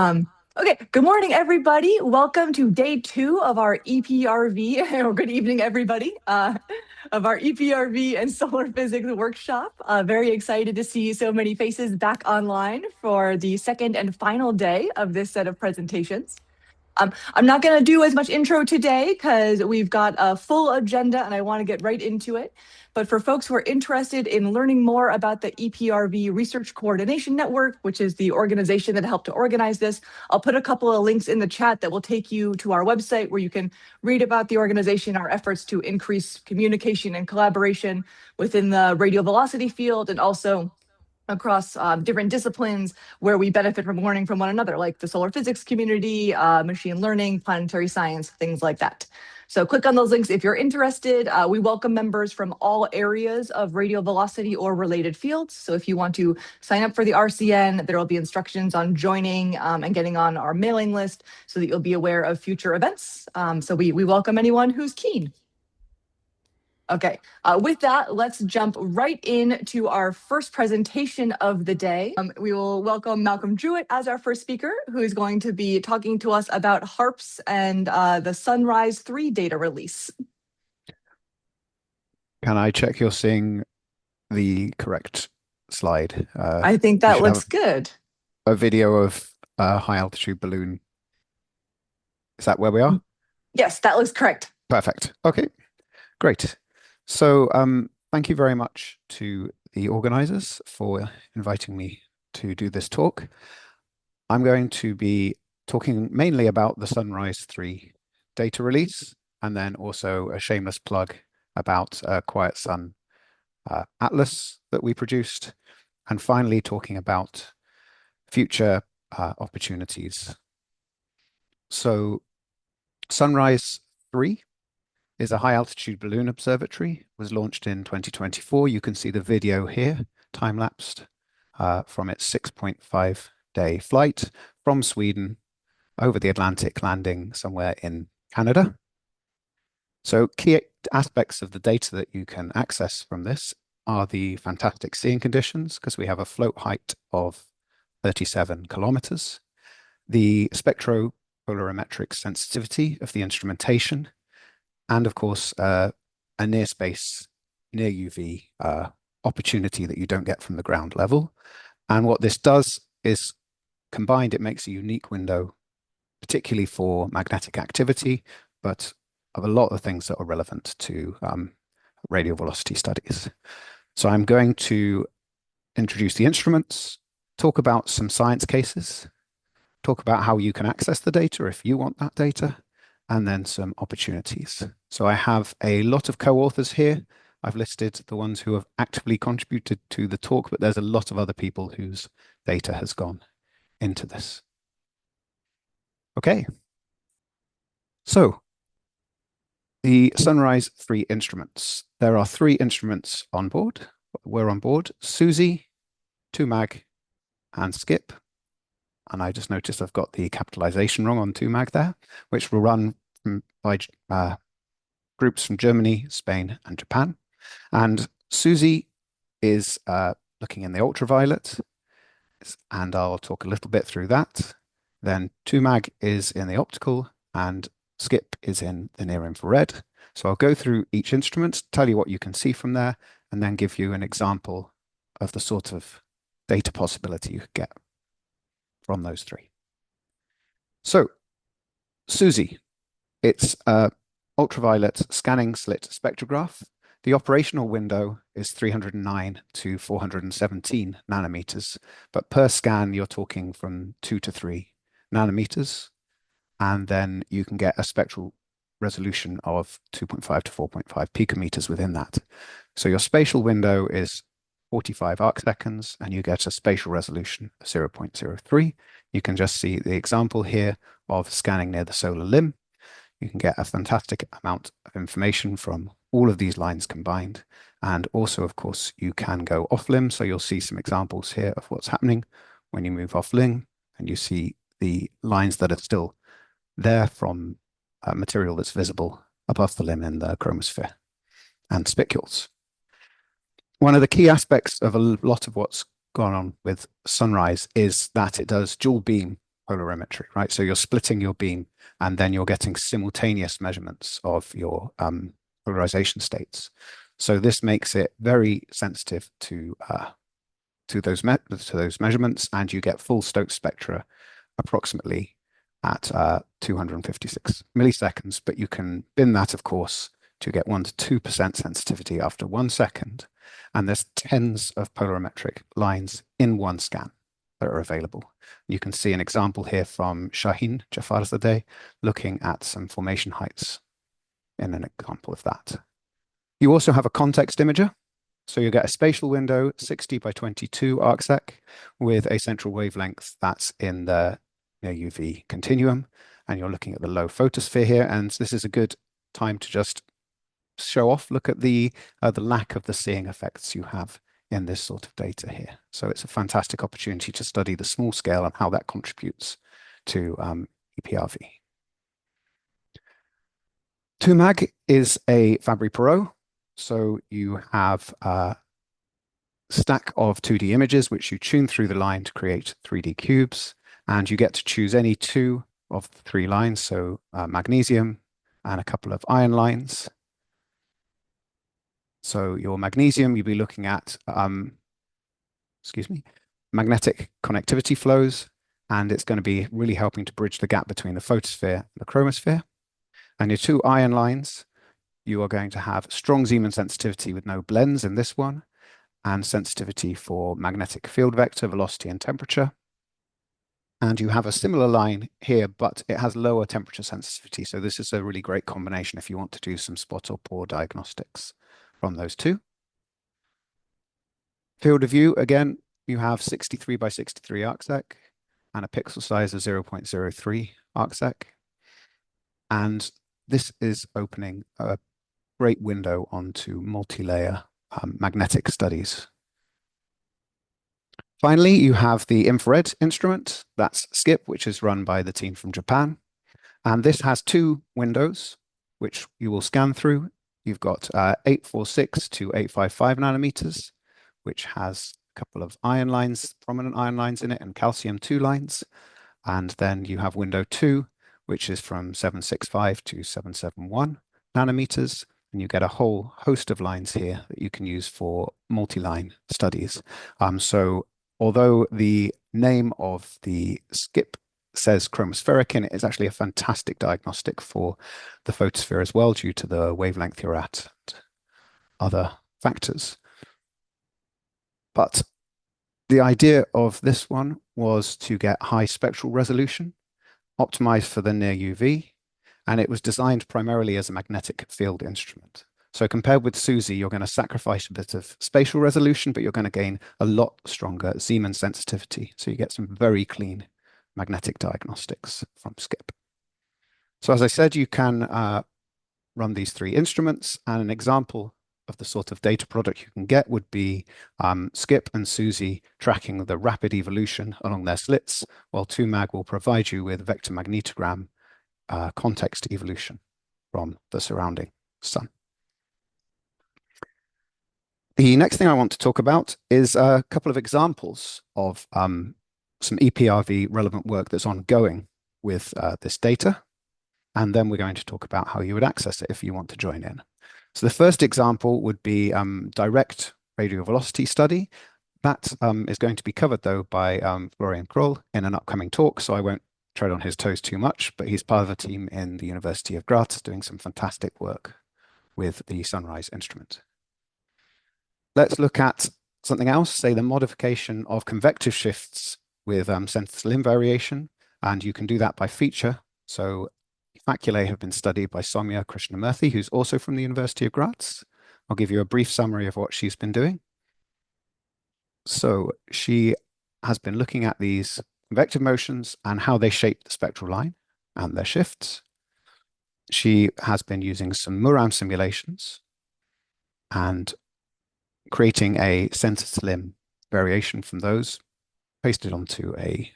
Okay, good morning, everybody. Welcome to day 2 of our EPRV, or good evening, everybody, of our EPRV and solar physics workshop. Very excited to see so many faces back online for the second and final day of this set of presentations. I'm not going to do as much intro today because we've got a full agenda and I want to get right into it. But for folks who are interested in learning more about the EPRV Research Coordination Network, which is the organization that helped to organize this, I'll put a couple of links in the chat that will take you to our website where you can read about the organization, our efforts to increase communication and collaboration within the radial velocity field, and also across different disciplines where we benefit from learning from one another, like the solar physics community, machine learning, planetary science, things like that. So click on those links if you're interested. We welcome members from all areas of radial velocity or related fields. So if you want to sign up for the RCN, there will be instructions on joining and getting on our mailing list so that you'll be aware of future events. So we welcome anyone who's keen. Okay, with that, let's jump right into our first presentation of the day. We will welcome Malcolm Druett as our first speaker, who is going to be talking to us about HARPS and the Sunrise 3 data release. Can I check you're seeing the correct slide? I think that looks good. A video of a high altitude balloon. Is that where we are? Yes, that looks correct. Perfect. Okay, great. So thank you very much to the organizers for inviting me to do this talk. I'm going to be talking mainly about the Sunrise 3 data release, and then also a shameless plug about Quiet Sun Atlas that we produced, and finally talking about future opportunities. So Sunrise 3 is a high altitude balloon observatory, was launched in 2024. You can see the video here, time-lapsed from its 6.5-day flight from Sweden over the Atlantic, landing somewhere in Canada. So key aspects of the data that you can access from this are the fantastic seeing conditions, because we have a float height of 37 kilometers, the spectropolarimetric sensitivity of the instrumentation, and of course, a near space, near UV opportunity that you don't get from the ground level. And what this does is combined, it makes a unique window, particularly for magnetic activity, but of a lot of things that are relevant to radial velocity studies. So I'm going to introduce the instruments, talk about some science cases, talk about how you can access the data if you want that data, and then some opportunities. So I have a lot of co-authors here. I've listed the ones who have actively contributed to the talk, but there's a lot of other people whose data has gone into this. Okay. So the Sunrise 3 instruments. There are 3 instruments on board. We're on board: Susie, 2MAG, and Skip. And I just noticed I've got the capitalization wrong on 2MAG there, which will run by groups from Germany, Spain, and Japan. And Susie is looking in the ultraviolet, and I'll talk a little bit through that. Then 2MAG is in the optical, and Skip is in the near infrared. So I'll go through each instrument, tell you what you can see from there, and then give you an example of the sort of data possibility you could get from those 3. So Susie, it's a ultraviolet scanning slit spectrograph. The operational window is 309 to 417 nanometers, but per scan, you're talking from 2 to 3 nanometers. And then you can get a spectral resolution of 2.5 to 4.5 picometers within that. So your spatial window is 45 arc seconds, and you get a spatial resolution of 0.03. You can just see the example here of scanning near the solar limb. You can get a fantastic amount of information from all of these lines combined. And also, of course, you can go off limb. So you'll see some examples here of what's happening when you move off limb, and you see the lines that are still there from material that's visible above the limb in the chromosphere and spicules. One of the key aspects of a lot of what's gone on with Sunrise is that it does dual beam polarimetry, right? So you're splitting your beam and then you're getting simultaneous measurements of your polarization states. So this makes it very sensitive to those measurements, and you get full Stokes spectra approximately at 256 milliseconds. But you can bin that, of course, to get 1 to 2% sensitivity after 1 second. And there's tens of polarimetric lines in one scan that are available. You can see an example here from Shaheen Jafarzadeh looking at some formation heights in an example of that. You also have a context imager. So you get a spatial window, 60 by 22 arcsec, with a central wavelength that's in the near UV continuum. And you're looking at the low photosphere here. And this is a good time to just show off, look at the lack of the seeing effects you have in this sort of data here. So it's a fantastic opportunity to study the small scale and how that contributes to EPRV. 2MAG is a Fabry-Perot. So you have a stack of 2D images, which you tune through the line to create 3D cubes. And you get to choose any two of the 3 lines, so magnesium and a couple of iron lines. So your magnesium, you'll be looking at, magnetic connectivity flows, and it's going to be really helping to bridge the gap between the photosphere and the chromosphere. And your 2 iron lines, you are going to have strong Zeeman sensitivity with no blends in this one, and sensitivity for magnetic field vector, velocity, and temperature. And you have a similar line here, but it has lower temperature sensitivity. So this is a really great combination if you want to do some spot or pore diagnostics from those 2. Field of view, again, you have 63 by 63 arcsec and a pixel size of 0.03 arcsec. And this is opening a great window onto multi-layer magnetic studies. Finally, you have the infrared instrument. That's SCIP, which is run by the team from Japan. And this has 2 windows, which you will scan through. You've got 846 to 855 nanometers, which has a couple of iron lines, prominent iron lines in it, and calcium 2 lines. And then you have window 2, which is from 765 to 771 nanometers. And you get a whole host of lines here that you can use for multi-line studies. So although the name of the SCIP says chromospheric in it, is actually a fantastic diagnostic for the photosphere as well, due to the wavelength you're at and other factors. But the idea of this one was to get high spectral resolution, optimized for the near UV, and it was designed primarily as a magnetic field instrument. So compared with SUSY, you're going to sacrifice a bit of spatial resolution, but you're going to gain a lot stronger Zeeman sensitivity. So you get some very clean magnetic diagnostics from SCIP. So as I said, you can run these 3 instruments, and an example of the sort of data product you can get would be SCIP and SUSY tracking the rapid evolution along their slits, while 2MAG will provide you with vector magnetogram context evolution from the surrounding sun. The next thing I want to talk about is a couple of examples of some EPRV relevant work that's ongoing with this data. And then we're going to talk about how you would access it if you want to join in. So the first example would be direct radial velocity study. That is going to be covered, though, by Florian Kröll in an upcoming talk, so I won't tread on his toes too much, but he's part of a team in the University of Graz doing some fantastic work with the Sunrise instrument. Let's look at something else, say the modification of convective shifts with sensitive limb variation, and you can do that by feature. So Faculae have been studied by Soumya Krishnamurthy, who's also from the University of Graz. I'll give you a brief summary of what she's been doing. So she has been looking at these convective motions and how they shape the spectral line and their shifts. She has been using some Muram simulations and creating a sensitive limb variation from those, pasted onto a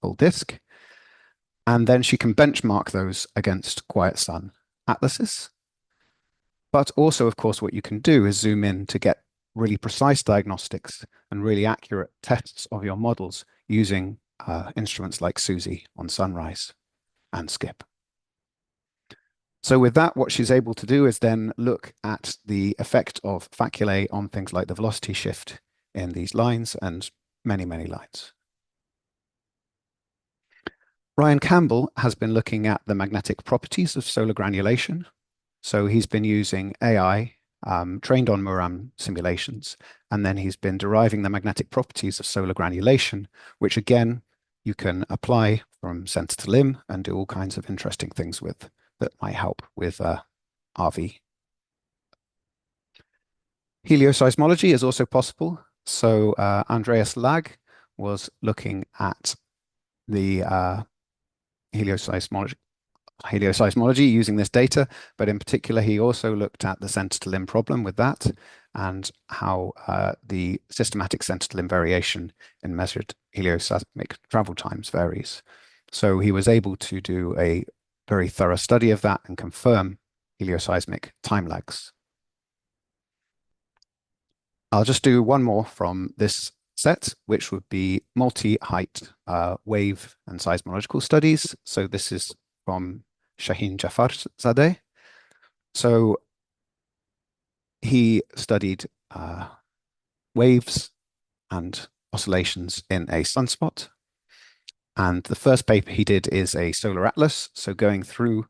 full disk. And then she can benchmark those against quiet sun atlases. But also, of course, what you can do is zoom in to get really precise diagnostics and really accurate tests of your models using instruments like SUSY on Sunrise and SKIP. So with that, what she's able to do is then look at the effect of faculae on things like the velocity shift in these lines and many, many lines. Ryan Campbell has been looking at the magnetic properties of solar granulation. So he's been using AI trained on Muram simulations, and then he's been deriving the magnetic properties of solar granulation, which again, you can apply from center to limb and do all kinds of interesting things with that might help with RV. Helioseismology is also possible. So Andreas Lag was looking at the helioseismology using this data, but in particular, he also looked at the center to limb problem with that and how the systematic center to limb variation in measured helioseismic travel times varies. So he was able to do a very thorough study of that and confirm helioseismic time lags. I'll just do one more from this set, which would be multi-height wave and seismological studies. So this is from Shaheen Jafarzadeh. So he studied waves and oscillations in a sunspot. And the first paper he did is a solar atlas. So going through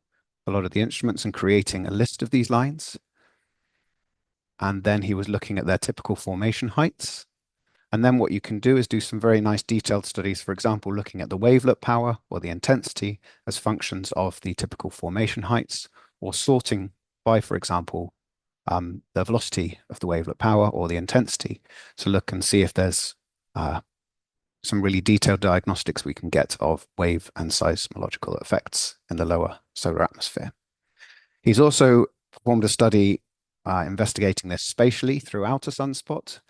a lot of the instruments and creating a list of these lines. And then he was looking at their typical formation heights. And then what you can do is do some very nice detailed studies, for example, looking at the wavelet power or the intensity as functions of the typical formation heights, or sorting by, for example, the velocity of the wavelet power or the intensity to look and see if there's some really detailed diagnostics we can get of wave and seismological effects in the lower solar atmosphere. He's also performed a study investigating this spatially throughout a sunspot.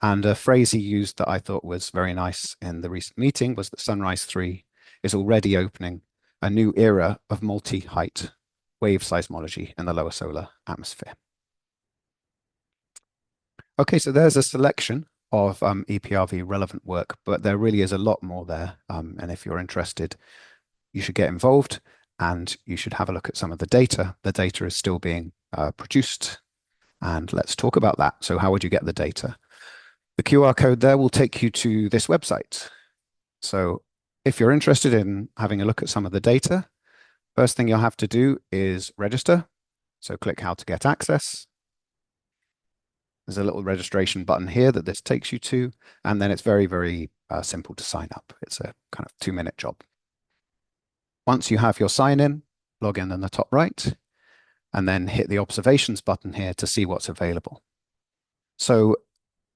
And a phrase he used that I thought was very nice in the recent meeting was that Sunrise 3 is already opening a new era of multi-height wave seismology in the lower solar atmosphere. Okay, so there's a selection of EPRV relevant work, but there really is a lot more there. And if you're interested, you should get involved and you should have a look at some of the data. The data is still being produced, and let's talk about that. So how would you get the data? The QR code there will take you to this website. So if you're interested in having a look at some of the data, first thing you'll have to do is register. So click how to get access. There's a little registration button here that this takes you to, and then it's very, very simple to sign up. It's a kind of 2-minute job. Once you have your sign in, log in the top right, and then hit the observations button here to see what's available. So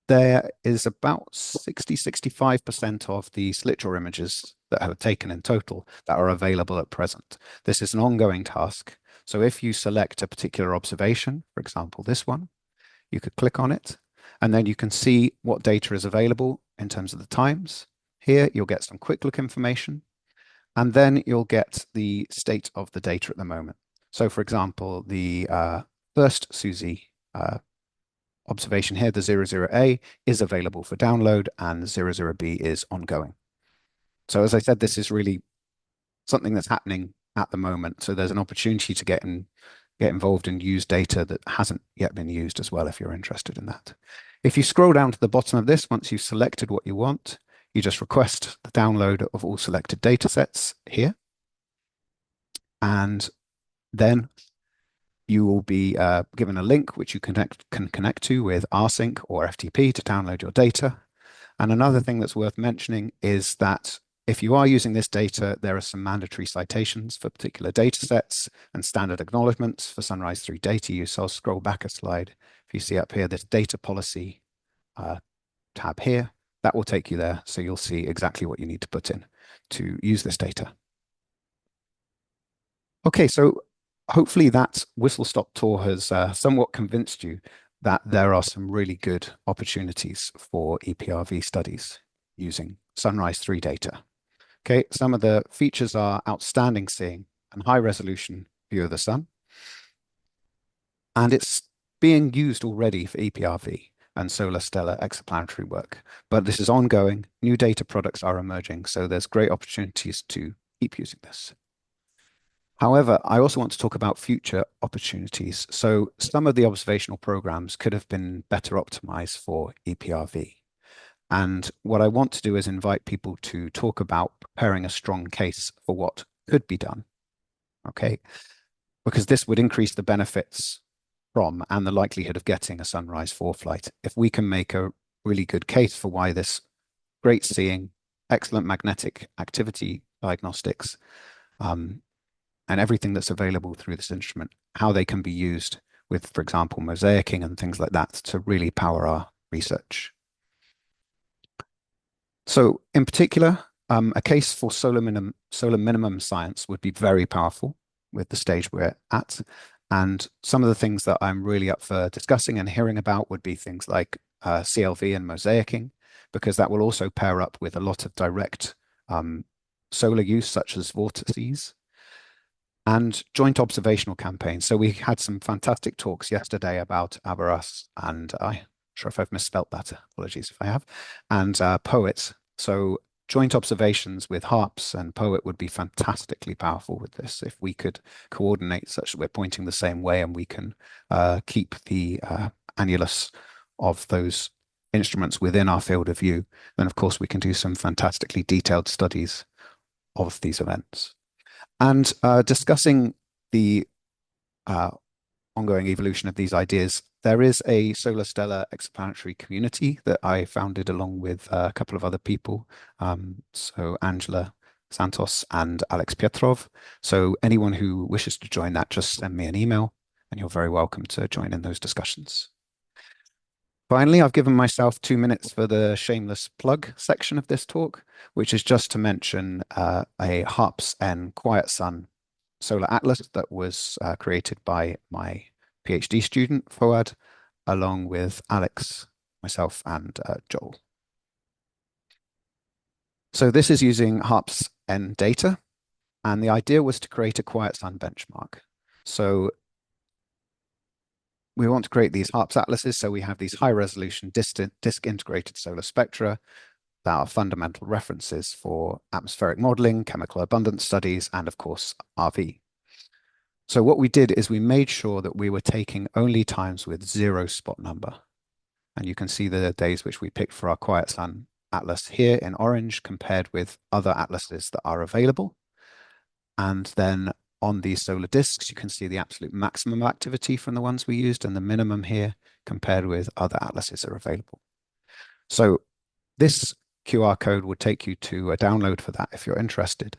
there is about 65% of the slit draw images that are taken in total that are available at present. This is an ongoing task. So if you select a particular observation, for example, this one, you could click on it, and then you can see what data is available in terms of the times. Here, you'll get some quick look information, and then you'll get the state of the data at the moment. So for example, the first SUSY observation here, the 00A, is available for download, and 00B is ongoing. So as I said, this is really something that's happening at the moment. So there's an opportunity to get involved and use data that hasn't yet been used as well, if you're interested in that. If you scroll down to the bottom of this, once you've selected what you want, you just request the download of all selected data sets here. And then you will be given a link which you can connect to with rsync or FTP to download your data. And another thing that's worth mentioning is that if you are using this data, there are some mandatory citations for particular data sets and standard acknowledgements for Sunrise 3 data use. So I'll scroll back a slide. If you see up here, this data policy tab here, that will take you there. So you'll see exactly what you need to put in to use this data. Okay, so hopefully that whistle-stop tour has somewhat convinced you that there are some really good opportunities for EPRV studies using Sunrise 3 data. Okay, some of the features are outstanding seeing and high-resolution view of the sun. And it's being used already for EPRV. and solar stellar exoplanetary work. But this is ongoing. New data products are emerging, so there's great opportunities to keep using this. However, I also want to talk about future opportunities. So some of the observational programs could have been better optimized for EPRV. And what I want to do is invite people to talk about preparing a strong case for what could be done. Okay, because this would increase the benefits from and the likelihood of getting a Sunrise 4 flight. If we can make a really good case for why this great seeing, excellent magnetic activity diagnostics, and everything that's available through this instrument, how they can be used with, for example, mosaicing and things like that to really power our research. So in particular, a case for solar minimum science would be very powerful with the stage we're at. And some of the things that I'm really up for discussing and hearing about would be things like CLV and mosaicing, because that will also pair up with a lot of direct solar use, such as vortices, and joint observational campaigns. So we had some fantastic talks yesterday about Avaras, and I'm sure if I've misspelt that, apologies if I have, and POET. So joint observations with HARPS and POET would be fantastically powerful with this. If we could coordinate such that we're pointing the same way and we can keep the annulus of those instruments within our field of view, then of course we can do some fantastically detailed studies of these events. And discussing the ongoing evolution of these ideas, there is a solar stellar exoplanetary community that I founded along with a couple of other people. So Angela Santos and Alex Pietrow. So anyone who wishes to join that, just send me an email and you're very welcome to join in those discussions. Finally, I've given myself 2 minutes for the shameless plug section of this talk, which is just to mention a HARPS-N Quiet Sun solar atlas that was created by my PhD student, Fouad, along with Alex, myself, and Joel. So this is using HARPS-N data, and the idea was to create a quiet sun benchmark. So we want to create these HARPS atlases, so we have these high-resolution disk-integrated solar spectra that are fundamental references for atmospheric modeling, chemical abundance studies, and of course, RV. So what we did is we made sure that we were taking only times with 0 spot number. And you can see the days which we picked for our quiet sun atlas here in orange compared with other atlases that are available. And then on these solar disks, you can see the absolute maximum activity from the ones we used and the minimum here compared with other atlases that are available. So this QR code would take you to a download for that if you're interested.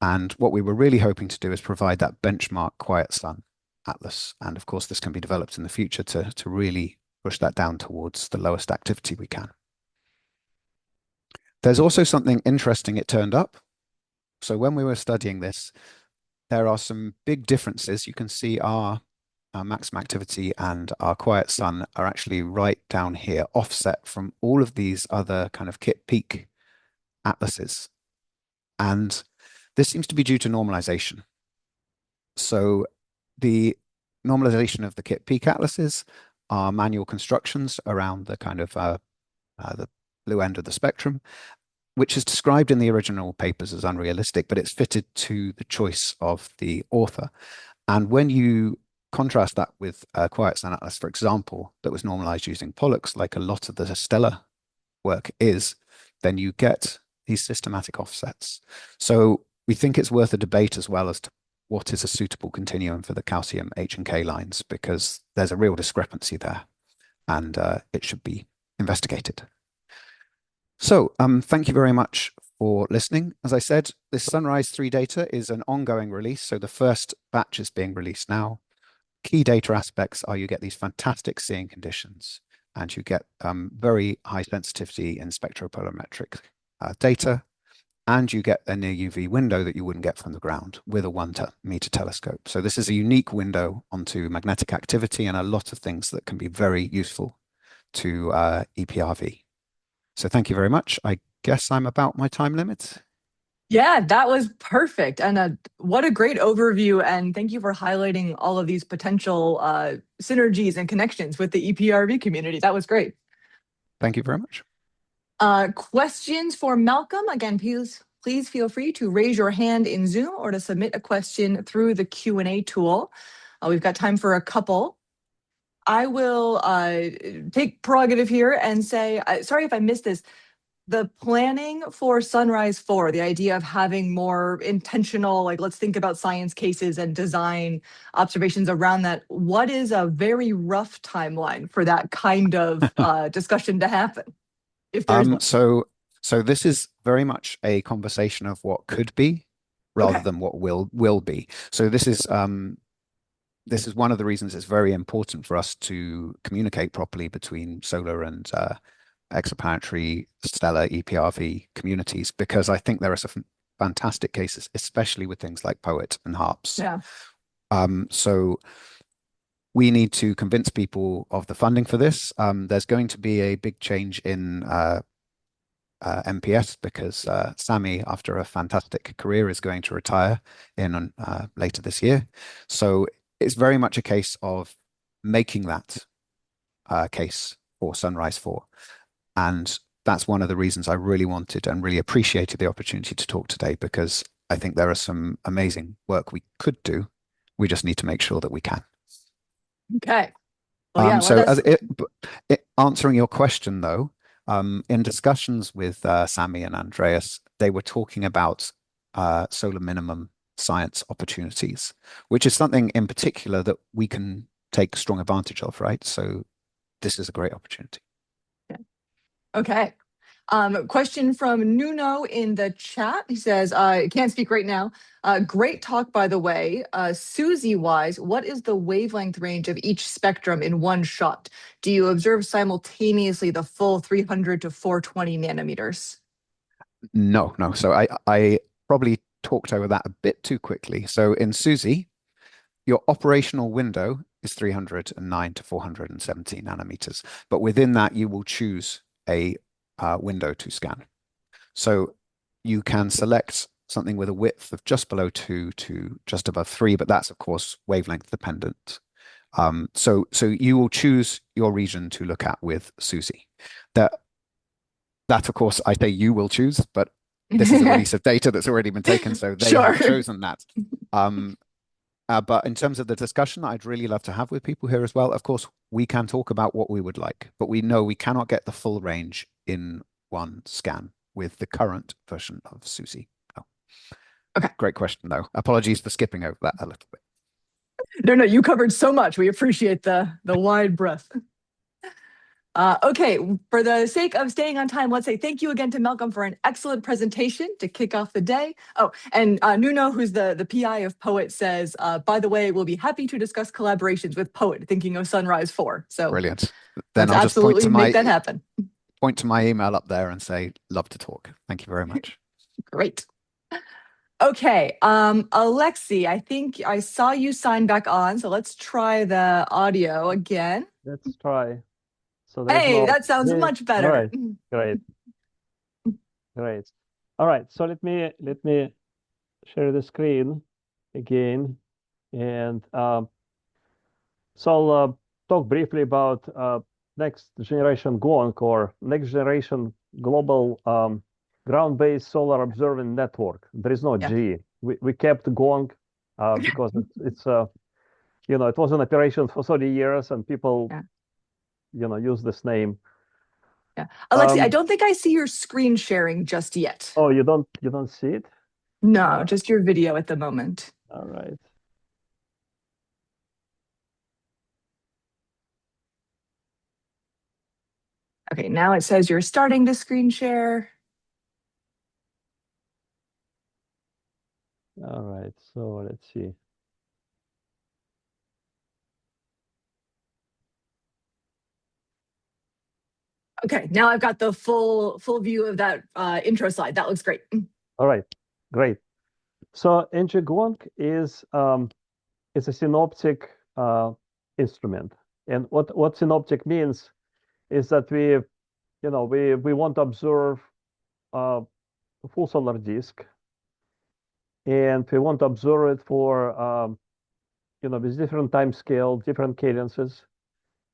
And what we were really hoping to do is provide that benchmark quiet sun atlas. And of course, this can be developed in the future to really push that down towards the lowest activity we can. There's also something interesting it turned up. So when we were studying this, there are some big differences. You can see our maximum activity and our quiet sun are actually right down here, offset from all of these other kind of kit peak atlases. And this seems to be due to normalization. So the normalization of the kit peak atlases are manual constructions around the kind of the blue end of the spectrum, which is described in the original papers as unrealistic, but it's fitted to the choice of the author. And when you contrast that with a quiet sun atlas, for example, that was normalized using Pollux, like a lot of the stellar work is, then you get these systematic offsets. So we think it's worth a debate as well as to what is a suitable continuum for the calcium H and K lines, because there's a real discrepancy there and it should be investigated. So thank you very much for listening. As I said, this Sunrise 3 data is an ongoing release. So the first batch is being released now. Key data aspects are you get these fantastic seeing conditions and you get very high sensitivity in spectropolarimetric data, and you get a near UV window that you wouldn't get from the ground with a 1 meter telescope. So this is a unique window onto magnetic activity and a lot of things that can be very useful to EPRV. So thank you very much. I guess I'm about my time limit. Yeah, that was perfect. And what a great overview. And thank you for highlighting all of these potential synergies and connections with the EPRV community. That was great. Thank you very much. Questions for Malcolm? Again, please feel free to raise your hand in Zoom or to submit a question through the Q&A tool. We've got time for a couple. I will take prerogative here and say, sorry if I missed this, the planning for Sunrise 4, the idea of having more intentional, like let's think about science cases and design observations around that. What is a very rough timeline for that kind of discussion to happen, if there's one? So this is very much a conversation of what could be rather than what will be. So this is one of the reasons it's very important for us to communicate properly between solar and exoplanetary, stellar, EPRV communities, because I think there are some fantastic cases, especially with things like POET and HARPS. Yeah. So we need to convince people of the funding for this. There's going to be a big change in MPS because Sami, after a fantastic career, is going to retire in later this year. So it's very much a case of making that case for Sunrise 4. And that's one of the reasons I really wanted and really appreciated the opportunity to talk today, because I think there are some amazing work we could do. We just need to make sure that we can. Okay. Well, yeah, so answering your question, though, in discussions with Sami and Andreas, they were talking about solar minimum science opportunities, which is something in particular that we can take strong advantage of, right? So this is a great opportunity. Okay. Question from Nuno in the chat. He says, can't speak right now. Great talk, by the way. Susie-wise, what is the wavelength range of each spectrum in one shot? Do you observe simultaneously the full 300 to 420 nanometers? No. So I probably talked over that a bit too quickly. So in Susie, your operational window is 309 to 470 nanometers. But within that, you will choose a window to scan. So you can select something with a width of just below 2 to just above 3, but that's, of course, wavelength dependent. So you will choose your region to look at with Susie. That, of course, I say you will choose, but this is a release of data that's already been taken, so they have chosen that. But in terms of the discussion I'd really love to have with people here as well, of course, we can talk about what we would like, but we know we cannot get the full range in one scan with the current version of Susie. Oh. Okay. Great question, though. Apologies for skipping over that a little bit. No, you covered so much. We appreciate the wide breadth. Okay, for the sake of staying on time, let's say thank you again to Malcolm for an excellent presentation to kick off the day. Oh, and Nuno, who's the PI of POET, says, by the way, we'll be happy to discuss collaborations with POET, thinking of Sunrise 4. So brilliant. Then I'll just make that happen. Point to my email up there and say, love to talk. Thank you very much. Great. Okay, Alexei, I think I saw you sign back on, so let's try the audio again. Let's try. So hey, that sounds much better. All right. Great. All right. So let me share the screen again, and so I'll talk briefly about next generation GONG, or next generation global ground-based solar observing network. There is no G. We kept GONG because it's it was an operation for 30 years, and people use this name. Yeah, Alexei, I don't think I see your screen sharing just yet. Oh, you don't see it? No, just your video at the moment. All right. Okay, now it says you're starting to screen share. All right, so let's see. Okay, now I've got the full view of that intro slide. That looks great. All right, great. So ngGONG is a synoptic instrument, and what synoptic means is that we want to observe a full solar disk, and we want to observe it for with different time scale, different cadences,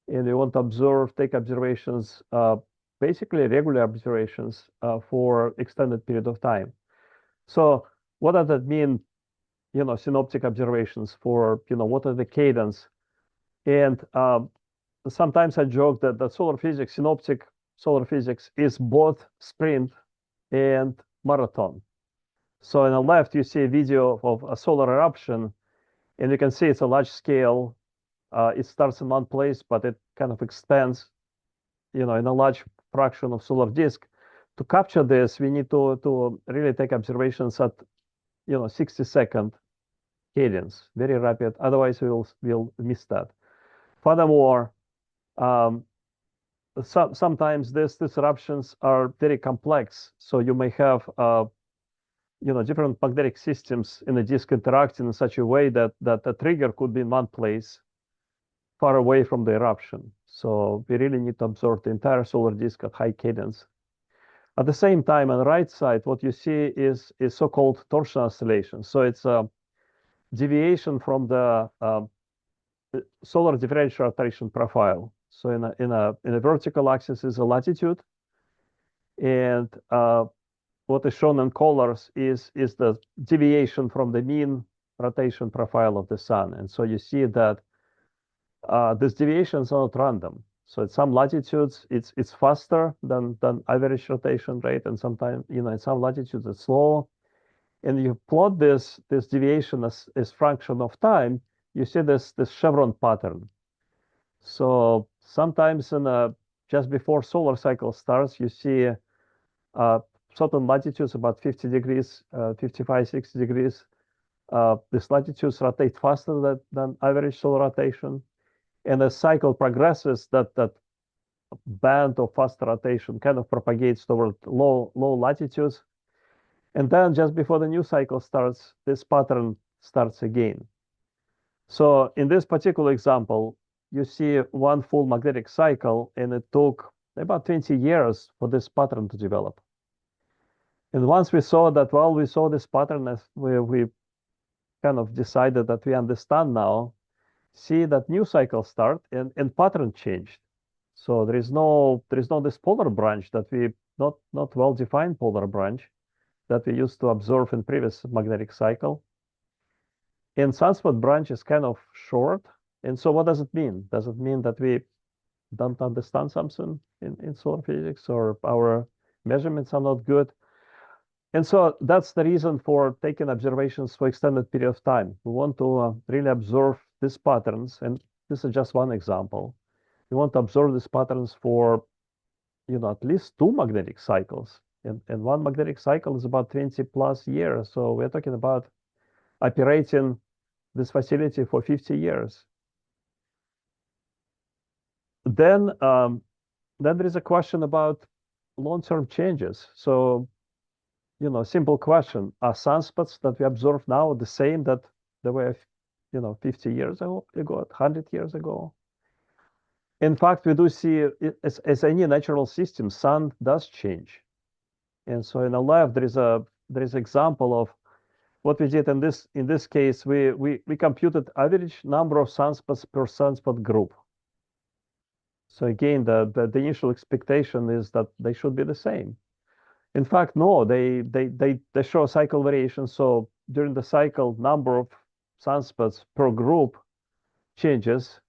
and we want to take observations basically regular observations for extended period of time. So what does that mean? Synoptic observations for what are the cadence? And sometimes I joke that the synoptic solar physics is both sprint and marathon. So on the left, you see a video of a solar eruption, and you can see it's a large scale. It starts in one place, but it kind of expands, in a large fraction of solar disk. To capture this, we need to really take observations at, 60-second cadence, very rapid. Otherwise, we'll miss that. Furthermore, sometimes these eruptions are very complex. So you may have different magnetic systems in the disk interacting in such a way that the trigger could be in one place far away from the eruption. So we really need to observe the entire solar disk at high cadence. At the same time, on the right side, what you see is so-called torsion oscillation. So it's a deviation from the solar differential rotation profile. So in a vertical axis is a latitude, and what is shown in colors is the deviation from the mean rotation profile of the sun. And so you see that these deviations are not random. So at some latitudes, it's faster than average rotation rate, and sometimes in some latitudes it's slower. And you plot this deviation as function of time, you see this chevron pattern. So sometimes just before solar cycle starts, you see certain latitudes about 50 degrees, 55, 60 degrees. These latitudes rotate faster than average solar rotation. And as cycle progresses, that band of faster rotation kind of propagates toward low latitudes. And then just before the new cycle starts, this pattern starts again. So in this particular example, you see one full magnetic cycle, and it took about 20 years for this pattern to develop. And once we saw that, we saw this pattern, as we kind of decided that we understand now, see that new cycle start and pattern changed. So there is no this polar branch that we not well-defined polar branch that we used to observe in previous magnetic cycle. And sunspot branch is kind of short. And so what does it mean? Does it mean that we don't understand something in solar physics, or our measurements are not good? And so that's the reason for taking observations for extended period of time. We want to really observe these patterns, and this is just one example. We want to observe these patterns for, at least 2 magnetic cycles. And one magnetic cycle is about 20 plus years. So we're talking about operating this facility for 50 years. Then there is a question about long-term changes. So, simple question: are sunspots that we observe now the same that they were, 50 years ago, 100 years ago? In fact, we do see, as any natural system, sun does change. And so in the left, there is example of what we did in this case. We computed average number of sunspots per sunspot group. So again, the initial expectation is that they should be the same. In fact, no, they show cycle variation. So during the cycle, number of sunspots per group changes,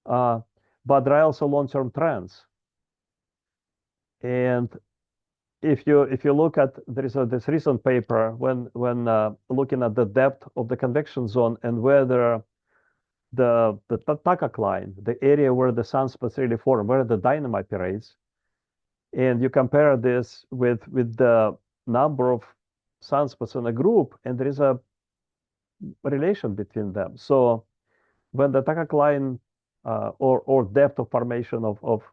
but there are also long-term trends. And if you look at, there is this recent paper when looking at the depth of the convection zone and whether the Taka line, the area where the sunspots really form, where the dynamo operates, and you compare this with the number of sunspots in a group, and there is a relation between them. So when the Taka line or depth of formation of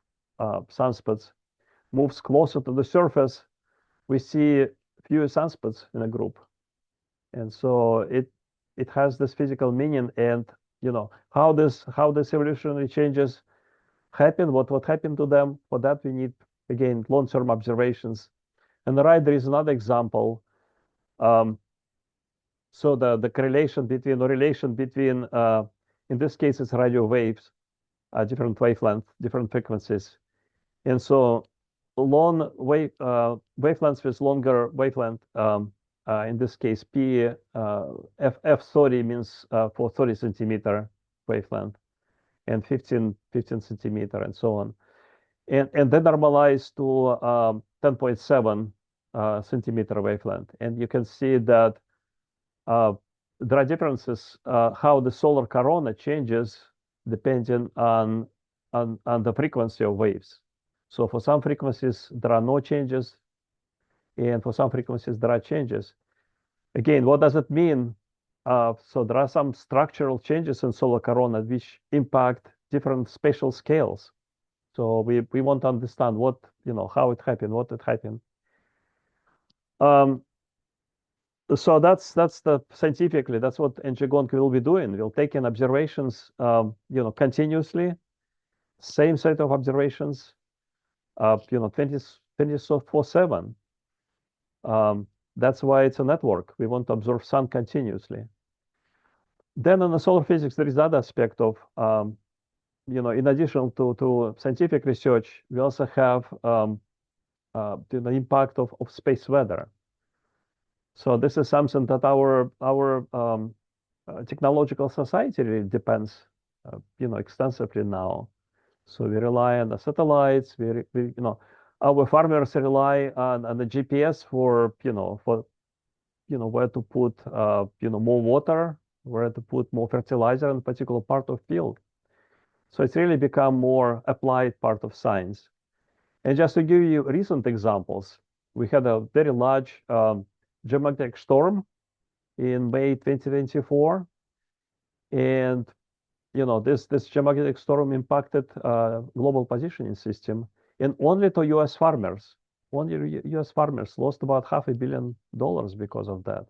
sunspots moves closer to the surface, we see fewer sunspots in a group. And so it has this physical meaning, and how this evolutionary changes happen, what happened to them. For that we need, again, long-term observations. And the right, there is another example. So the correlation between, or relation between, in this case, it's radio waves, different wavelength, different frequencies. And so long wavelengths with longer wavelength. In this case, F30 means for 30 centimeter wavelength, and 15 centimeter, and so on. And then normalized to 10.7 centimeter wavelength. And you can see that there are differences how the solar corona changes depending on the frequency of waves. So for some frequencies, there are no changes. And for some frequencies, there are changes. Again, what does it mean? So there are some structural changes in solar corona which impact different spatial scales. So we want to understand what, how it happened, what it happened. So that's the scientifically, that's what ngGONG will be doing. We'll take in observations, continuously, same set of observations, 24/7. That's why it's a network. We want to observe sun continuously. Then in the solar physics, there is that aspect of, in addition to scientific research, we also have the impact of space weather. So this is something that our technological society really depends, extensively now. So we rely on the satellites. Our farmers rely on the GPS for where to put more water, where to put more fertilizer in a particular part of field. So it's really become more applied part of science. And just to give you recent examples, we had a very large geomagnetic storm in May 2024, and this geomagnetic storm impacted global positioning system, and only to U.S. farmers. Only U.S. farmers lost about $500 million because of that.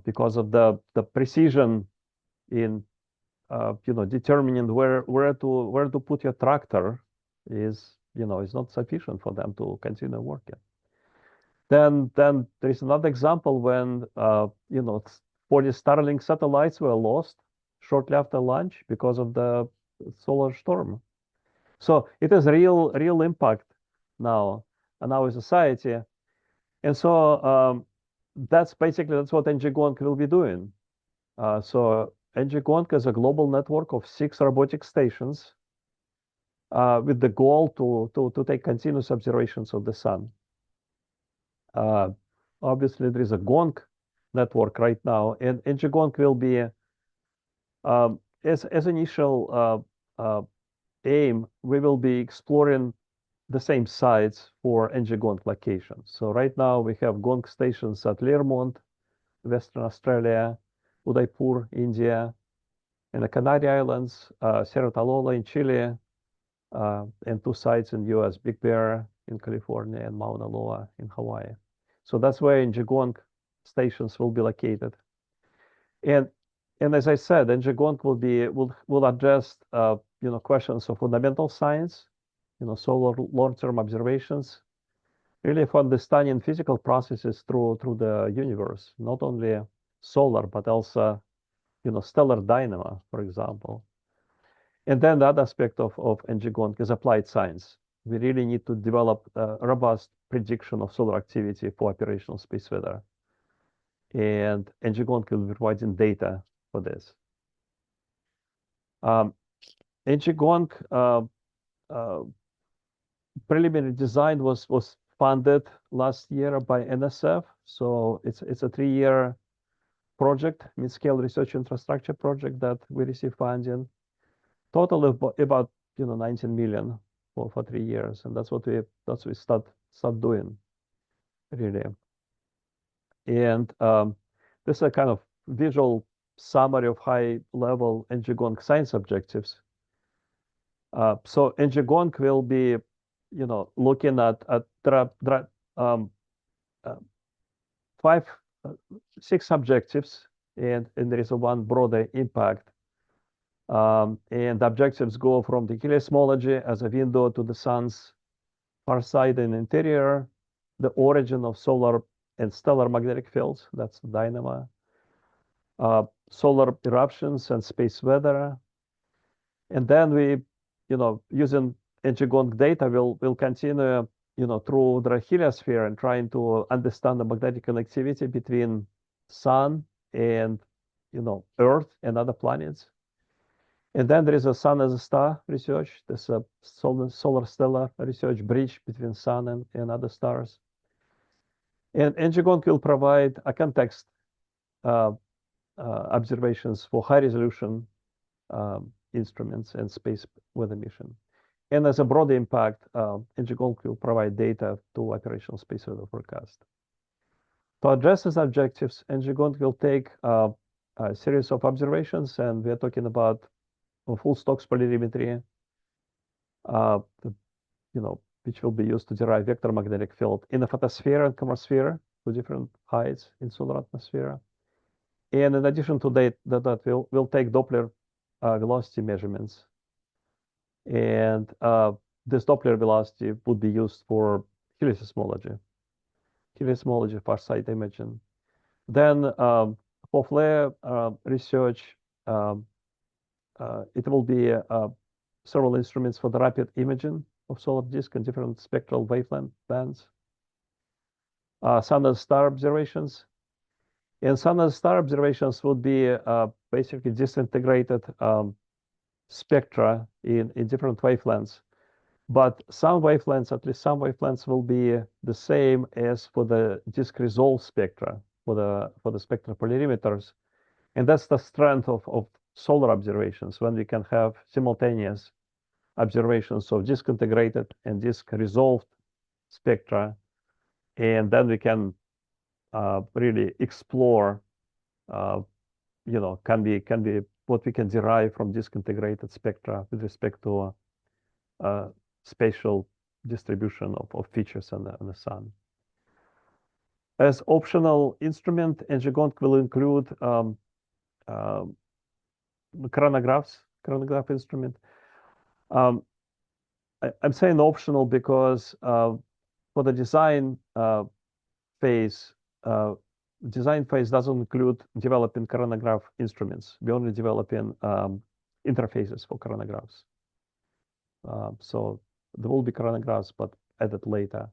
Because of the precision in determining where to put your tractor is not sufficient for them to continue working. Then there is another example when 40 Starlink satellites were lost shortly after launch because of the solar storm. So it has real impact now on our society, and so that's what ngGONG will be doing. So ngGONG is a global network of 6 robotic stations with the goal to take continuous observations of the sun. Obviously, there is a GONG network right now, and ngGONG will be, as initial aim, we will be exploring the same sites for ngGONG locations. So right now we have GONG stations at Learmont, Western Australia, Udaipur, India, and the Canary Islands, Cerro Tololo in Chile, and 2 sites in US, Big Bear in California and Mauna Loa in Hawaii. So that's where ngGONG stations will be located. And as I said, ngGONG will address questions of fundamental science, solar long-term observations, really for understanding physical processes through the universe, not only solar but also stellar dynamo, for example. And then the other aspect of ngGONG is applied science. We really need to develop a robust prediction of solar activity for operational space weather. And ngGONG will be providing data for this. ngGONG preliminary design was funded last year by NSF. So it's a 3-year project, mid-scale research infrastructure project that we receive funding. Total of about 19 million for 3 years, and that's what we start doing, really. And this is a kind of visual summary of high-level ngGONG science objectives. So ngGONG will be, looking at 6 objectives, and there is one broader impact. And the objectives go from the cosmology as a window to the sun's far side and interior, the origin of solar and stellar magnetic fields, that's the dynamo, solar eruptions and space weather. And then we, using ngGONG data will continue, through the heliosphere and trying to understand the magnetic connectivity between Sun and, Earth and other planets. And then there is a Sun as a star research. There's a solar stellar research bridge between Sun and other stars. And ngGONG will provide a context observations for high resolution instruments and space weather mission. And as a broad impact, ngGONG will provide data to operational space weather forecast. To address these objectives, ngGONG will take a series of observations, and we are talking about full Stokes polarimetry, which will be used to derive vector magnetic field in the photosphere and chromosphere to different heights in solar atmosphere. And in addition to that, we'll take Doppler velocity measurements. And this Doppler velocity would be used for heliosismology for site imaging. Then for flare research, it will be several instruments for the rapid imaging of solar disk and different spectral wavelength bands. Sun and star observations. And sun and star observations would be basically disintegrated spectra in different wavelengths. But some wavelengths, at least some wavelengths, will be the same as for the disk resolved spectra, for the spectral polarimeters. And that's the strength of solar observations, when we can have simultaneous observations of disk integrated and disk resolved spectra. And then we can really explore, can be what we can derive from disk integrated spectra with respect to spatial distribution of features on the sun. As optional instrument, ngGONG will include chronograph instrument. I'm saying optional because for the design phase doesn't include developing chronograph instruments. We only developing interfaces for chronographs. So there will be chronographs, but added later.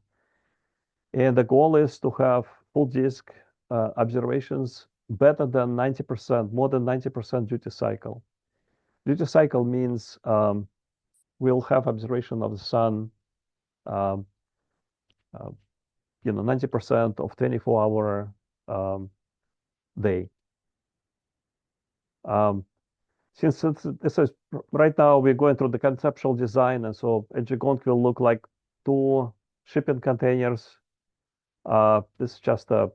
And the goal is to have full disk observations better than 90%, more than 90% duty cycle. Duty cycle means we'll have observation of the sun 90% of 24-hour day. Since this is right now, we're going through the conceptual design, and so ngGONG will look like 2 shipping containers. This is just a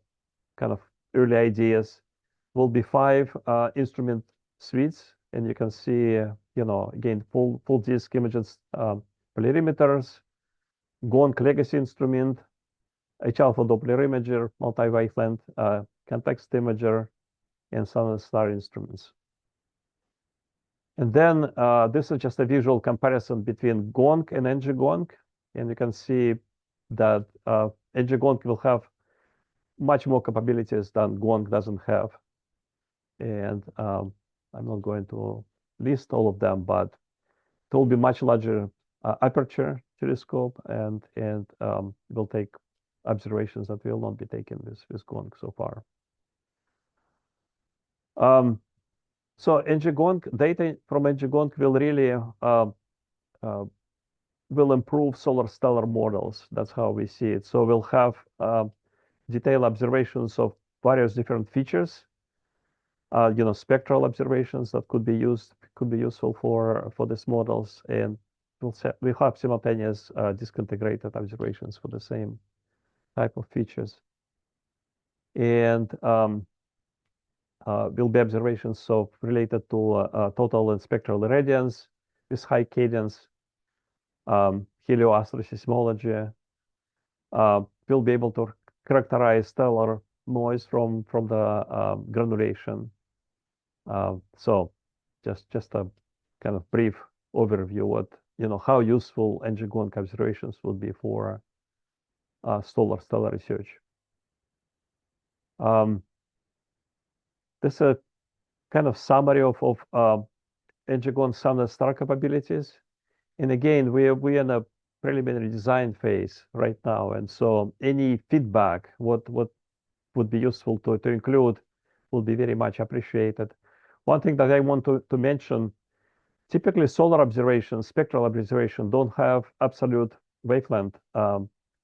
kind of early ideas. Will be 5 instrument suites, and you can see, again, full disk images, polarimeters, GONG legacy instrument, H-alpha Doppler imager, multi-wavelength context imager, and sun and star instruments. And then this is just a visual comparison between GONG and ngGONG, and you can see that ngGONG will have much more capabilities than GONG doesn't have. And I'm not going to list all of them, but it will be much larger aperture telescope, and will take observations that will not be taken with GONG so far. So ngGONG data from ngGONG will really will improve solar stellar models. That's how we see it. So we'll have detailed observations of various different features. Spectral observations that could be useful for these models, and we'll have simultaneous disk integrated observations for the same type of features. And will be observations related to total and spectral irradiance with high cadence, helioastroseismology. We'll be able to characterize stellar noise from the granulation. So just a kind of brief overview how useful ngGONG observations would be for stellar research. This is a kind of summary of ngGONG sun and star capabilities. And again, we're in a preliminary design phase right now. And so any feedback, what would be useful to include will be very much appreciated. One thing that I want to mention, typically solar observations, spectral observation don't have absolute wavelength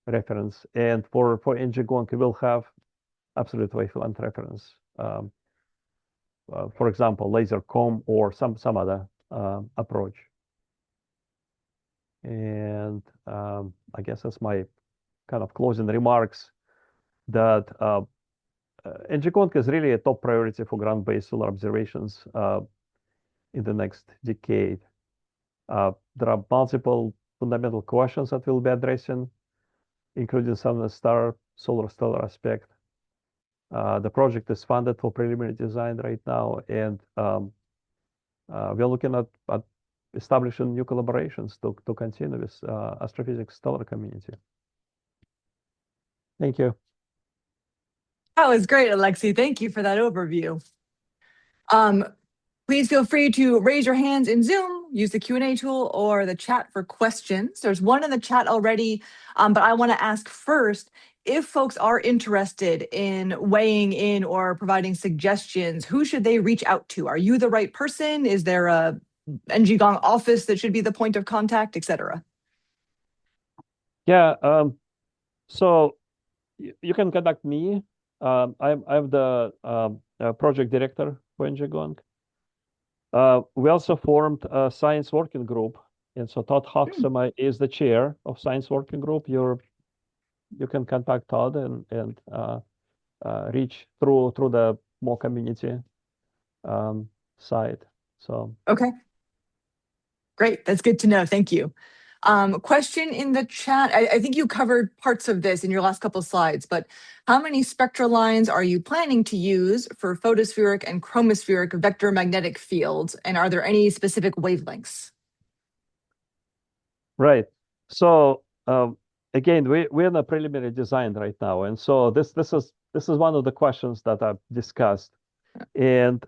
reference. And for ngGONG, we will have absolute wavelength reference. For example, laser comb or some other approach. And I guess that's my kind of closing remarks that ngGONG is really a top priority for ground-based solar observations in the next decade. There are multiple fundamental questions that we'll be addressing, including some of the solar-stellar aspect. The project is funded for preliminary design right now, and we're looking at establishing new collaborations to continue with astrophysics stellar community. Thank you. That was great, Alexei. Thank you for that overview. Please feel free to raise your hands in Zoom, use the Q&A tool or the chat for questions. There's one in the chat already, but I want to ask first, if folks are interested in weighing in or providing suggestions, who should they reach out to? Are you the right person? Is there a ngGONG office that should be the point of contact, etc.? Yeah, so you can contact me. I'm the project director for ngGONG. We also formed a science working group, and so Todd Hudson is the chair of science working group. You can contact Todd and reach through the more community site. So okay, great. That's good to know. Thank you. Question in the chat. I think you covered parts of this in your last couple of slides, but how many spectral lines are you planning to use for photospheric and chromospheric vector magnetic fields? And are there any specific wavelengths? Right. So again, we're in a preliminary design right now, and so this is one of the questions that I've discussed, and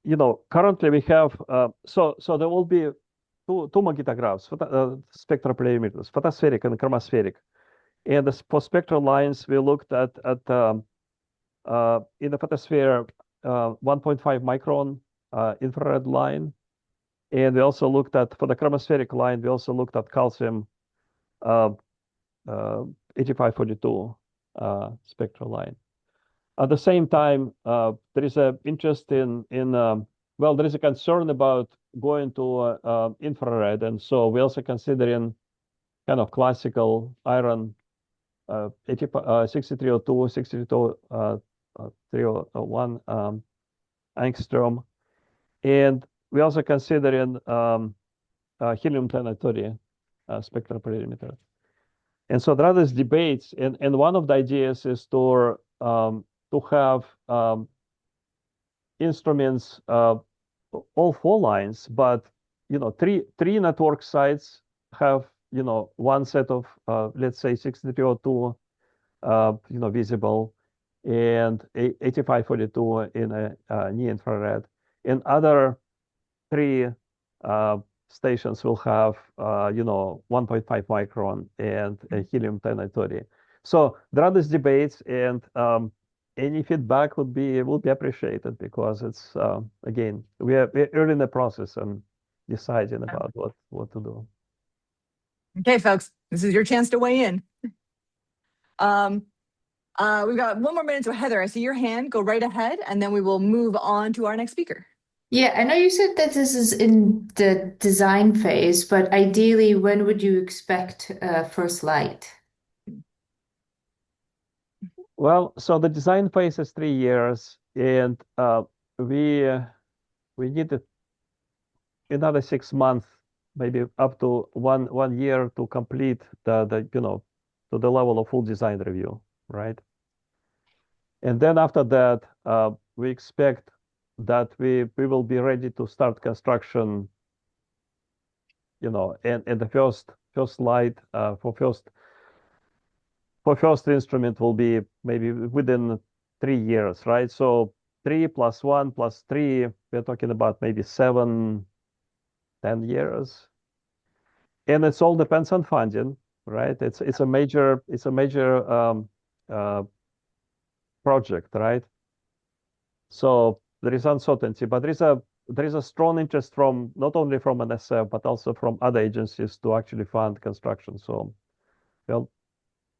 you know, currently we have so there will be two magnetographs, spectral polarimeters, photospheric and chromospheric, and for spectral lines we looked at in the photosphere 1.5 micron infrared line. And we also looked at, for the chromospheric line, we also looked at calcium 8542 spectral line. At the same time, there is an interest in well, there is a concern about going to infrared. And so we're also considering kind of classical iron 6302, 6301 angstrom. And we're also considering helium-1030 spectral polarimeter. And so there are these debates, and one of the ideas is to have instruments, all four lines, but you know, three network sites have, you know, one set of let's say 6302 you know, visible, and 8542 in a near infrared, and other three stations will have you know, 1.5 micron and a helium-1030. So there are these debates, and any feedback would be appreciated, because it's again, we're early in the process and deciding about what to do. Okay, folks, this is your chance to weigh in. We've got one more minute, so Heather, I see your hand. Go right ahead, and then we will move on to our next speaker. Yeah, I know you said that this is in the design phase, but ideally, when would you expect first light? Well, so the design phase is 3 years, and we need another 6 months, maybe up to one year to complete the you know, to the level of full design review, right? And then after that, we expect that we will be ready to start construction, you know, and the first light for first instrument will be maybe within 3 years, right? So 3 plus 1 plus 3, we're talking about maybe 7, 10 years. And it all depends on funding, right? It's a major project, right? So there is uncertainty, but there is a strong interest from not only from NSF but also from other agencies to actually fund construction. So, well,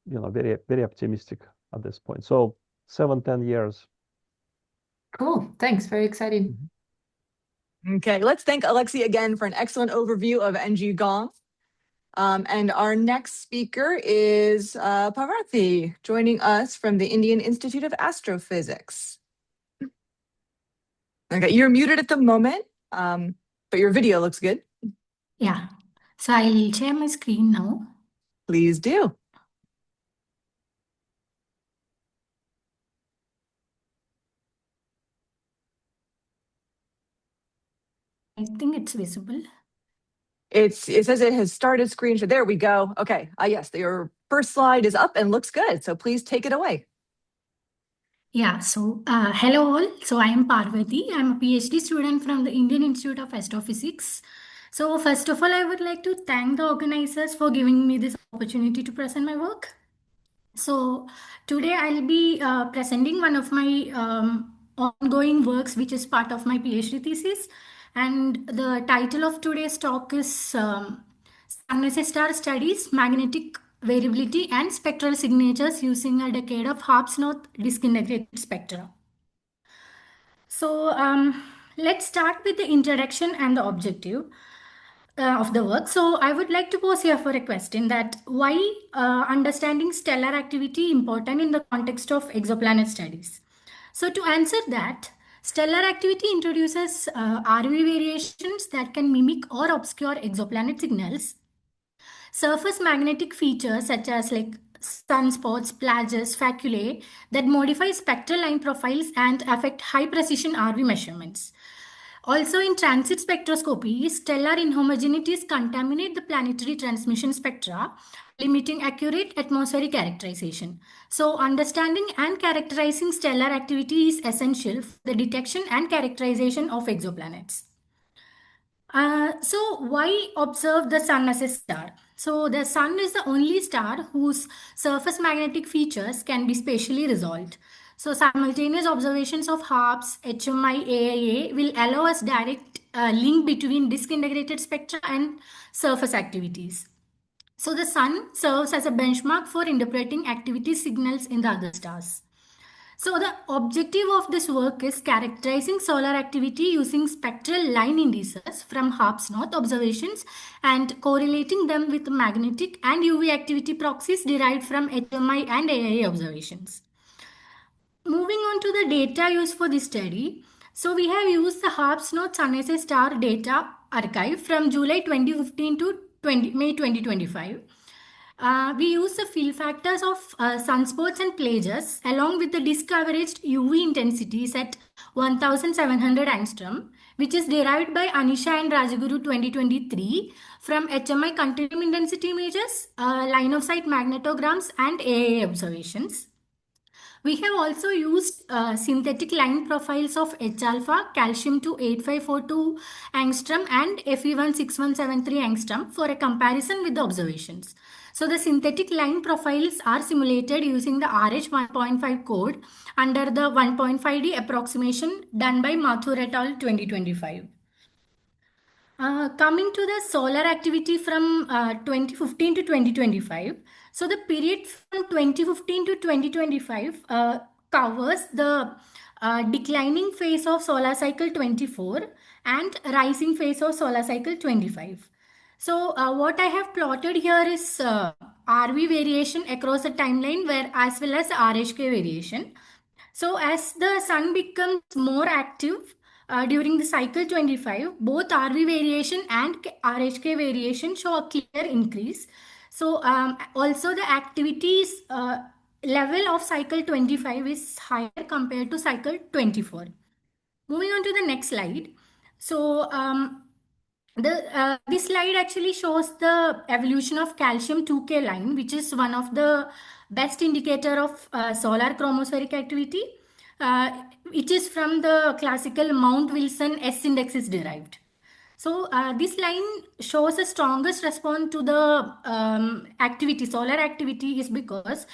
very, very optimistic at this point. So 7, 10 years. Cool. Thanks. Very exciting. Okay, let's thank Alexei again for an excellent overview of ngGONG. And our next speaker is Parvathy, joining us from the Indian Institute of Astrophysics. Okay, you're muted at the moment, but your video looks good. Yeah, so I'll share my screen now. Please do. I think it's visible. It says it has started screen share. There we go. Okay. Yes, your first slide is up and looks good. So please take it away. Yeah, so hello all. So I am Parvathy. I'm a PhD student from the Indian Institute of Astrophysics. So first of all, I would like to thank the organizers for giving me this opportunity to present my work. So today I'll be presenting one of my ongoing works, which is part of my PhD thesis. And the title of today's talk is Sun-star Studies, Magnetic Variability and Spectral Signatures using a decade of HARPS-N disintegrated spectra. So let's start with the introduction and the objective of the work. So I would like to pose here for a question that why understanding stellar activity important in the context of exoplanet studies? So to answer that, stellar activity introduces RV variations that can mimic or obscure exoplanet signals. Surface magnetic features such as like sunspots, plages, faculae that modify spectral line profiles and affect high precision RV measurements. Also in transit spectroscopy, stellar inhomogeneities contaminate the planetary transmission spectra, limiting accurate atmospheric characterization. So understanding and characterizing stellar activity is essential for the detection and characterization of exoplanets. So why observe the sun as a star? So the sun is the only star whose surface magnetic features can be spatially resolved. So simultaneous observations of HARPS, HMI, AIA will allow us direct link between disk integrated spectra and surface activities. So the sun serves as a benchmark for interpreting activity signals in the other stars. So the objective of this work is characterizing solar activity using spectral line indices from HARPS-N observations and correlating them with magnetic and UV activity proxies derived from HMI and AIA observations. Moving on to the data used for this study. So we have used the HARPS-N Sun star data archive from July 2015 to May 2025. We use the field factors of sunspots and plages along with the disk averaged UV intensities at 1700 angstrom, which is derived by Anisha and Rajaguru 2023 from HMI continuum intensity images, line of sight magnetograms, and AIA observations. We have also used synthetic line profiles of H-alpha, calcium-2 8542 angstrom and Fe16173 angstrom for a comparison with the observations. So the synthetic line profiles are simulated using the RH 1.5 code under the 1.5D approximation done by Mathur et al. 2025. Coming to the solar activity from 2015 to 2025. So the period from 2015 to 2025 covers the declining phase of solar cycle 24 and rising phase of solar cycle 25. So what I have plotted here is RV variation across the timeline where as well as RHK variation. So as the sun becomes more active during the cycle 25, both RV variation and RHK variation show a clear increase. So also the activities level of cycle 25 is higher compared to cycle 24. Moving on to the next slide. So this slide actually shows the evolution of calcium 2K line, which is one of the best indicator of solar chromospheric activity. it is from the classical Mount Wilson S index is derived. So this line shows the strongest response to the activity, solar activity, is because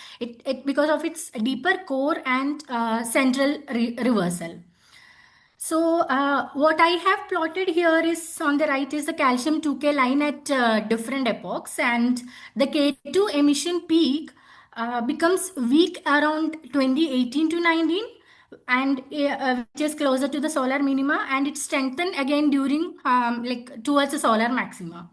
because of its deeper core and central reversal. So what I have plotted here is on the right is the calcium 2K line at different epochs, and the K2 emission peak becomes weak around 2018 to 19, and which is closer to the solar minima, and it strengthened again during like towards the solar maxima.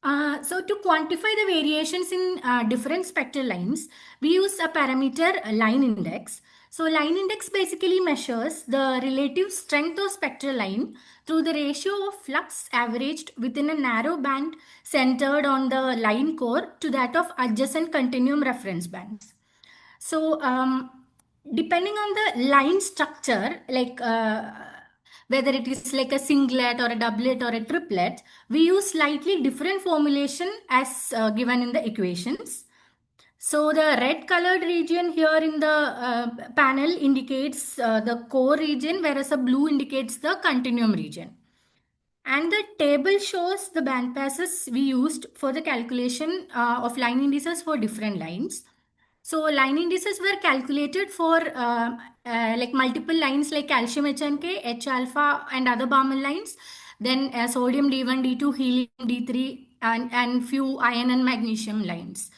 So to quantify the variations in different spectral lines, we use a parameter line index. So line index basically measures the relative strength of spectral line through the ratio of flux averaged within a narrow band centered on the line core to that of adjacent continuum reference bands. So depending on the line structure, like whether it is like a singlet or a doublet or a triplet, we use slightly different formulation as given in the equations. So the red colored region here in the panel indicates the core region, whereas the blue indicates the continuum region. And the table shows the band passes we used for the calculation of line indices for different lines. So line indices were calculated for like multiple lines like calcium HNK, H alpha and other Barman lines, then sodium D1, D2, helium D3 and few iron and magnesium lines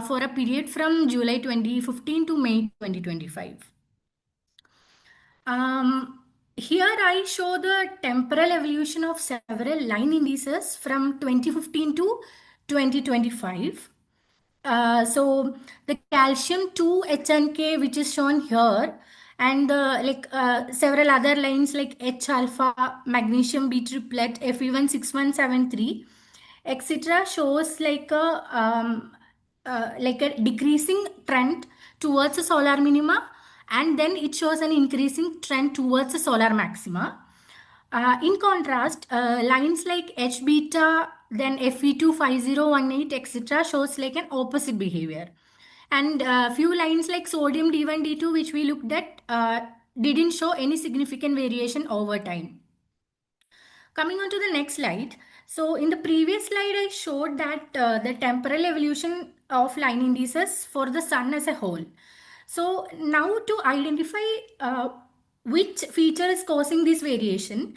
for a period from July 2015 to May 2025. Here I show the temporal evolution of several line indices from 2015 to 2025. So the calcium 2 HNK, which is shown here, and several other lines like H alpha, magnesium B triplet, Fe16173, etc., shows like a decreasing trend towards the solar minima, and then it shows an increasing trend towards the solar maxima. In contrast, lines like H beta, then Fe25018, etc., shows like an opposite behavior. And few lines like sodium D1, D2, which we looked at, didn't show any significant variation over time. Coming on to the next slide. So in the previous slide, I showed that the temporal evolution of line indices for the sun as a whole. So now to identify which feature is causing this variation,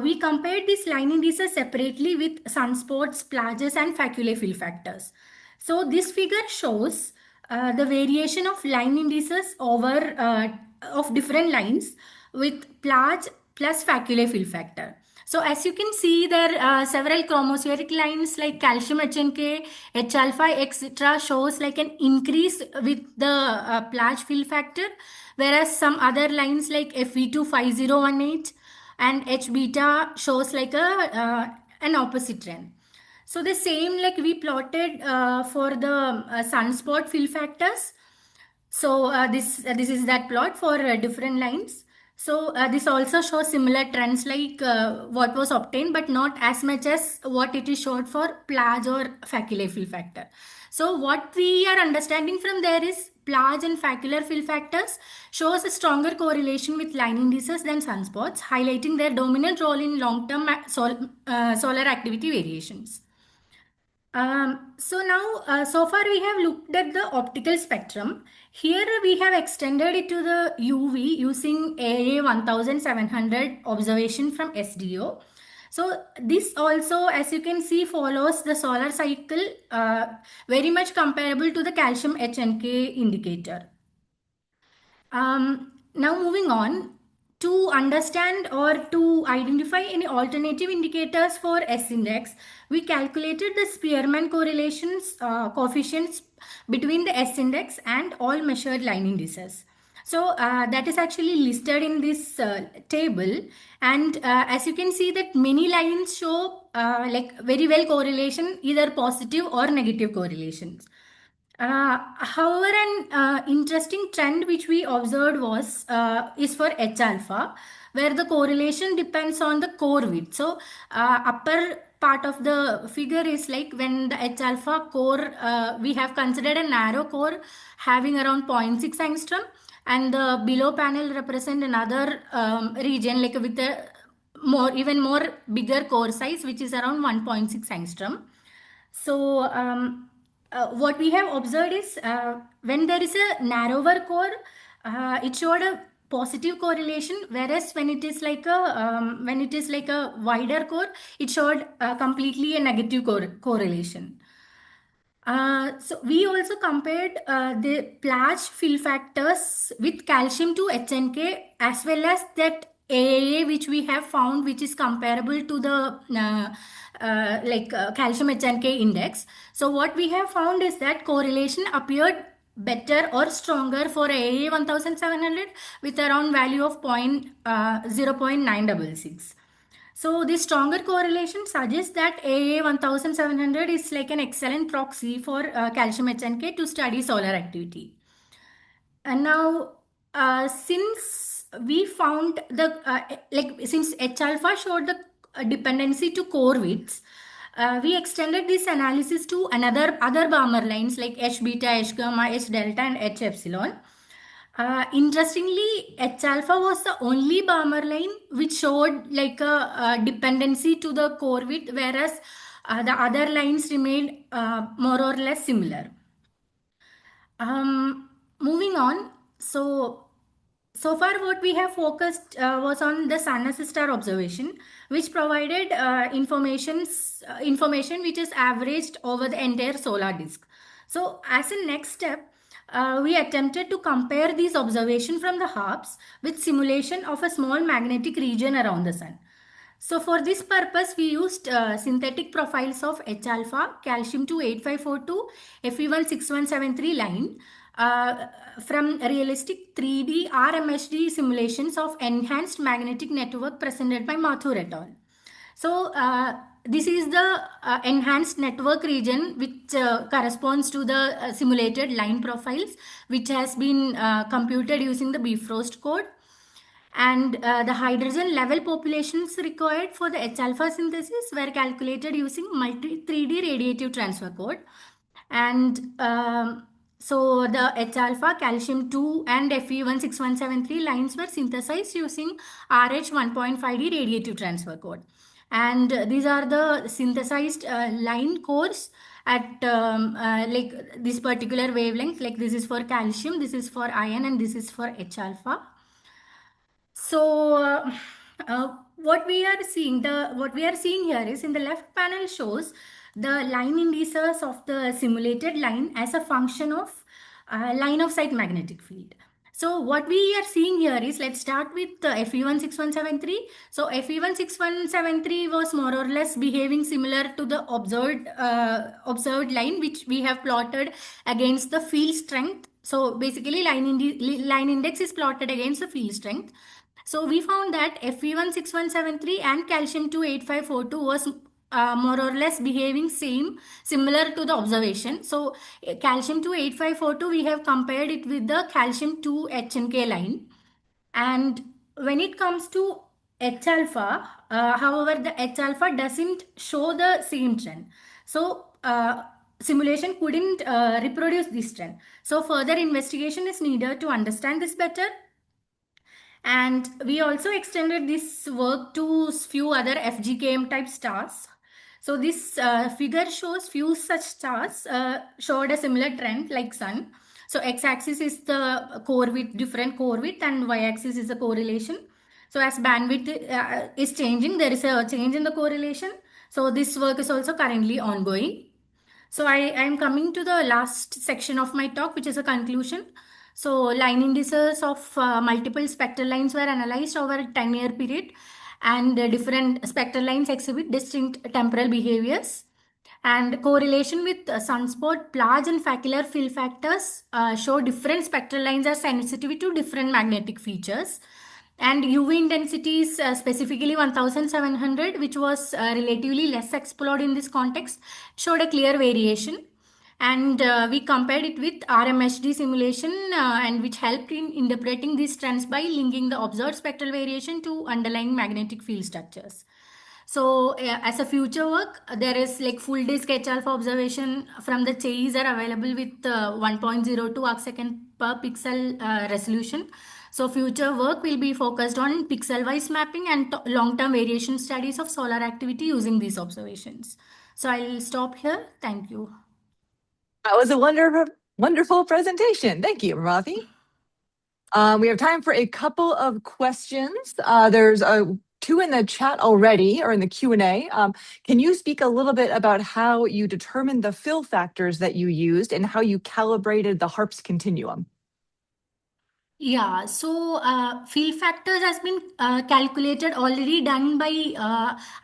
we compared these line indices separately with sunspots, plages, and Faculae fill factors. So this figure shows the variation of line indices over of different lines with plage plus Faculae fill factor. So as you can see, there are several chromospheric lines like calcium HNK, H alpha, etc. shows like an increase with the plage fill factor, whereas some other lines like Fe25018 and H beta shows like an opposite trend. So the same like we plotted for the sunspot fill factors. So this is that plot for different lines. So this also shows similar trends like what was obtained, but not as much as what it is showed for plage or Faculae fill factor. So what we are understanding from there is plage and Facular fill factors shows a stronger correlation with line indices than sunspots, highlighting their dominant role in long-term solar activity variations. So now, so far we have looked at the optical spectrum. Here we have extended it to the UV using AA 1700 observation from SDO. So this also, as you can see, follows the solar cycle very much comparable to the calcium HNK indicator. Now moving on, to understand or to identify any alternative indicators for S index, we calculated the Spearman correlations coefficients between the S index and all measured line indices. So that is actually listed in this table, and as you can see that many lines show like very well correlation, either positive or negative correlations. However, an interesting trend which we observed was is for H alpha, where the correlation depends on the core width. So upper part of the figure is like when the H alpha core, we have considered a narrow core having around 0.6 angstrom, and the below panel represent another region like with a even more bigger core size, which is around 1.6 angstrom. So what we have observed is when there is a narrower core, it showed a positive correlation, whereas when it is like a wider core, it showed completely a negative correlation. So we also compared the Plage fill factors with calcium to HNK, as well as that AAA which we have found, which is comparable to the calcium HNK index. So what we have found is that correlation appeared better or stronger for AAA 1700 with around value of 0.966. So the stronger correlation suggests that AA 1700 is like an excellent proxy for calcium HNK to study solar activity. And now, since we found the since H alpha showed the dependency to core widths, we extended this analysis to other Balmer lines like H beta, H gamma, H delta, and H epsilon. Interestingly, H alpha was the only Balmer line which showed like a dependency to the core width, whereas the other lines remained more or less similar. Moving on, so far what we have focused was on the sun-assist star observation, which provided information which is averaged over the entire solar disk. So as a next step, we attempted to compare these observations from the HARPS with simulation of a small magnetic region around the sun. So for this purpose, we used synthetic profiles of H alpha, calcium 28542, Fe16173 line from realistic 3D RMHD simulations of enhanced magnetic network presented by Mathur et al. So this is the enhanced network region which corresponds to the simulated line profiles, which has been computed using the Bifrost code. And the hydrogen level populations required for the H alpha synthesis were calculated using multi 3D radiative transfer code. And so the H alpha, calcium 2 and Fe16173 lines were synthesized using RH 1.5D radiative transfer code. And these are the synthesized line cores at like this particular wavelength. Like this is for calcium, this is for iron, and this is for H alpha. So what we are seeing here is in the left panel shows the line indices of the simulated line as a function of line of sight magnetic field. So what we are seeing here is, let's start with Fe16173. So Fe16173 was more or less behaving similar to the observed line, which we have plotted against the field strength. So basically line index is plotted against the field strength. So we found that Fe16173 and calcium 28542 was more or less behaving similar to the observation. So calcium 28542, we have compared it with the calcium 2 HNK line. And when it comes to H alpha, however, the H alpha doesn't show the same trend. So simulation couldn't reproduce this trend. So further investigation is needed to understand this better. And we also extended this work to few other FGKM type stars. So this figure shows few such stars showed a similar trend like sun. So x-axis is the core width, different core width, and y-axis is the correlation. So as bandwidth is changing, there is a change in the correlation. So this work is also currently ongoing. So I am coming to the last section of my talk, which is a conclusion. So line indices of multiple spectral lines were analyzed over a 10-year period, and different spectral lines exhibit distinct temporal behaviors. And correlation with sunspot, Plage, and Faculae fill factors show different spectral lines are sensitive to different magnetic features. And UV intensities, specifically 1700, which was relatively less explored in this context, showed a clear variation. And we compared it with RMHD simulation, and which helped in interpreting these trends by linking the observed spectral variation to underlying magnetic field structures. So as a future work, there is like full day sketch alpha observation from the chase are available with 1.02 arcsecond per pixel resolution. So future work will be focused on pixel-wise mapping and long-term variation studies of solar activity using these observations. So I'll stop here. Thank you. That was a wonderful presentation. Thank you, Parvathy. We have time for a couple of questions. There's two in the chat already, or in the Q&A. Can you speak a little bit about how you determined the fill factors that you used and how you calibrated the HARPS continuum? Yeah, so field factors has been calculated already done by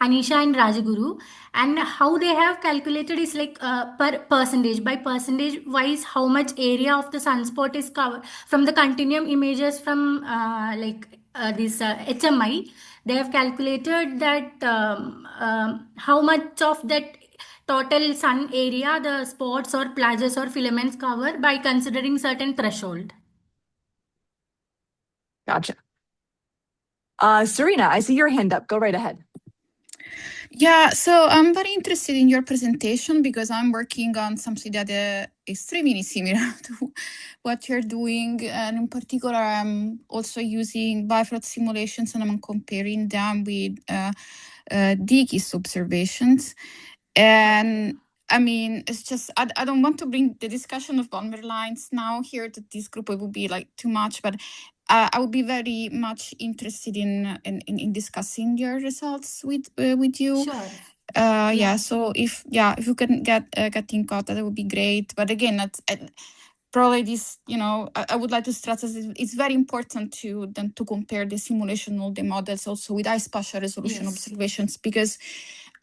Anisha and Rajaguru, and how they have calculated is like per percentage, by percentage wise how much area of the sunspot is covered from the continuum images from this HMI. They have calculated that how much of that total sun area the spots or plages or filaments cover by considering certain threshold. Gotcha. Serena, I see your hand up. Go right ahead. Yeah, so I'm very interested in your presentation because I'm working on something that is extremely similar to what you're doing. And in particular, I'm also using bifrost simulations and I'm comparing them with Dickey's observations. And I mean, it's just, I don't want to bring the discussion of boundary lines now here to this group. It would be like too much, but I would be very much interested in discussing your results with you. Sure. Yeah. So if you can get in contact, that would be great. But again, probably this, I would like to stress that it's very important to compare the simulation of the models also with high spatial resolution observations, because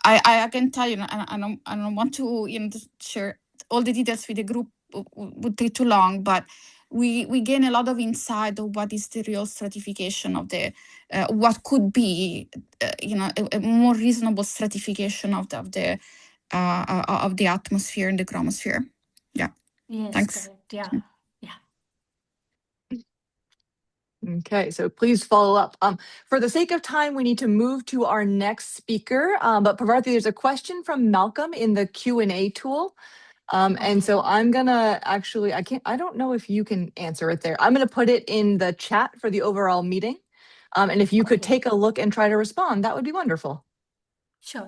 I can tell you, I don't want to share all the details with the group, would take too long, but we gain a lot of insight of what is the real stratification of the what could be a more reasonable stratification of the atmosphere and the chromosphere. Yeah. Yes. Thanks. Correct. Yeah. Okay, so please follow up. For the sake of time, we need to move to our next speaker. But Parvathy, there's a question from Malcolm in the Q&A tool. And so I'm gonna actually, I don't know if you can answer it there. I'm gonna put it in the chat for the overall meeting. And if you could take a look and try to respond, that would be wonderful. Sure.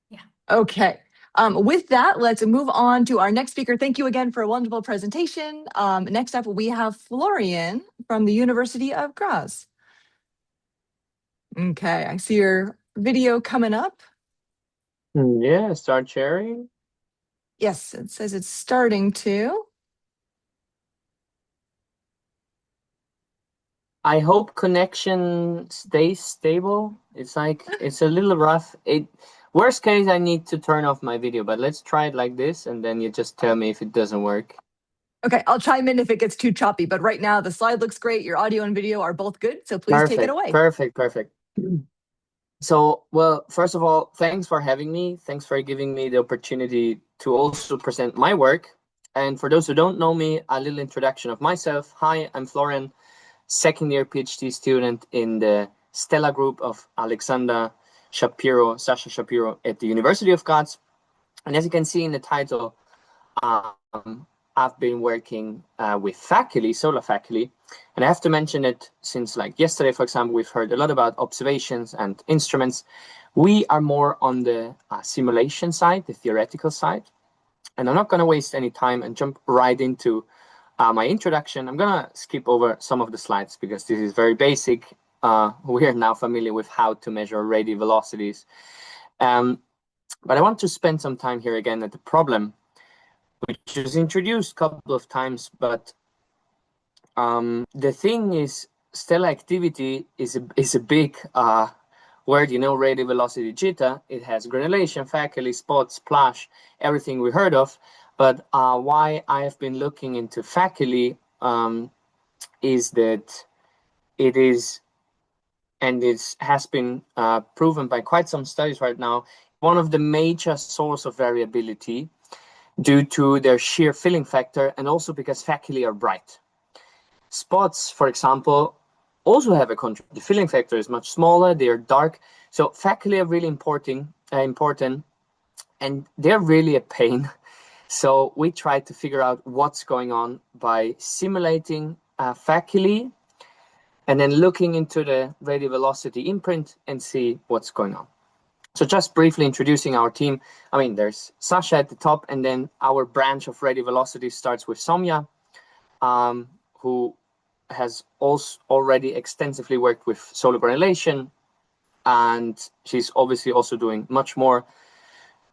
Yeah. Okay. With that, let's move on to our next speaker. Thank you again for a wonderful presentation. Next up, we have Florian from the University of Graz. Okay, I see your video coming up. Yeah, start sharing. Yes, it says it's starting to. I hope connection stays stable. It's a little rough. Worst case, I need to turn off my video, but let's try it like this, and then you just tell me if it doesn't work. Okay, I'll chime in if it gets too choppy, but right now the slide looks great. Your audio and video are both good, so please take it away. Perfect. So, well, first of all, thanks for having me. Thanks for giving me the opportunity to also present my work. And for those who don't know me, a little introduction of myself. Hi, I'm Florian, second-year PhD student in the Stella group of Sasha Shapiro at the University of Graz. And as you can see in the title, I've been working with Faculae, solar Faculae. And I have to mention it since like yesterday, for example, we've heard a lot about observations and instruments. We are more on the simulation side, the theoretical side. And I'm not going to waste any time and jump right into my introduction. I'm going to skip over some of the slides because this is very basic. We are now familiar with how to measure radial velocities. But I want to spend some time here again at the problem, which was introduced a couple of times. But the thing is, stellar activity is a big word, radial velocity zeta. It has granulation, Faculae, spots, splash, everything we heard of. But why I have been looking into Faculae is that it is, and it has been proven by quite some studies right now, one of the major source of variability due to their sheer filling factor and also because Faculae are bright. Spots, for example, also have a contribution. The filling factor is much smaller, they are dark, So Faculae are really important, and they're really a pain. So we tried to figure out what's going on by simulating Faculae and then looking into the radial velocity imprint and see what's going on. So just briefly introducing our team. I mean, there's Sasha at the top, and then our branch of radial velocity starts with Soumya, who has also already extensively worked with solar granulation, and she's obviously also doing much more.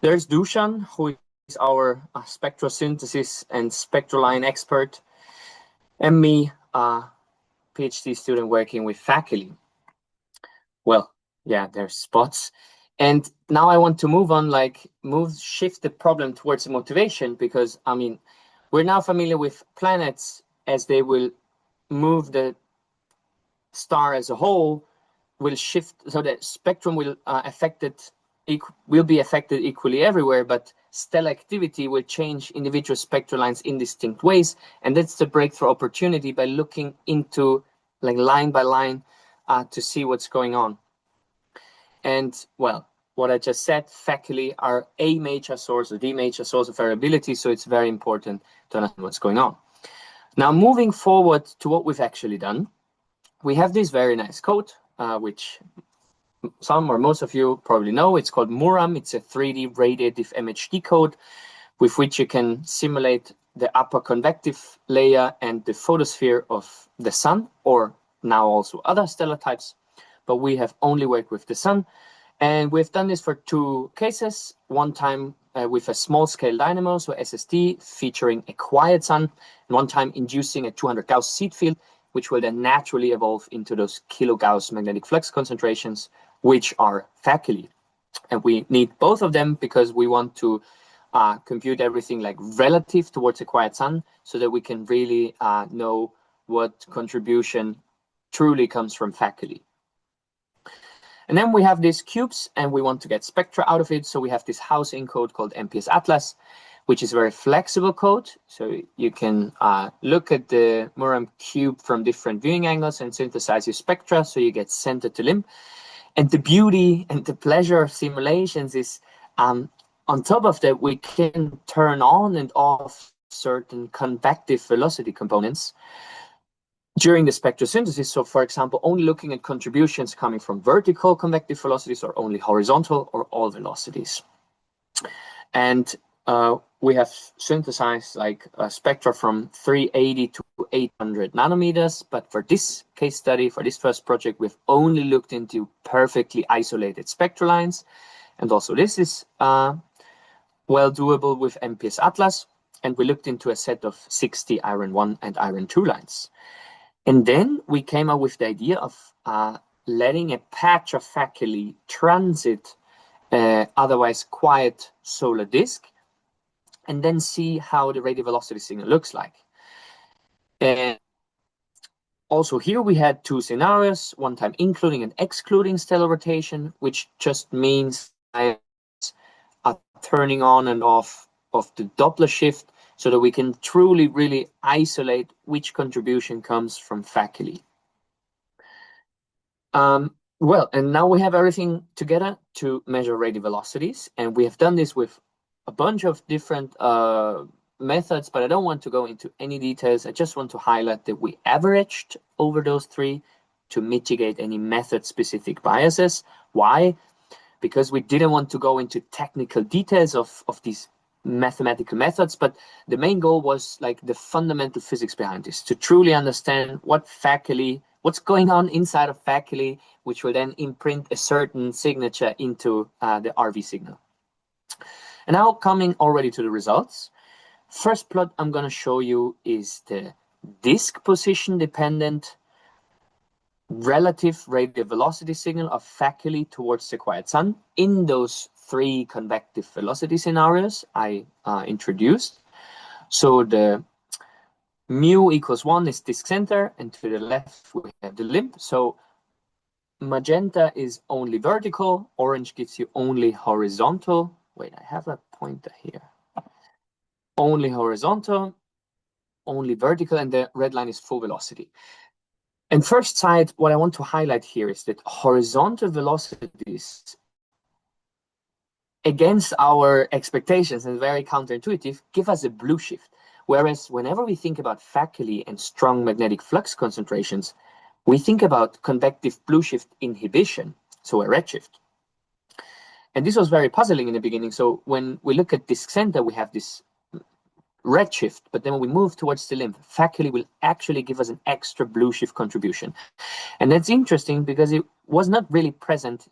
There's Dushan, who is our spectrosynthesis and spectral line expert, and me, PhD student working with Faculae. Well, yeah, there's spots. And now I want to move on, shift the problem towards the motivation, because, I mean, we're now familiar with planets as they will move the star as a whole, will shift, so the spectrum will be affected equally everywhere, but stellar activity will change individual spectral lines in distinct ways. And that's the breakthrough opportunity by looking into, like, line by line to see what's going on. And, well, what I just said, Faculae are a major source or the major source of variability, so it's very important to understand what's going on. Now, moving forward to what we've actually done, we have this very nice code, which some or most of you probably know. It's called MURAM. It's a 3D radiative MHD code with which you can simulate the upper convective layer and the photosphere of the sun, or now also other stellar types. But we have only worked with the sun. And we've done this for two cases. One time with a small-scale dynamo, so SSD, featuring a quiet sun, and one time inducing a 200 Gauss seed field, which will then naturally evolve into those kilogauss magnetic flux concentrations, which are Faculae. And we need both of them because we want to compute everything like relative towards a quiet sun, so that we can really know what contribution truly comes from Faculae. And then we have these cubes, and we want to get spectra out of it. So we have this housing code called MPS Atlas, which is a very flexible code. So you can look at the MURAM cube from different viewing angles and synthesize your spectra, so you get center to limb. And the beauty and the pleasure of simulations is, on top of that, we can turn on and off certain convective velocity components during the spectrosynthesis. So, for example, only looking at contributions coming from vertical convective velocities, or only horizontal, or all velocities. And we have synthesized like a spectra from 380 to 800 nanometers. But for this case study, for this first project, we've only looked into perfectly isolated spectral lines. And also this is well doable with MPS Atlas. And we looked into a set of 60 iron 1 and iron 2 lines. And then we came up with the idea of letting a patch of Faculae transit otherwise quiet solar disk, and then see how the radial velocity signal looks like. And also here we had two scenarios, one time including and excluding stellar rotation, which just means turning on and off of the Doppler shift, so that we can truly, really isolate which contribution comes from Faculae. Well, and now we have everything together to measure radial velocities, and we have done this with a bunch of different methods, but I don't want to go into any details. I just want to highlight that we averaged over those three to mitigate any method-specific biases. Why? Because we didn't want to go into technical details of these mathematical methods, but the main goal was like the fundamental physics behind this, to truly understand what Faculae, what's going on inside of Faculae, which will then imprint a certain signature into the RV signal. And now coming already to the results. First plot I'm going to show you is the disk position dependent relative radial velocity signal of Faculae towards the quiet sun in those three convective velocity scenarios I introduced. So the mu equals 1 is disk center, and to the left we have the limb. So magenta is only vertical, orange gives you only horizontal. Wait, I have a pointer here. Only horizontal, only vertical, and the red line is full velocity. And first sight, what I want to highlight here is that horizontal velocities, against our expectations and very counterintuitive, give us a blue shift. Whereas whenever we think about Faculae and strong magnetic flux concentrations, we think about convective blue shift inhibition, so a redshift. And this was very puzzling in the beginning. So when we look at disk center, we have this redshift, but then when we move towards the limb, Faculae will actually give us an extra blue shift contribution. And that's interesting because it was not really present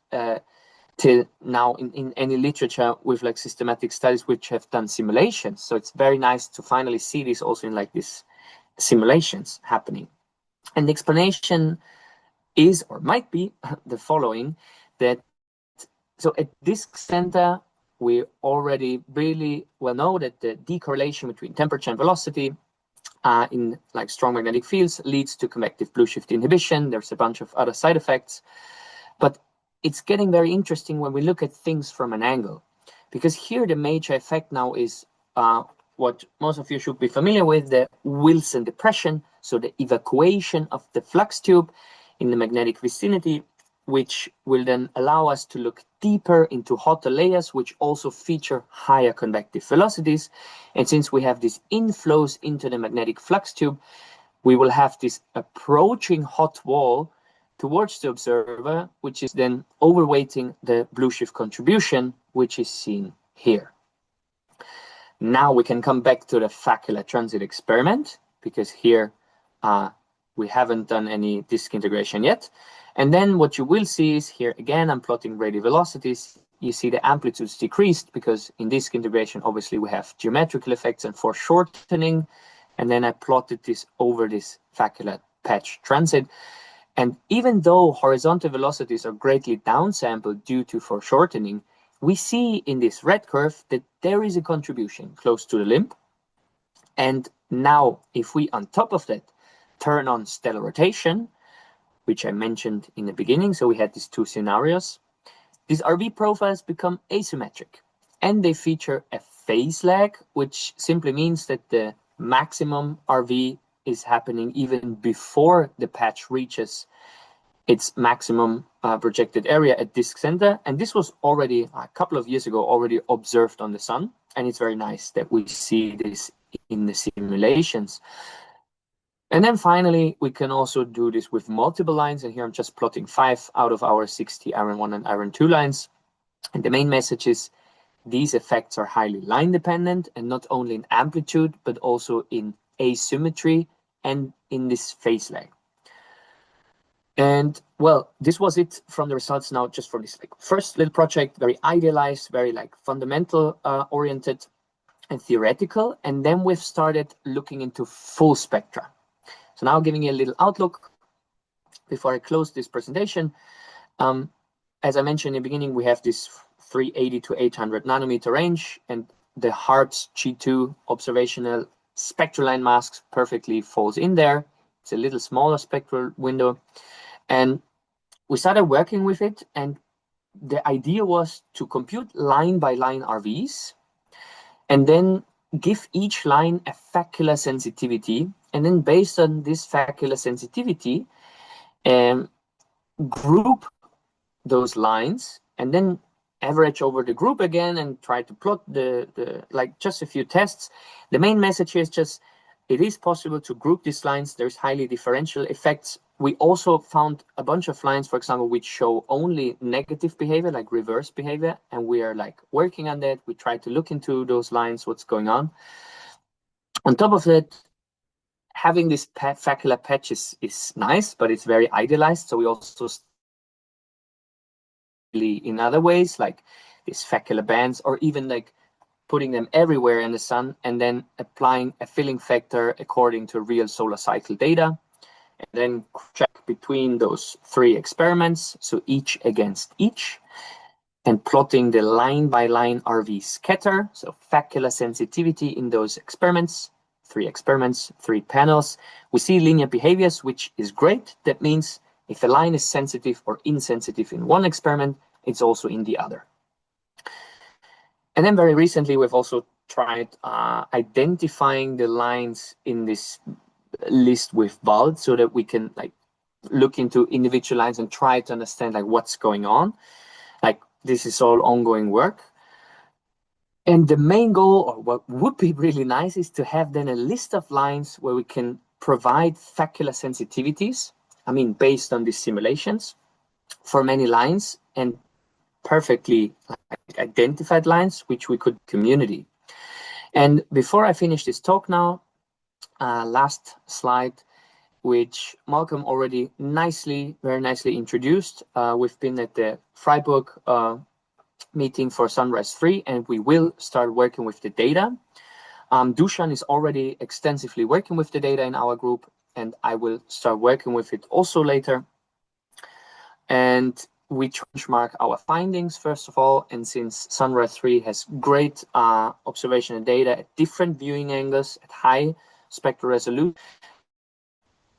till now in any literature with like systematic studies which have done simulations. So it's very nice to finally see this also in like these simulations happening. And the explanation is, or might be, the following, that so at disk center, we already really well know that the decorrelation between temperature and velocity in like strong magnetic fields leads to convective blue shift inhibition. There's a bunch of other side effects, but it's getting very interesting when we look at things from an angle, because here the major effect now is what most of you should be familiar with, the Wilson depression, so the evacuation of the flux tube in the magnetic vicinity, which will then allow us to look deeper into hotter layers, which also feature higher convective velocities. And since we have these inflows into the magnetic flux tube, we will have this approaching hot wall towards the observer, which is then overweighting the blue shift contribution, which is seen here. Now we can come back to the Faculae transit experiment, because here we haven't done any disk integration yet. And then what you will see is here again, I'm plotting radial velocities. You see the amplitudes decreased because in disk integration, obviously we have geometrical effects and foreshortening. And then I plotted this over this Faculae patch transit. And even though horizontal velocities are greatly downsampled due to foreshortening, we see in this red curve that there is a contribution close to the limb. And now if we on top of that turn on stellar rotation, which I mentioned in the beginning, so we had these two scenarios, these RV profiles become asymmetric and they feature a phase lag, which simply means that the maximum RV is happening even before the patch reaches its maximum projected area at disk center. And this was already a couple of years ago already observed on the sun. And it's very nice that we see this in the simulations. And then finally, we can also do this with multiple lines. And here I'm just plotting 5 out of our 60 iron 1 and iron 2 lines. And the main message is these effects are highly line dependent, and not only in amplitude, but also in asymmetry and in this phase lag. And well, this was it from the results now, just from this like first little project, very idealized, very like fundamental oriented and theoretical. And then we've started looking into full spectra. So now giving you a little outlook before I close this presentation. As I mentioned in the beginning, we have this 380 to 800 nanometer range, and the HARPS G2 observational spectral line masks perfectly falls in there. It's a little smaller spectral window. And we started working with it, and the idea was to compute line by line RVs and then give each line a Faculae sensitivity. And then based on this Faculae sensitivity, group those lines and then average over the group again and try to plot the like just a few tests. The main message is just it is possible to group these lines. There's highly differential effects. We also found a bunch of lines, for example, which show only negative behavior, like reverse behavior, and we are like working on that. We try to look into those lines, what's going on. On top of that, having this Faculae patch is nice, but it's very idealized. So we also in other ways, like these Faculae bands, or even like putting them everywhere in the sun and then applying a filling factor according to real solar cycle data, and then check between those 3 experiments, so each against each, and plotting the line by line RV scatter, so Faculae sensitivity in those experiments, 3 experiments, 3 panels. We see linear behaviors, which is great. That means if a line is sensitive or insensitive in one experiment, it's also in the other. And then very recently, we've also tried identifying the lines in this list with bulk so that we can like look into individual lines and try to understand like what's going on. Like this is all ongoing work. And the main goal, or what would be really nice, is to have then a list of lines where we can provide Faculae sensitivities, I mean, based on these simulations for many lines, and perfectly identified lines, which we could community. And before I finish this talk now, last slide, which Malcolm already very nicely introduced. We've been at the Freiburg meeting for Sunrise 3, and we will start working with the data. Dusan is already extensively working with the data in our group, and I will start working with it also later. And we benchmark our findings, first of all, and since Sunrise 3 has great observational data at different viewing angles, at high spectral resolution,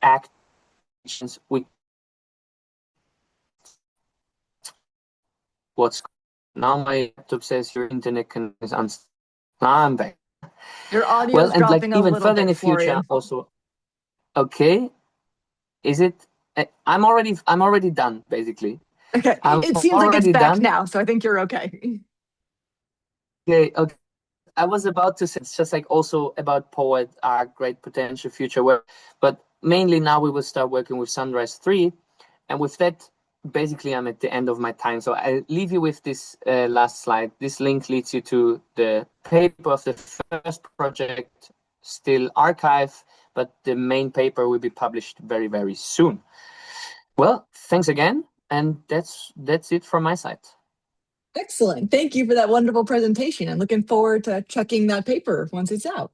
actions with what's now my laptop says your internet connection is unstable. Now I'm back. Your audio Well, is and like dropping a even little further in bit, the future Florian. also. Okay, is it? I'm already done basically. Okay, I'm it seems like it's already back done. now, so I think you're okay. Okay. I was about to say it's just like also about Poet, our great potential future work, but mainly now we will start working with Sunrise 3, and with that, basically I'm at the end of my time. So I'll leave you with this last slide. This link leads you to the paper of the first project, still archive, but the main paper will be published very, very soon. Well, thanks again, and that's it from my side. Excellent. Thank you for that wonderful presentation. I'm looking forward to checking that paper once it's out.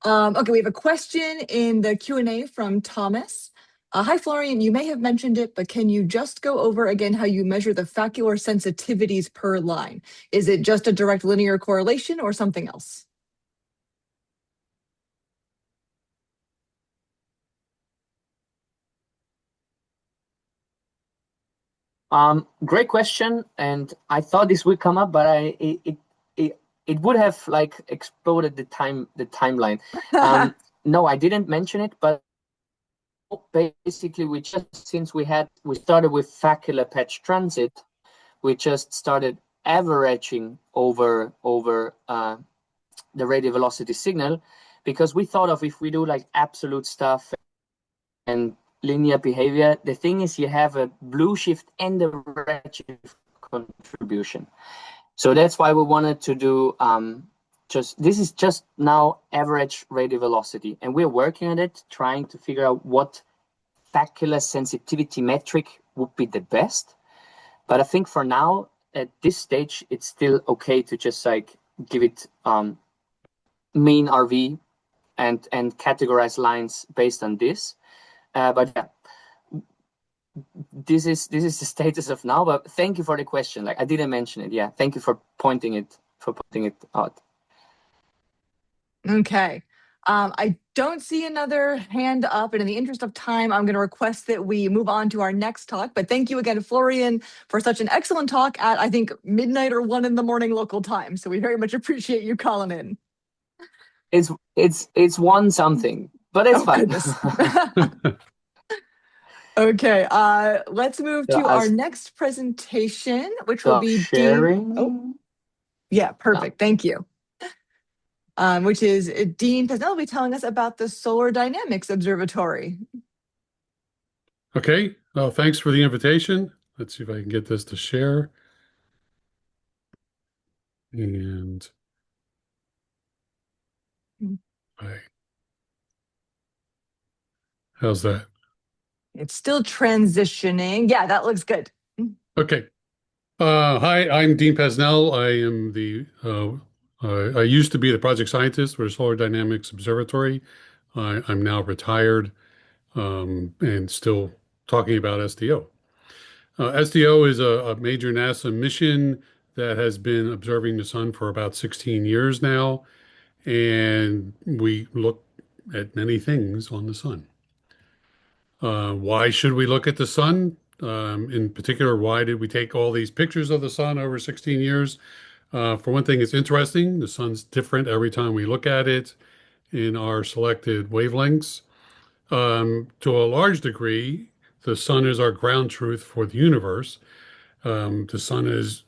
Okay, we have a question in the Q&A from Thomas. Hi, Florian. You may have mentioned it, but can you just go over again how you measure the facular sensitivities per line? Is it just a direct linear correlation or something else? Great question, and I thought this would come up, but it would have like exploded the timeline. No, I didn't mention it, but basically we started with Faculae patch transit, we just started averaging over the radial velocity signal, because we thought of if we do like absolute stuff and linear behavior, the thing is you have a blue shift and a redshift contribution. So that's why we wanted to do this is just now average radial velocity, and we're working on it, trying to figure out what Faculae sensitivity metric would be the best. But I think for now, at this stage, it's still okay to just like give it mean RV and categorize lines based on this. But yeah, this is the status of now. But thank you for the question. Like I didn't mention it. Yeah, thank you for pointing it out. Okay. I don't see another hand up, and in the interest of time, I'm going to request that we move on to our next talk. But thank you again, Florian, for such an excellent talk at, I think, midnight or 1 a.m. local time. So we very much appreciate you calling in. It's one something, but it's fine. Okay, let's move to our next presentation, which will be sharing. Oh, yeah, perfect. Thank you. Which is Dean Penell will be telling us about the Solar Dynamics Observatory. Okay, well, thanks for the invitation. Let's see if I can get this to share. And how's that? It's still transitioning. Yeah, that looks good. Okay. Hi, I'm Dean Penell. I am I used to be the project scientist for the Solar Dynamics Observatory. I'm now retired and still talking about SDO. SDO is a major NASA mission that has been observing the sun for about 16 years now, and we look at many things on the sun. Why should we look at the sun? In particular, why did we take all these pictures of the sun over 16 years? For one thing, it's interesting. The sun's different every time we look at it in our selected wavelengths. To a large degree, the sun is our ground truth for the universe. The sun is,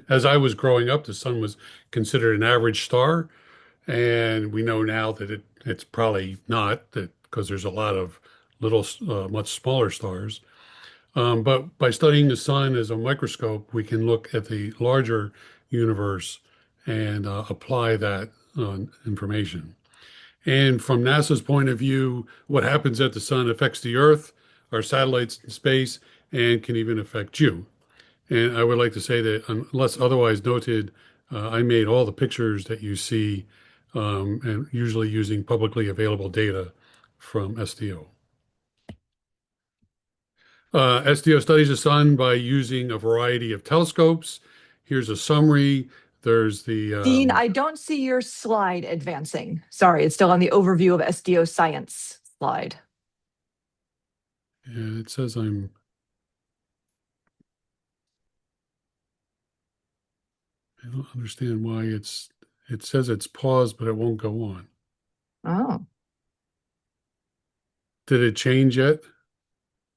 as I was growing up, the sun was considered an average star. And we know now that it's probably not, that because there's a lot of little, much smaller stars. But by studying the sun as a microscope, we can look at the larger universe and apply that information. And from NASA's point of view, what happens at the sun affects the Earth, our satellites in space, and can even affect you. And I would like to say that unless otherwise noted, I made all the pictures that you see, and usually using publicly available data from SDO. SDO studies the sun by using a variety of telescopes. Here's a summary. There's the Dean, I don't see your slide advancing. Sorry, it's still on the overview of SDO science slide. yeah, it says I don't understand why it says it's paused, but it won't go on. Oh. Did it change yet?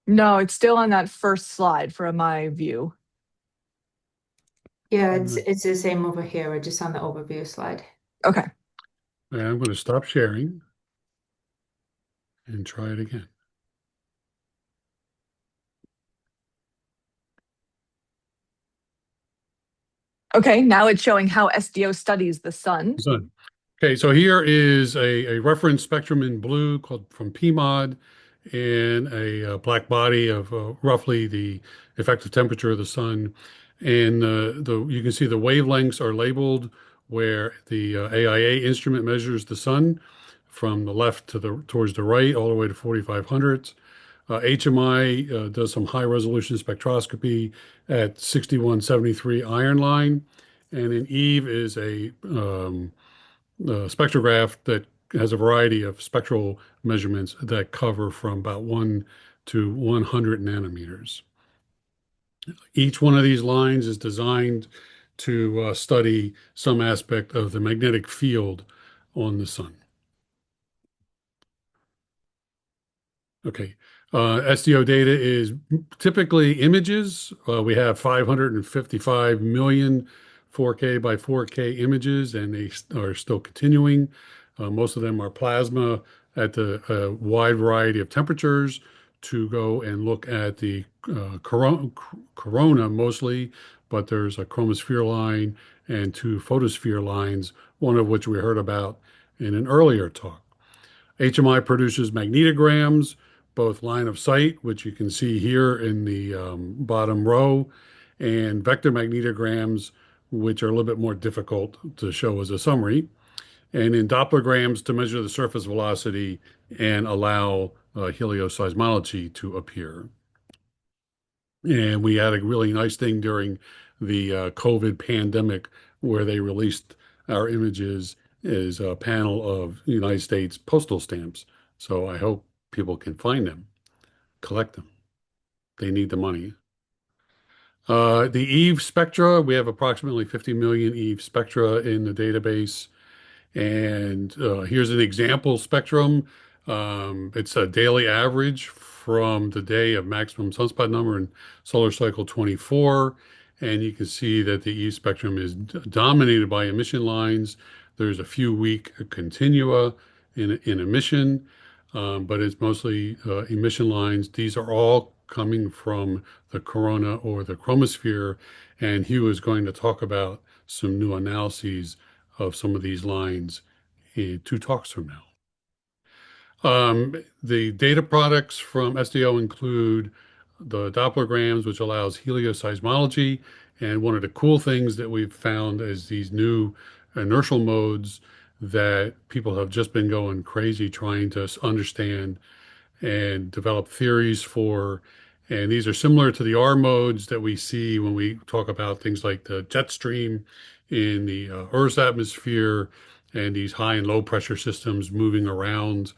No, it's still on that first slide from my view. Yeah, it's the same over here. We're just on the overview slide. Okay. And I'm going to stop sharing and try it again. Okay, now it's showing how SDO studies the sun. Sun. Okay, so here is a reference spectrum in blue called from PMOD and a black body of roughly the effective temperature of the sun. And you can see the wavelengths are labeled where the AIA instrument measures the sun from the left to towards the right, all the way to 4500s. HMI does some high resolution spectroscopy at 6173 iron line. And then Eve is a spectrograph that has a variety of spectral measurements that cover from about 1 to 100 nanometers. Each one of these lines is designed to study some aspect of the magnetic field on the sun. Okay. SDO data is typically images. We have 555 million 4K by 4K images, and they are still continuing. Most of them are plasma at the wide variety of temperatures to go and look at the corona mostly, but there's a chromosphere line and 2 photosphere lines, one of which we heard about in an earlier talk. HMI produces magnetograms, both line of sight, which you can see here in the bottom row, and vector magnetograms, which are a little bit more difficult to show as a summary, and in Dopplergrams to measure the surface velocity and allow helioseismology to appear. And we had a really nice thing during the COVID pandemic where they released our images as a panel of United States postal stamps. So I hope people can find them, collect them. They need the money. The Eve spectra, we have approximately 50 million Eve spectra in the database. And here's an example spectrum. It's a daily average from the day of maximum sunspot number in solar cycle 24. And you can see that the Eve spectrum is dominated by emission lines. There's a few weak continua in emission, but it's mostly emission lines. These are all coming from the corona or the chromosphere. And Hugh is going to talk about some new analyses of some of these lines in 2 talks from now. The data products from SDO include the Dopplergrams, which allows helioseismology. And one of the cool things that we've found is these new inertial modes that people have just been going crazy trying to understand and develop theories for. And these are similar to the R modes that we see when we talk about things like the jet stream in the Earth's atmosphere and these high and low pressure systems moving around.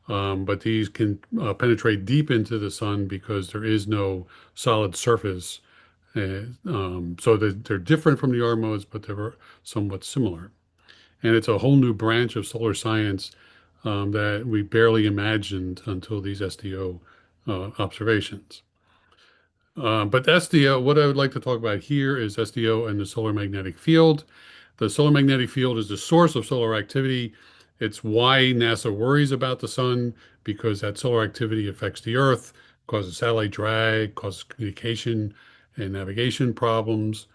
But these can penetrate deep into the sun because there is no solid surface. So they're different from the R modes, but they're somewhat similar. And it's a whole new branch of solar science that we barely imagined until these SDO observations. But SDO, what I would like to talk about here is SDO and the solar magnetic field. The solar magnetic field is the source of solar activity. It's why NASA worries about the sun, because that solar activity affects the Earth, causes satellite drag, causes communication and navigation problems.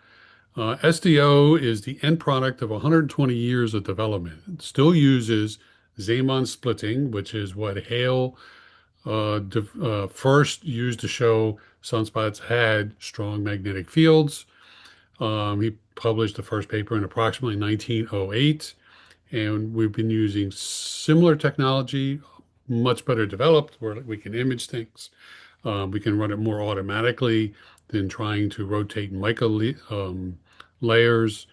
SDO is the end product of 120 years of development. It still uses Zeeman splitting, which is what Hale first used to show sunspots had strong magnetic fields. He published the first paper in approximately 1908, and we've been using similar technology, much better developed, where we can image things. We can run it more automatically than trying to rotate mica layers.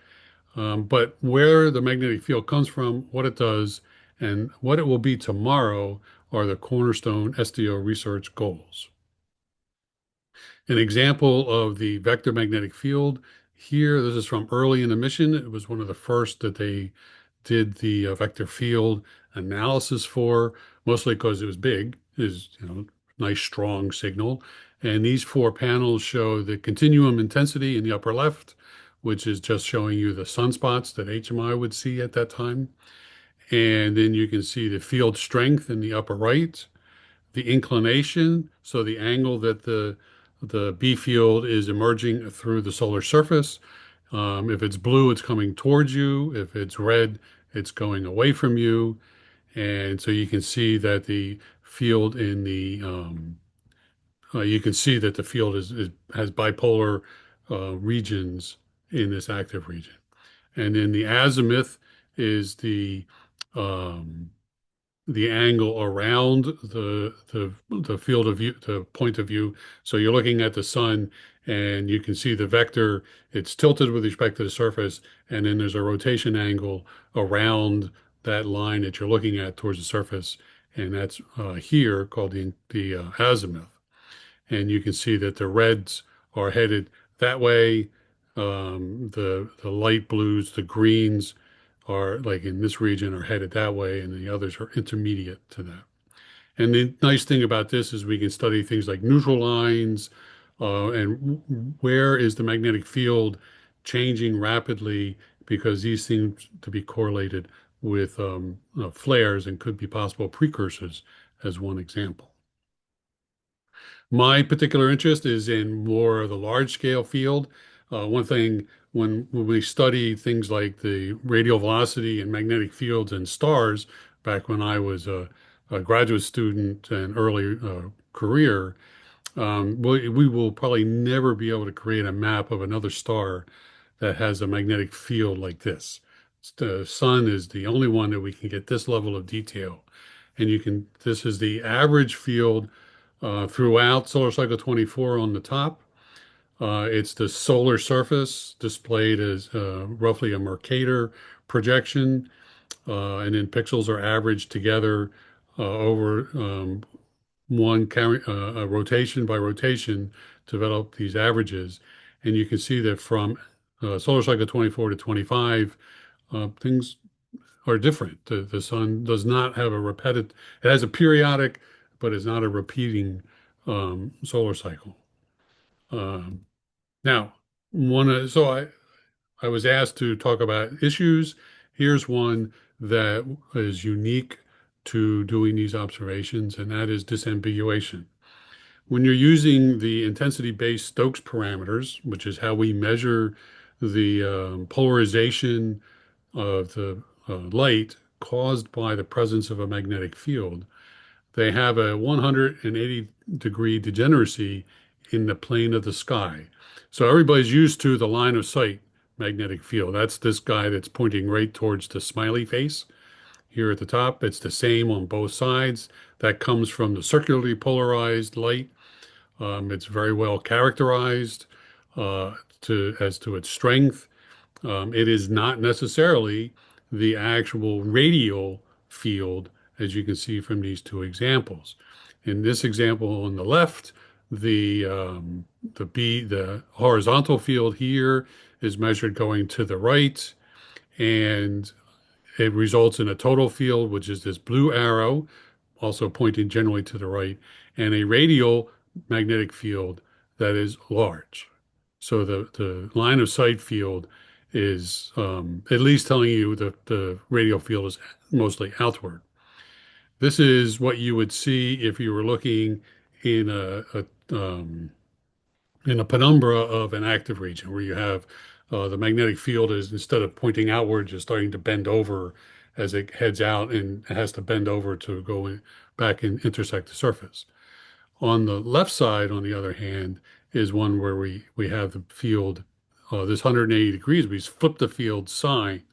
But where the magnetic field comes from, what it does, and what it will be tomorrow are the cornerstone SDO research goals. An example of the vector magnetic field here, this is from early in the mission. It was one of the first that they did the vector field analysis for, mostly because it was big, is nice strong signal. And these 4 panels show the continuum intensity in the upper left, which is just showing you the sunspots that HMI would see at that time. And then you can see the field strength in the upper right, the inclination, so the angle that the B field is emerging through the solar surface. If it's blue, it's coming towards you. If it's red, it's going away from you. And so you can see that the field in the you can see that the field has bipolar regions in this active region. And then the azimuth is the angle around the field of view, the point of view. So you're looking at the sun, and you can see the vector. It's tilted with respect to the surface, and then there's a rotation angle around that line that you're looking at towards the surface, and that's here called the azimuth. And you can see that the reds are headed that way. The light blues, the greens are, like in this region, are headed that way, and the others are intermediate to that. And the nice thing about this is we can study things like neutral lines, and where is the magnetic field changing rapidly, because these seem to be correlated with flares and could be possible precursors, as one example. My particular interest is in more of the large scale field. One thing, when we study things like the radial velocity and magnetic fields in stars, back when I was a graduate student and early career, we will probably never be able to create a map of another star that has a magnetic field like this. The sun is the only one that we can get this level of detail. And this is the average field throughout solar cycle 24 on the top. It's the solar surface displayed as roughly a Mercator projection, and then pixels are averaged together over rotation by rotation to develop these averages. And you can see that from solar cycle 24 to 25, things are different. The sun does not have a repetitive, it has a periodic, but it's not a repeating solar cycle. Now, I was asked to talk about issues. Here's one that is unique to doing these observations, and that is disambiguation. When you're using the intensity-based Stokes parameters, which is how we measure the polarization of the light caused by the presence of a magnetic field, they have a 180-degree degeneracy in the plane of the sky. So everybody's used to the line of sight magnetic field. That's this guy that's pointing right towards the smiley face here at the top. It's the same on both sides. That comes from the circularly polarized light. It's very well characterized as to its strength. It is not necessarily the actual radial field, as you can see from these 2 examples. In this example on the left, the horizontal field here is measured going to the right, and it results in a total field, which is this blue arrow, also pointing generally to the right. and a radial magnetic field that is large. So the line of sight field is at least telling you that the radial field is mostly outward. This is what you would see if you were looking in a penumbra of an active region where you have the magnetic field is, instead of pointing outward, just starting to bend over as it heads out, and it has to bend over to go back and intersect the surface. On the left side, on the other hand, is one where we have the field, this 180 degrees, we flip the field sign,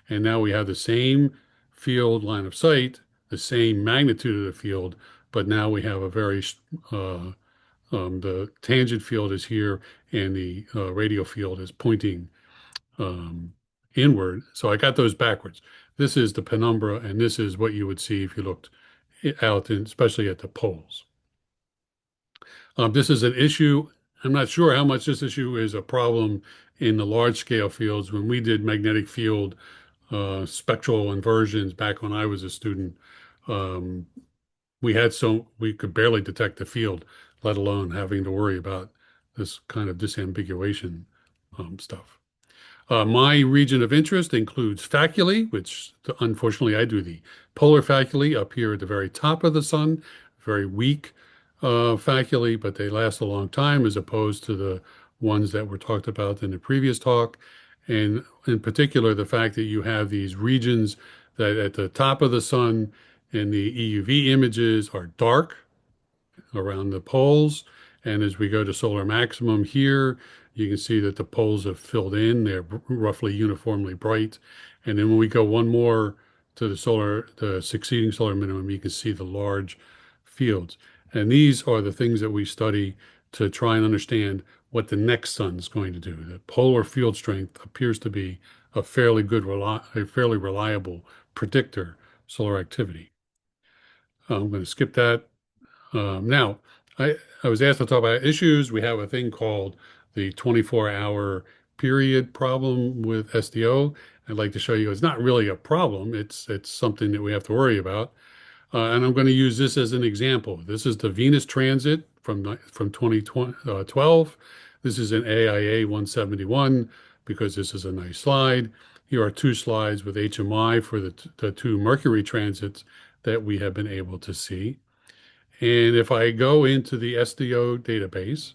and now we have the same field line of sight, the same magnitude of the field, but now we have a very, the tangent field is here, and the radial field is pointing inward. So I got those backwards. This is the penumbra, and this is what you would see if you looked out, especially at the poles. This is an issue. I'm not sure how much this issue is a problem in the large scale fields. When we did magnetic field spectral inversions back when I was a student, we could barely detect the field, let alone having to worry about this kind of disambiguation stuff. My region of interest includes faculae, which unfortunately I do the polar faculae up here at the very top of the sun, very weak faculae, but they last a long time as opposed to the ones that were talked about in the previous talk. And in particular, the fact that you have these regions that at the top of the sun in the EUV images are dark around the poles. And as we go to solar maximum here, you can see that the poles have filled in. They're roughly uniformly bright. And then when we go one more to the succeeding solar minimum, you can see the large fields. And these are the things that we study to try and understand what the next sun is going to do. The polar field strength appears to be a fairly reliable predictor of solar activity. I'm going to skip that. Now, I was asked to talk about issues. We have a thing called the 24-hour period problem with SDO. I'd like to show you it's not really a problem. It's something that we have to worry about. And I'm going to use this as an example. This is the Venus transit from 2012. This is an AIA 171 because this is a nice slide. Here are two slides with HMI for the two Mercury transits that we have been able to see. And if I go into the SDO database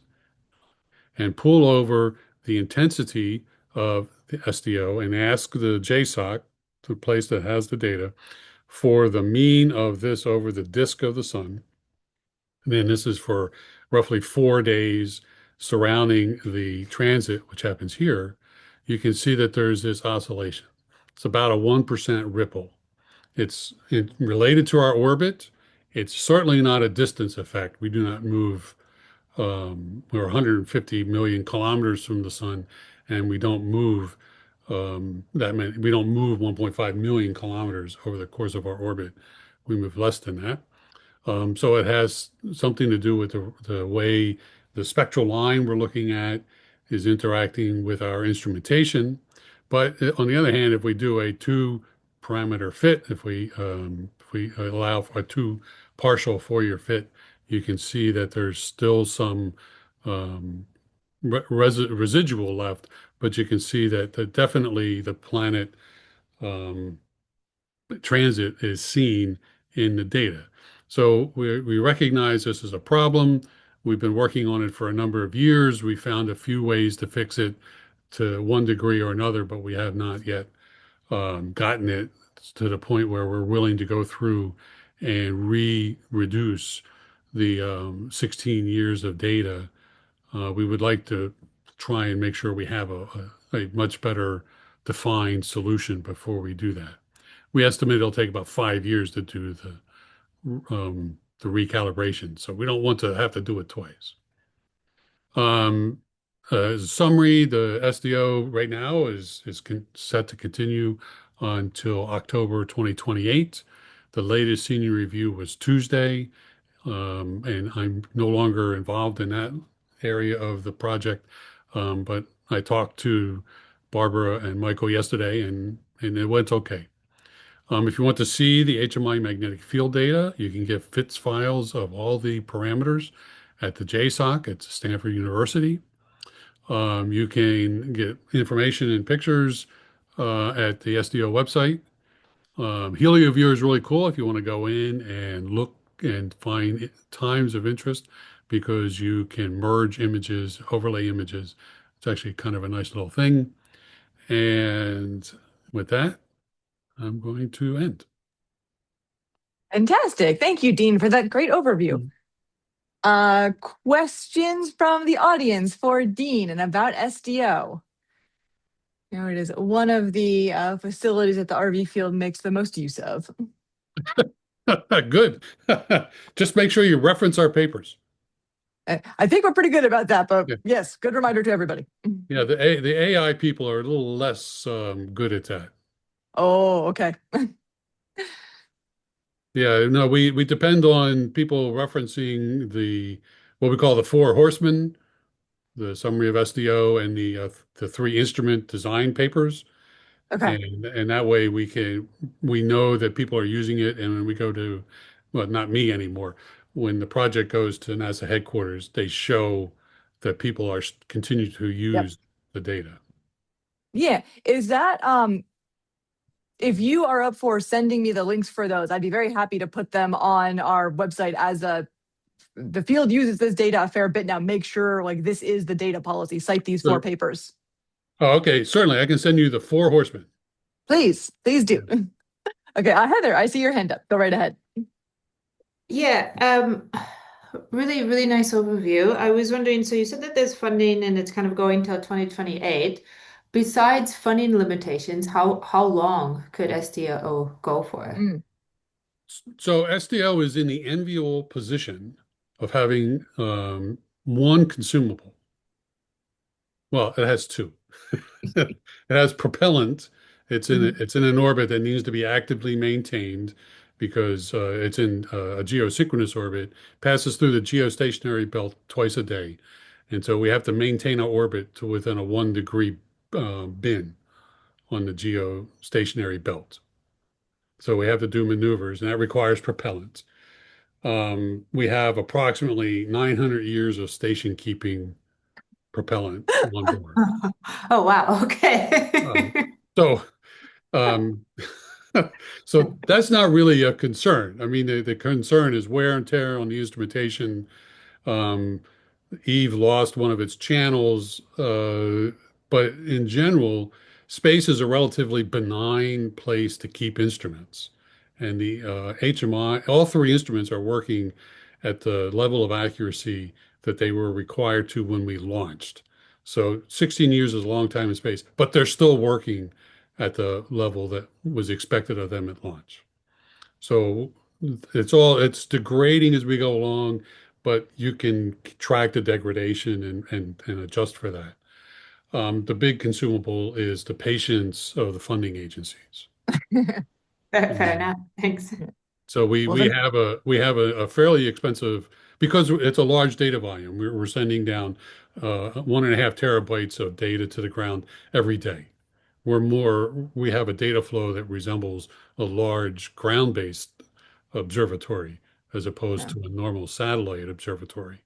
and pull over the intensity of the SDO and ask the JSOC, the place that has the data, for the mean of this over the disk of the sun, and then this is for roughly 4 days surrounding the transit, which happens here, you can see that there's this oscillation. It's about a 1% ripple. It's related to our orbit. It's certainly not a distance effect. We do not move, we're 150 million kilometers from the sun, and we don't move that many. We don't move 1.5 million kilometers over the course of our orbit. We move less than that. So it has something to do with the way the spectral line we're looking at is interacting with our instrumentation. But on the other hand, if we do a two-parameter fit, if we allow for a two partial Fourier fit, you can see that there's still some residual left, but you can see that definitely the planet transit is seen in the data. So we recognize this as a problem. We've been working on it for a number of years. We found a few ways to fix it to one degree or another, but we have not yet gotten it to the point where we're willing to go through and reduce the 16 years of data. We would like to try and make sure we have a much better defined solution before we do that. We estimate it'll take about 5 years to do the recalibration, so we don't want to have to do it twice. As a summary, the SDO right now is set to continue until October 2028. The latest senior review was Tuesday, and I'm no longer involved in that area of the project, but I talked to Barbara and Michael yesterday, and it went okay. If you want to see the HMI magnetic field data, you can get FITS files of all the parameters at the JSOC at Stanford University. You can get information and pictures at the SDO website. HelioViewer is really cool if you want to go in and look and find times of interest because you can merge images, overlay images. It's actually kind of a nice little thing. And with that, I'm going to end. Fantastic. Thank you, Dean, for that great overview. Questions from the audience for Dean and about SDO. It is one of the facilities that the RV field makes the most use of. Good. Just make sure you reference our papers. I think we're pretty good about that, but yes, good reminder to everybody. Yeah, the AI people are a little less good at that. Oh, okay. Yeah, no, we depend on people referencing what we call the four horsemen, the summary of SDO, and the three instrument design papers. Okay. And that way we know that people are using it, and when we go to, well, not me anymore, when the project goes to NASA headquarters, they show that people are continue to use the data. Yeah, is that if you are up for sending me the links for those, I'd be very happy to put them on our website as the field uses this data a fair bit now. Make sure like this is the data policy, cite these four papers. Oh, okay. Certainly. I can send you the four horsemen. Please do. Okay, Heather, I see your hand up. Go right ahead. Yeah, really, really nice overview. I was wondering, so you said that there's funding and it's kind of going till 2028. Besides funding limitations, how long could SDO go for? So SDO is in the enviable position of having one consumable. Well, it has two. It has propellant. It's in an orbit that needs to be actively maintained because it's in a geosynchronous orbit, passes through the geostationary belt twice a day. And so we have to maintain our orbit to within a 1 degree bin on the geostationary belt. So we have to do maneuvers, and that requires propellant. We have approximately 900 years of station keeping propellant on board. Oh, wow. Okay. So that's not really a concern. I mean, the concern is wear and tear on the instrumentation. Eve lost one of its channels, but in general, space is a relatively benign place to keep instruments. And the HMI, all three instruments are working at the level of accuracy that they were required to when we launched. So 16 years is a long time in space, but they're still working at the level that was expected of them at launch. So it's degrading as we go along, but you can track the degradation and adjust for that. The big consumable is the patience of the funding agencies. Fair enough. Thanks. So we have a fairly expensive, because it's a large data volume. We're sending down 1.5 terabytes of data to the ground every day. We have a data flow that resembles a large ground-based observatory as opposed to a normal satellite observatory.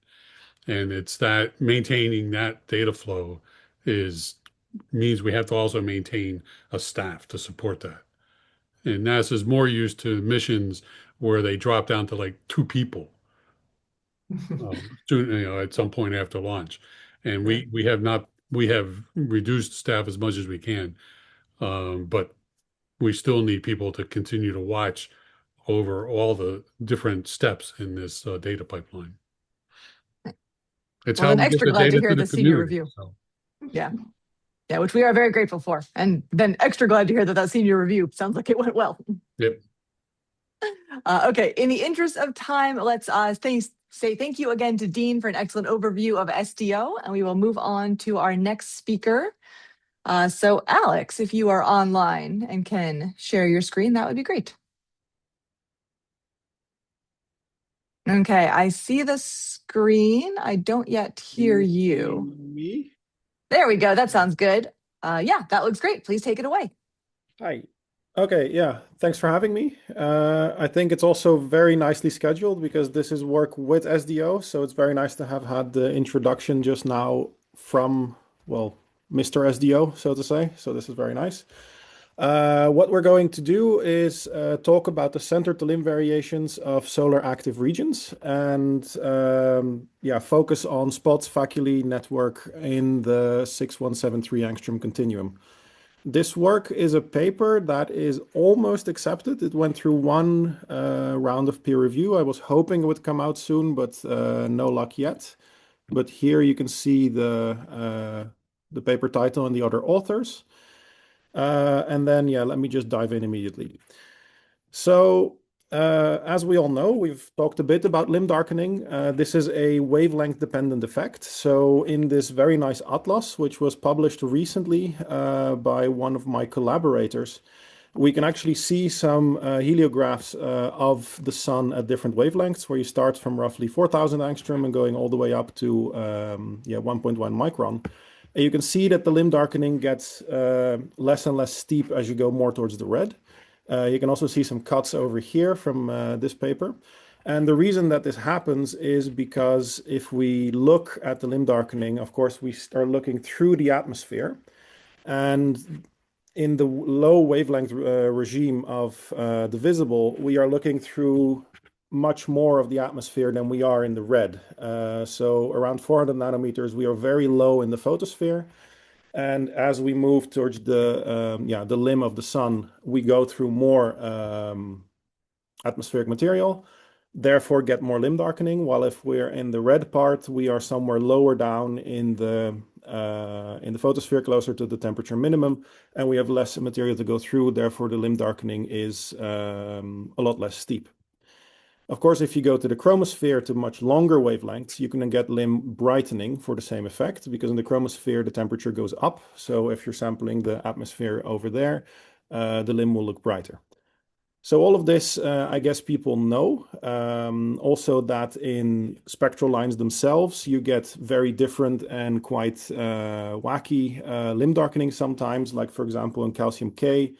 And it's that maintaining that data flow means we have to also maintain a staff to support that. And NASA is more used to missions where they drop down to like 2 people at some point after launch. And we have reduced staff as much as we can, but we still need people to continue to watch over all the different steps in this data pipeline. It's how we get extra the glad to data hear to the the senior community. review. Yeah, which we are very grateful for. And then extra glad to hear that senior review sounds like it went well. Yep. Okay, in the interest of time, let's say thank you again to Dean for an excellent overview of SDO, and we will move on to our next speaker. So Alex, if you are online and can share your screen, that would be great. Okay, I see the screen. I don't yet hear you. Me? There we go. That sounds good. Yeah, that looks great. Please take it away. Hi. Okay, yeah, thanks for having me. I think it's also very nicely scheduled because this is work with SDO, so it's very nice to have had the introduction just now from, well, Mr. SDO, so to say. So this is very nice. What we're going to do is talk about the center to limb variations of solar active regions and yeah, focus on spots Faculae network in the 6173 angstrom continuum. This work is a paper that is almost accepted. It went through one round of peer review. I was hoping it would come out soon, but no luck yet. But here you can see the paper title and the other authors. And then, yeah, let me just dive in immediately. So, as we all know, we've talked a bit about limb darkening. This is a wavelength dependent effect. So in this very nice atlas, which was published recently by one of my collaborators, we can actually see some heliographs of the sun at different wavelengths, where you start from roughly 4,000 angstrom and going all the way up to 1.1 micron. And you can see that the limb darkening gets less and less steep as you go more towards the red. You can also see some cuts over here from this paper. And the reason that this happens is because if we look at the limb darkening, of course, we are looking through the atmosphere. And in the low wavelength regime of the visible, we are looking through much more of the atmosphere than we are in the red. So around 400 nanometers, we are very low in the photosphere. And as we move towards the limb of the sun, we go through more atmospheric material, therefore get more limb darkening. While if we're in the red part, we are somewhere lower down in the photosphere, closer to the temperature minimum, and we have less material to go through. Therefore, the limb darkening is a lot less steep. Of course, if you go to the chromosphere to much longer wavelengths, you can get limb brightening for the same effect, because in the chromosphere, the temperature goes up. So if you're sampling the atmosphere over there, the limb will look brighter. So all of this, I guess people know. Also that in spectral lines themselves, you get very different and quite wacky limb darkening sometimes, like for example in calcium K.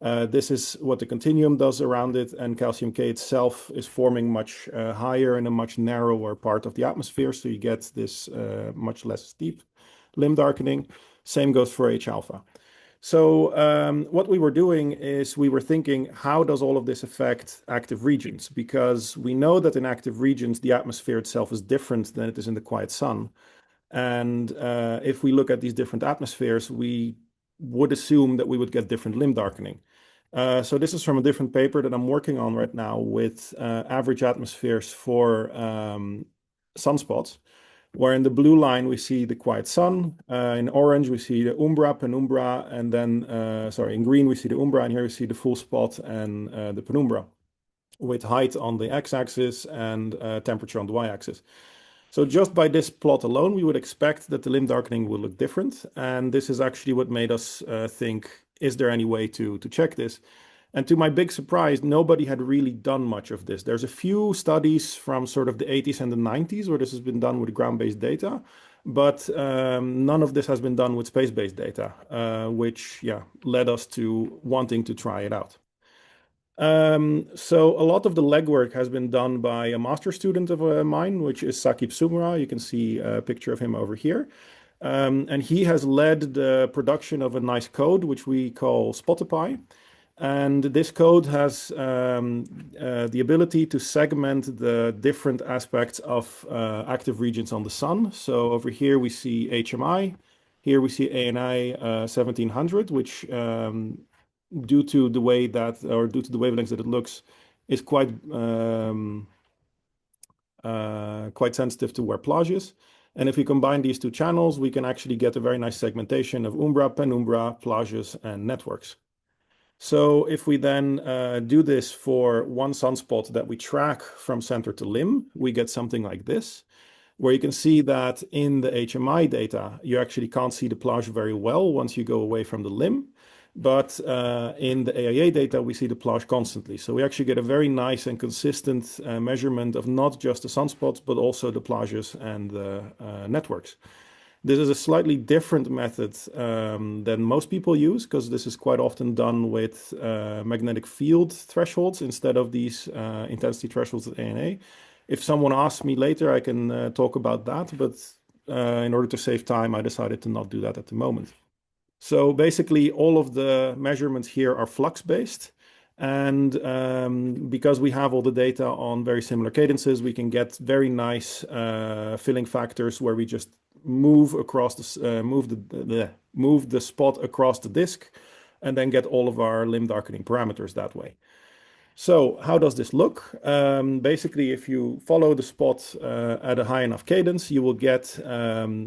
This is what the continuum does around it, and calcium K itself is forming much higher in a much narrower part of the atmosphere, so you get this much less steep limb darkening. Same goes for H alpha. So what we were doing is we were thinking, how does all of this affect active regions? Because we know that in active regions, the atmosphere itself is different than it is in the quiet sun. And if we look at these different atmospheres, we would assume that we would get different limb darkening. So this is from a different paper that I'm working on right now with average atmospheres for sunspots, where in the blue line we see the quiet sun, in orange we see the umbra, penumbra, and then, in green we see the umbra, and here we see the full spot and the penumbra, with height on the x-axis and temperature on the y-axis. So just by this plot alone, we would expect that the limb darkening will look different. And this is actually what made us think, is there any way to check this? And to my big surprise, nobody had really done much of this. There's a few studies from sort of the 80s and the 90s where this has been done with ground-based data, but none of this has been done with space-based data, which led us to wanting to try it out. So a lot of the legwork has been done by a master student of mine, which is Sakib Sumra. You can see a picture of him over here. And he has led the production of a nice code, which we call Spotify. And this code has the ability to segment the different aspects of active regions on the sun. So over here we see HMI. Here we see ANI 1700, which due to the way that, or due to the wavelengths that it looks, is quite sensitive to where plage is. And if we combine these two channels, we can actually get a very nice segmentation of umbra, penumbra, plages, and networks. So if we then do this for one sunspot that we track from center to limb, we get something like this, where you can see that in the HMI data, you actually can't see the plage very well once you go away from the limb. But in the AIA data, we see the plage constantly. So we actually get a very nice and consistent measurement of not just the sunspots, but also the plages and the networks. This is a slightly different method than most people use, because this is quite often done with magnetic field thresholds instead of these intensity thresholds at ANA. If someone asks me later, I can talk about that, but in order to save time, I decided to not do that at the moment. So basically, all of the measurements here are flux-based. And because we have all the data on very similar cadences, we can get very nice filling factors where we just move across the move the spot across the disk, and then get all of our limb darkening parameters that way. So how does this look? Basically, if you follow the spot at a high enough cadence, you will get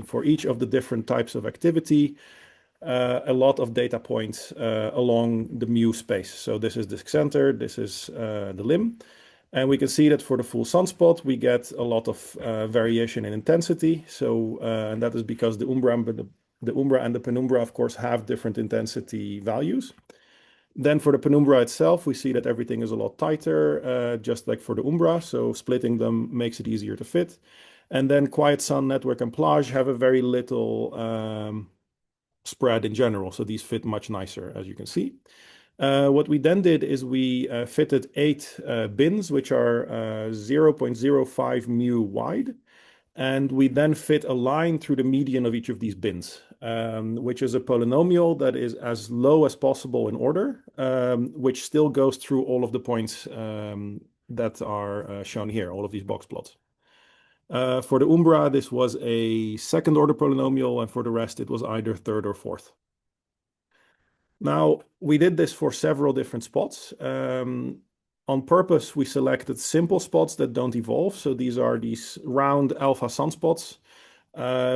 for each of the different types of activity a lot of data points along the mu space. So this is disk center, this is the limb. And we can see that for the full sunspot, we get a lot of variation in intensity. So and that is because the umbra and the penumbra, of course, have different intensity values. Then for the penumbra itself, we see that everything is a lot tighter, just like for the umbra. So splitting them makes it easier to fit. And then quiet sun, network, and plage have a very little spread in general. So these fit much nicer, as you can see. What we then did is we fitted 8 bins, which are 0.05 mu wide. And we then fit a line through the median of each of these bins, which is a polynomial that is as low as possible in order, which still goes through all of the points that are shown here, all of these box plots. For the umbra, this was a second order polynomial, and for the rest, it was either third or fourth. Now, we did this for several different spots. On purpose, we selected simple spots that don't evolve. So these are these round alpha sunspots,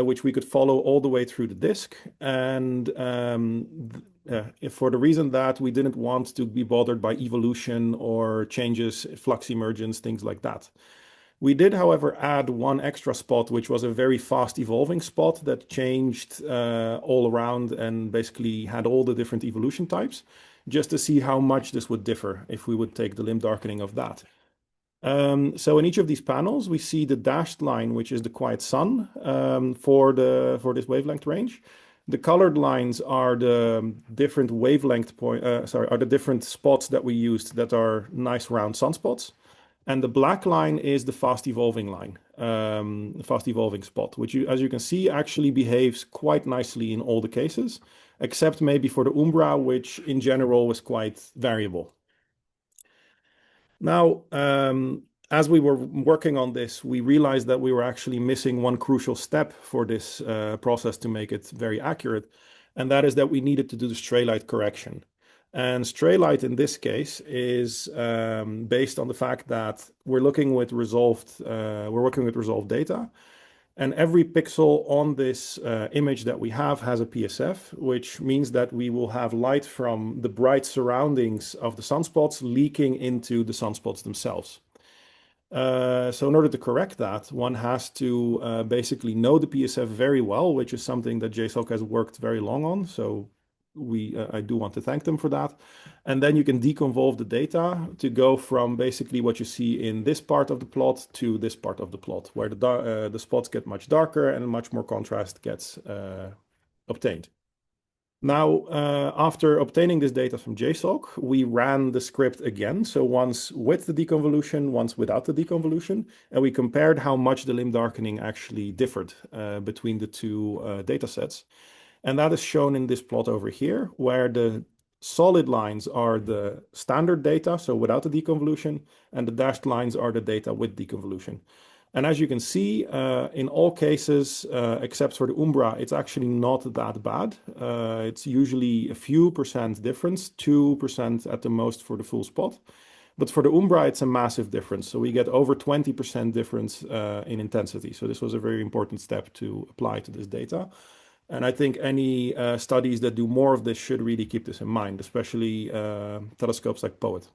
which we could follow all the way through the disk. And for the reason that we didn't want to be bothered by evolution or changes, flux emergence, things like that. We did, however, add one extra spot, which was a very fast evolving spot that changed all around and basically had all the different evolution types, just to see how much this would differ if we would take the limb darkening of that. So in each of these panels, we see the dashed line, which is the quiet sun for this wavelength range. The colored lines are the different wavelength are the different spots that we used that are nice round sunspots. And the black line is the fast evolving line, fast evolving spot, which, as you can see, actually behaves quite nicely in all the cases, except maybe for the umbra, which in general was quite variable. Now, as we were working on this, we realized that we were actually missing one crucial step for this process to make it very accurate, and that is that we needed to do the stray light correction. And stray light in this case is based on the fact that we're working with resolved data, and every pixel on this image that we have has a PSF, which means that we will have light from the bright surroundings of the sunspots leaking into the sunspots themselves. So in order to correct that, one has to basically know the PSF very well, which is something that JSOC has worked very long on. So I do want to thank them for that. And then you can deconvolve the data to go from basically what you see in this part of the plot to this part of the plot, where the spots get much darker and much more contrast gets obtained. Now, after obtaining this data from JSOC, we ran the script again. So once with the deconvolution, once without the deconvolution, and we compared how much the limb darkening actually differed between the two data sets. And that is shown in this plot over here, where the solid lines are the standard data, so without the deconvolution, and the dashed lines are the data with deconvolution. And as you can see, in all cases, except for the umbra, it's actually not that bad. It's usually a few percent difference, 2% at the most for the full spot. But for the umbra, it's a massive difference. So we get over 20% difference in intensity. So this was a very important step to apply to this data. And I think any studies that do more of this should really keep this in mind, especially telescopes like POET.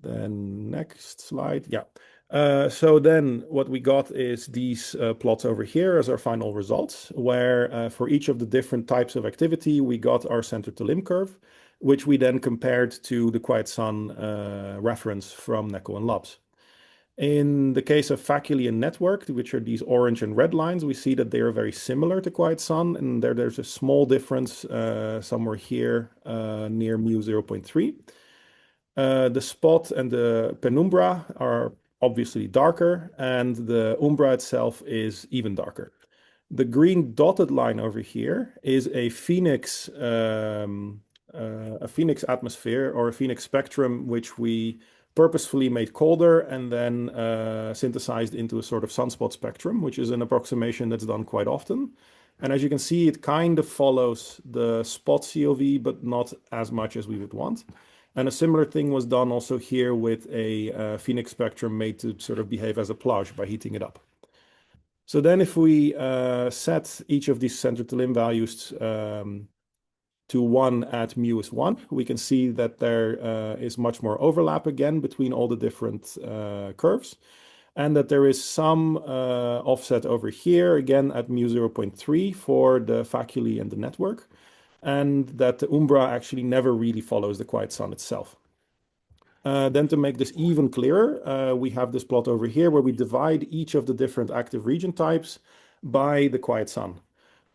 Then next slide. Yeah. So then what we got is these plots over here as our final results, where for each of the different types of activity, we got our center to limb curve, which we then compared to the quiet sun reference from Neko and Labs. In the case of Faculae and network, which are these orange and red lines, we see that they are very similar to quiet sun, and there's a small difference somewhere here near mu 0.3. The spot and the penumbra are obviously darker, and the umbra itself is even darker. The green dotted line over here is a phoenix atmosphere or a phoenix spectrum, which we purposefully made colder and then synthesized into a sort of sunspot spectrum, which is an approximation that's done quite often. And as you can see, it kind of follows the spot COV, but not as much as we would want. And a similar thing was done also here with a phoenix spectrum made to sort of behave as a plage by heating it up. So then if we set each of these center to limb values to 1 at mu is 1, we can see that there is much more overlap again between all the different curves, and that there is some offset over here, again at mu 0.3 for the Faculae and the network, and that the umbra actually never really follows the quiet sun itself. Then to make this even clearer, we have this plot over here where we divide each of the different active region types by the quiet sun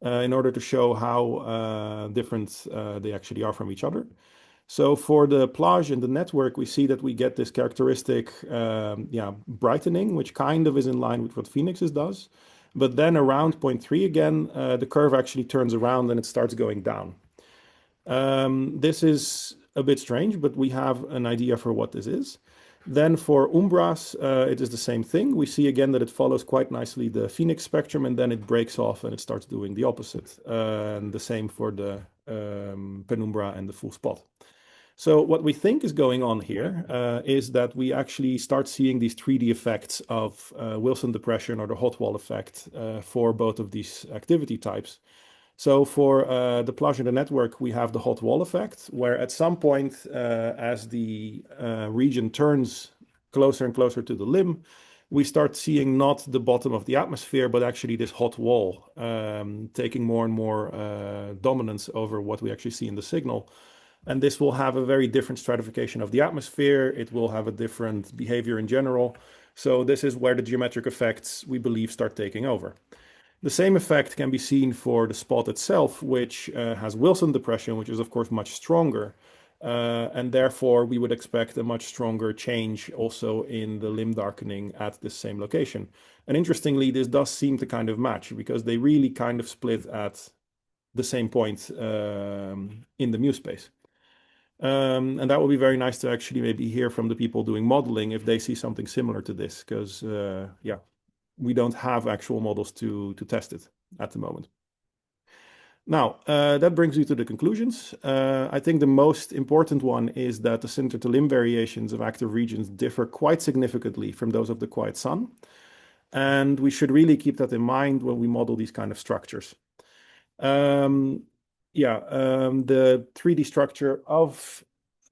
in order to show how different they actually are from each other. So for the plage and the network, we see that we get this characteristic brightening, which kind of is in line with what Phoenix's does. But then around 0.3 again, the curve actually turns around and it starts going down. This is a bit strange, but we have an idea for what this is. Then for umbras, it is the same thing. We see again that it follows quite nicely the phoenix spectrum, and then it breaks off and it starts doing the opposite. And the same for the penumbra and the full spot. So what we think is going on here is that we actually start seeing these 3D effects of Wilson depression or the hot wall effect for both of these activity types. So for the plage and the network, we have the hot wall effect, where at some point, as the region turns closer and closer to the limb, we start seeing not the bottom of the atmosphere, but actually this hot wall taking more and more dominance over what we actually see in the signal. And this will have a very different stratification of the atmosphere. It will have a different behavior in general. So this is where the geometric effects, we believe, start taking over. The same effect can be seen for the spot itself, which has Wilson depression, which is of course much stronger. And therefore we would expect a much stronger change also in the limb darkening at this same location. And interestingly, this does seem to kind of match because they really kind of split at the same point in the mu space. And that will be very nice to actually maybe hear from the people doing modeling if they see something similar to this, because we don't have actual models to test it at the moment. Now, that brings me to the conclusions. I think the most important one is that the center to limb variations of active regions differ quite significantly from those of the quiet sun. And we should really keep that in mind when we model these kind of structures. The 3D structure of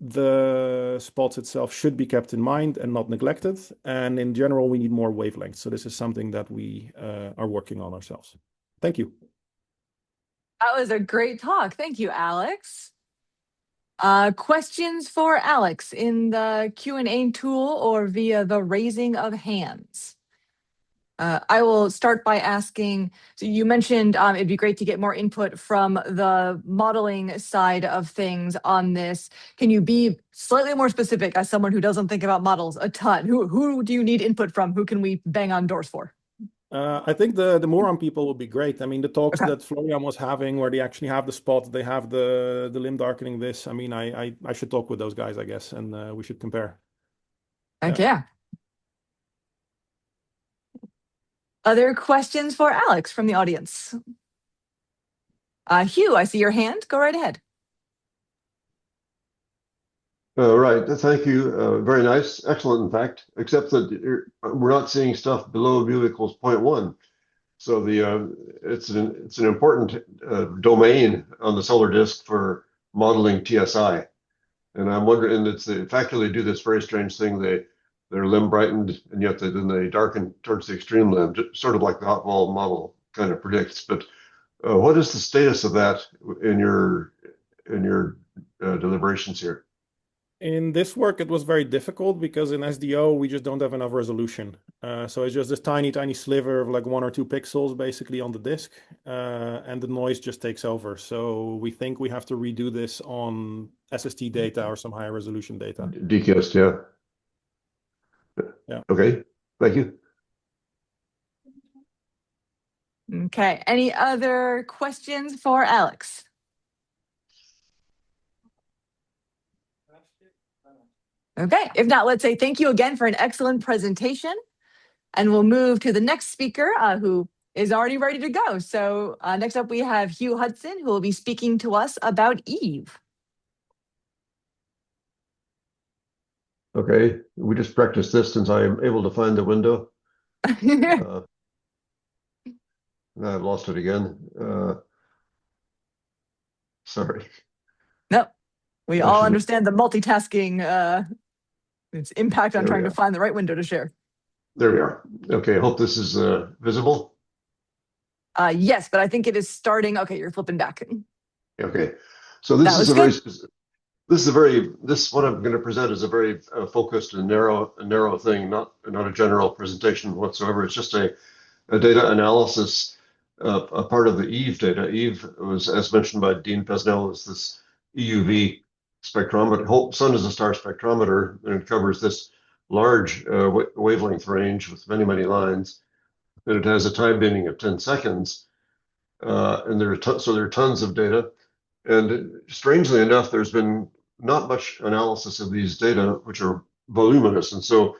the spots itself should be kept in mind and not neglected. And in general, we need more wavelengths. So this is something that we are working on ourselves. Thank you. That was a great talk. Thank you, Alex. Questions for Alex in the Q&A tool or via the raising of hands? I will start by asking, so you mentioned it'd be great to get more input from the modeling side of things on this. Can you be slightly more specific as someone who doesn't think about models a ton? Who do you need input from? Who can we bang on doors for? I think the Moron people would be great. I mean, the talks that Florian was having where they actually have the spot, they have the limb darkening this. I mean, I should talk with those guys, I guess, and we should compare. Yeah. Other questions for Alex from the audience? Hugh, I see your hand. Go right ahead. Right. Thank you. Very nice. Excellent, in fact, except that we're not seeing stuff below mu equals 0.1. So it's an important domain on the solar disk for modeling TSI. And I'm wondering, and it's the Faculae do this very strange thing. They're limb brightened, and yet then they darken towards the extreme limb, sort of like the hot wall model kind of predicts. But what is the status of that in your deliberations here? In this work, it was very difficult because in SDO, we just don't have enough resolution. So it's just this tiny, tiny sliver of like 1 or 2 pixels basically on the disk, and the noise just takes over. So we think we have to redo this on SST data or some higher resolution data. DKIST, yeah. Yeah. Okay, thank you. Okay, any other questions for Alex? Okay, if not, let's say thank you again for an excellent presentation. And we'll move to the next speaker who is already ready to go. So next up, we have Hugh Hudson, who will be speaking to us about Eve. Okay, we just practiced this since I am able to find the window. Now I've lost it again. Sorry. Nope. We all understand the multitasking, its impact on trying to find the right window to share. There we are. Okay, I hope this is visible. Yes, but I think it is starting. Okay, you're flipping back. Okay, so this is a very what I'm going to present is a very focused and narrow thing, not a general presentation whatsoever. It's just a data analysis, a part of the Eve data. Eve was, as mentioned by Dean Pesnell, is this EUV spectrometer. Whole Sun is a star spectrometer, and it covers this large wavelength range with many, many lines. And it has a time bending of 10 seconds. And there are tons of data. And strangely enough, there's been not much analysis of these data, which are voluminous. And so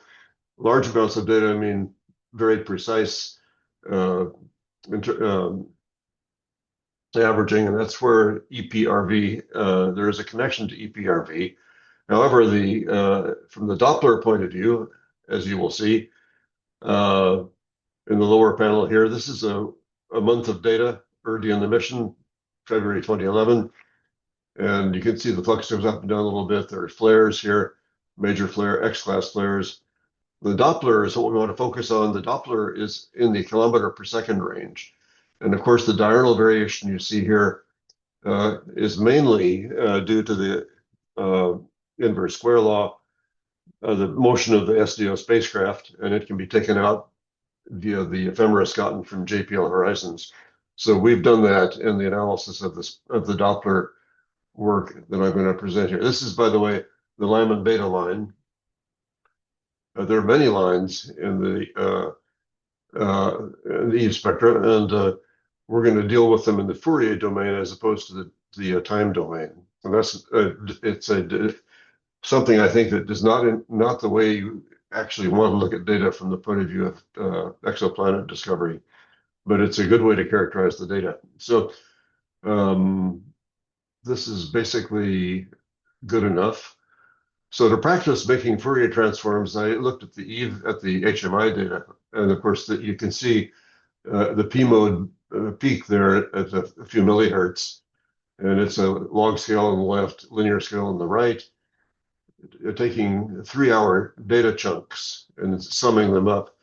large amounts of data mean very precise averaging, and that's where EPRV, there is a connection to EPRV. However, from the Doppler point of view, as you will see in the lower panel here, this is a month of data, early in the mission, February 2011. And you can see the flux goes up and down a little bit. There are flares here, major flare, X-class flares. The Doppler is what we want to focus on. The Doppler is in the kilometer per second range. And of course, the diurnal variation you see here is mainly due to the inverse square law, the motion of the SDO spacecraft, and it can be taken out via the ephemeris gotten from JPL horizons. So we've done that in the analysis of the Doppler work that I'm going to present here. This is, by the way, the Lyman beta line. There are many lines in the Eve spectra, and we're going to deal with them in the Fourier domain as opposed to the time domain. And that's something I think that is not the way you actually want to look at data from the point of view of exoplanet discovery, but it's a good way to characterize the data. So this is basically good enough. So to practice making Fourier transforms, I looked at the HMI data, and of course that you can see the P mode peak there at a few millihertz, and it's a log scale on the left, linear scale on the right, taking 3-hour data chunks and summing them up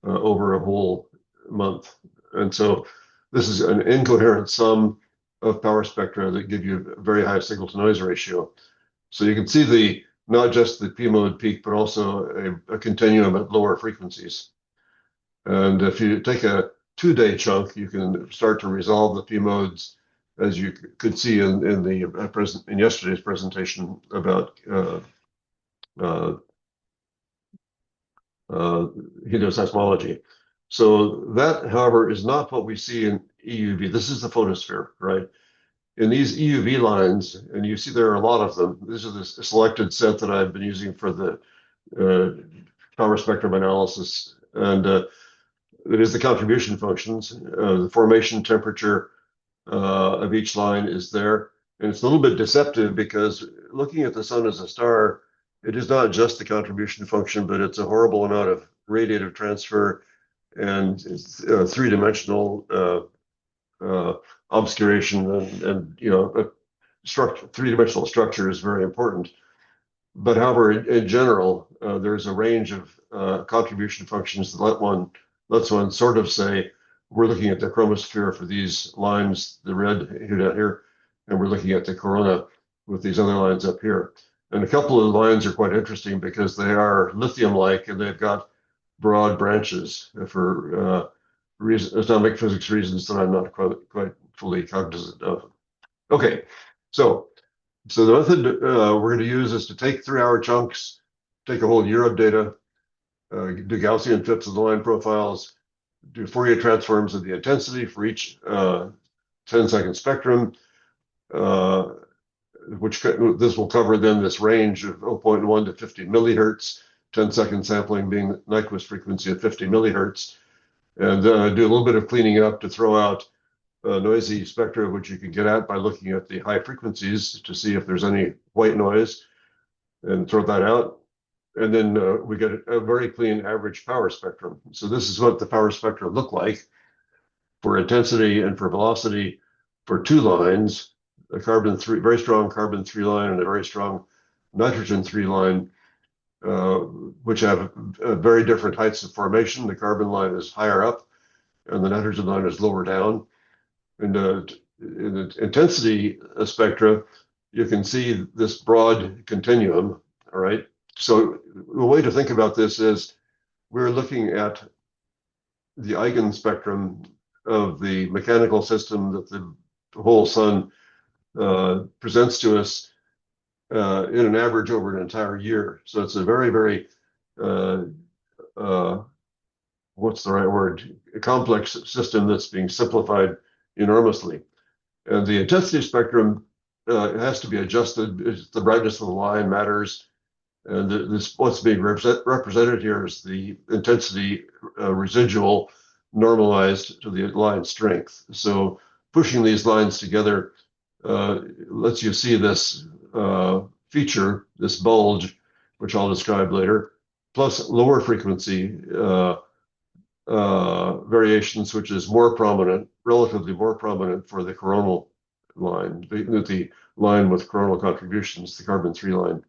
over a whole month. And so this is an incoherent sum of power spectra that give you a very high signal to noise ratio. So you can see not just the P mode peak, but also a continuum at lower frequencies. And if you take a 2-day chunk, you can start to resolve the P modes, as you could see in yesterday's presentation about helioseismology. So that, however, is not what we see in EUV. This is the photosphere, right? In these EUV lines, and you see there are a lot of them. This is the selected set that I've been using for the power spectrum analysis, and it is the contribution functions. The formation temperature of each line is there, and it's a little bit deceptive because looking at the sun as a star, it is not just the contribution function, but it's a horrible amount of radiative transfer and three-dimensional obscuration, and three-dimensional structure is very important. But however, in general, there's a range of contribution functions that lets one sort of say, we're looking at the chromosphere for these lines, the red here down here, and we're looking at the corona with these other lines up here. And a couple of the lines are quite interesting because they are lithium-like and they've got broad branches for atomic physics reasons that I'm not quite fully cognizant of. Okay, so the method we're going to use is to take 3-hour chunks, take a whole year of data, do Gaussian fits of the line profiles, do Fourier transforms of the intensity for each 10-second spectrum, which this will cover then this range of 0.1 to 50 millihertz, 10-second sampling being the Nyquist frequency of 50 millihertz, and do a little bit of cleaning up to throw out noisy spectra, which you can get at by looking at the high frequencies to see if there's any white noise, and throw that out. And then we get a very clean average power spectrum. So this is what the power spectra look like for intensity and for velocity for 2 lines, a very strong carbon 3 line and a very strong nitrogen 3 line, which have very different heights of formation. The carbon line is higher up and the nitrogen line is lower down. And in the intensity spectra, you can see this broad continuum, all right? So the way to think about this is we're looking at the eigenspectrum of the mechanical system that the whole sun presents to us in an average over an entire year. So it's a very, very, what's the right word? A complex system that's being simplified enormously. And the intensity spectrum has to be adjusted. The brightness of the line matters. And what's being represented here is the intensity residual normalized to the line strength. So pushing these lines together lets you see this feature, this bulge, which I'll describe later, plus lower frequency variations, which is more prominent, relatively more prominent for the coronal line, the line with coronal contributions, the carbon 3 line.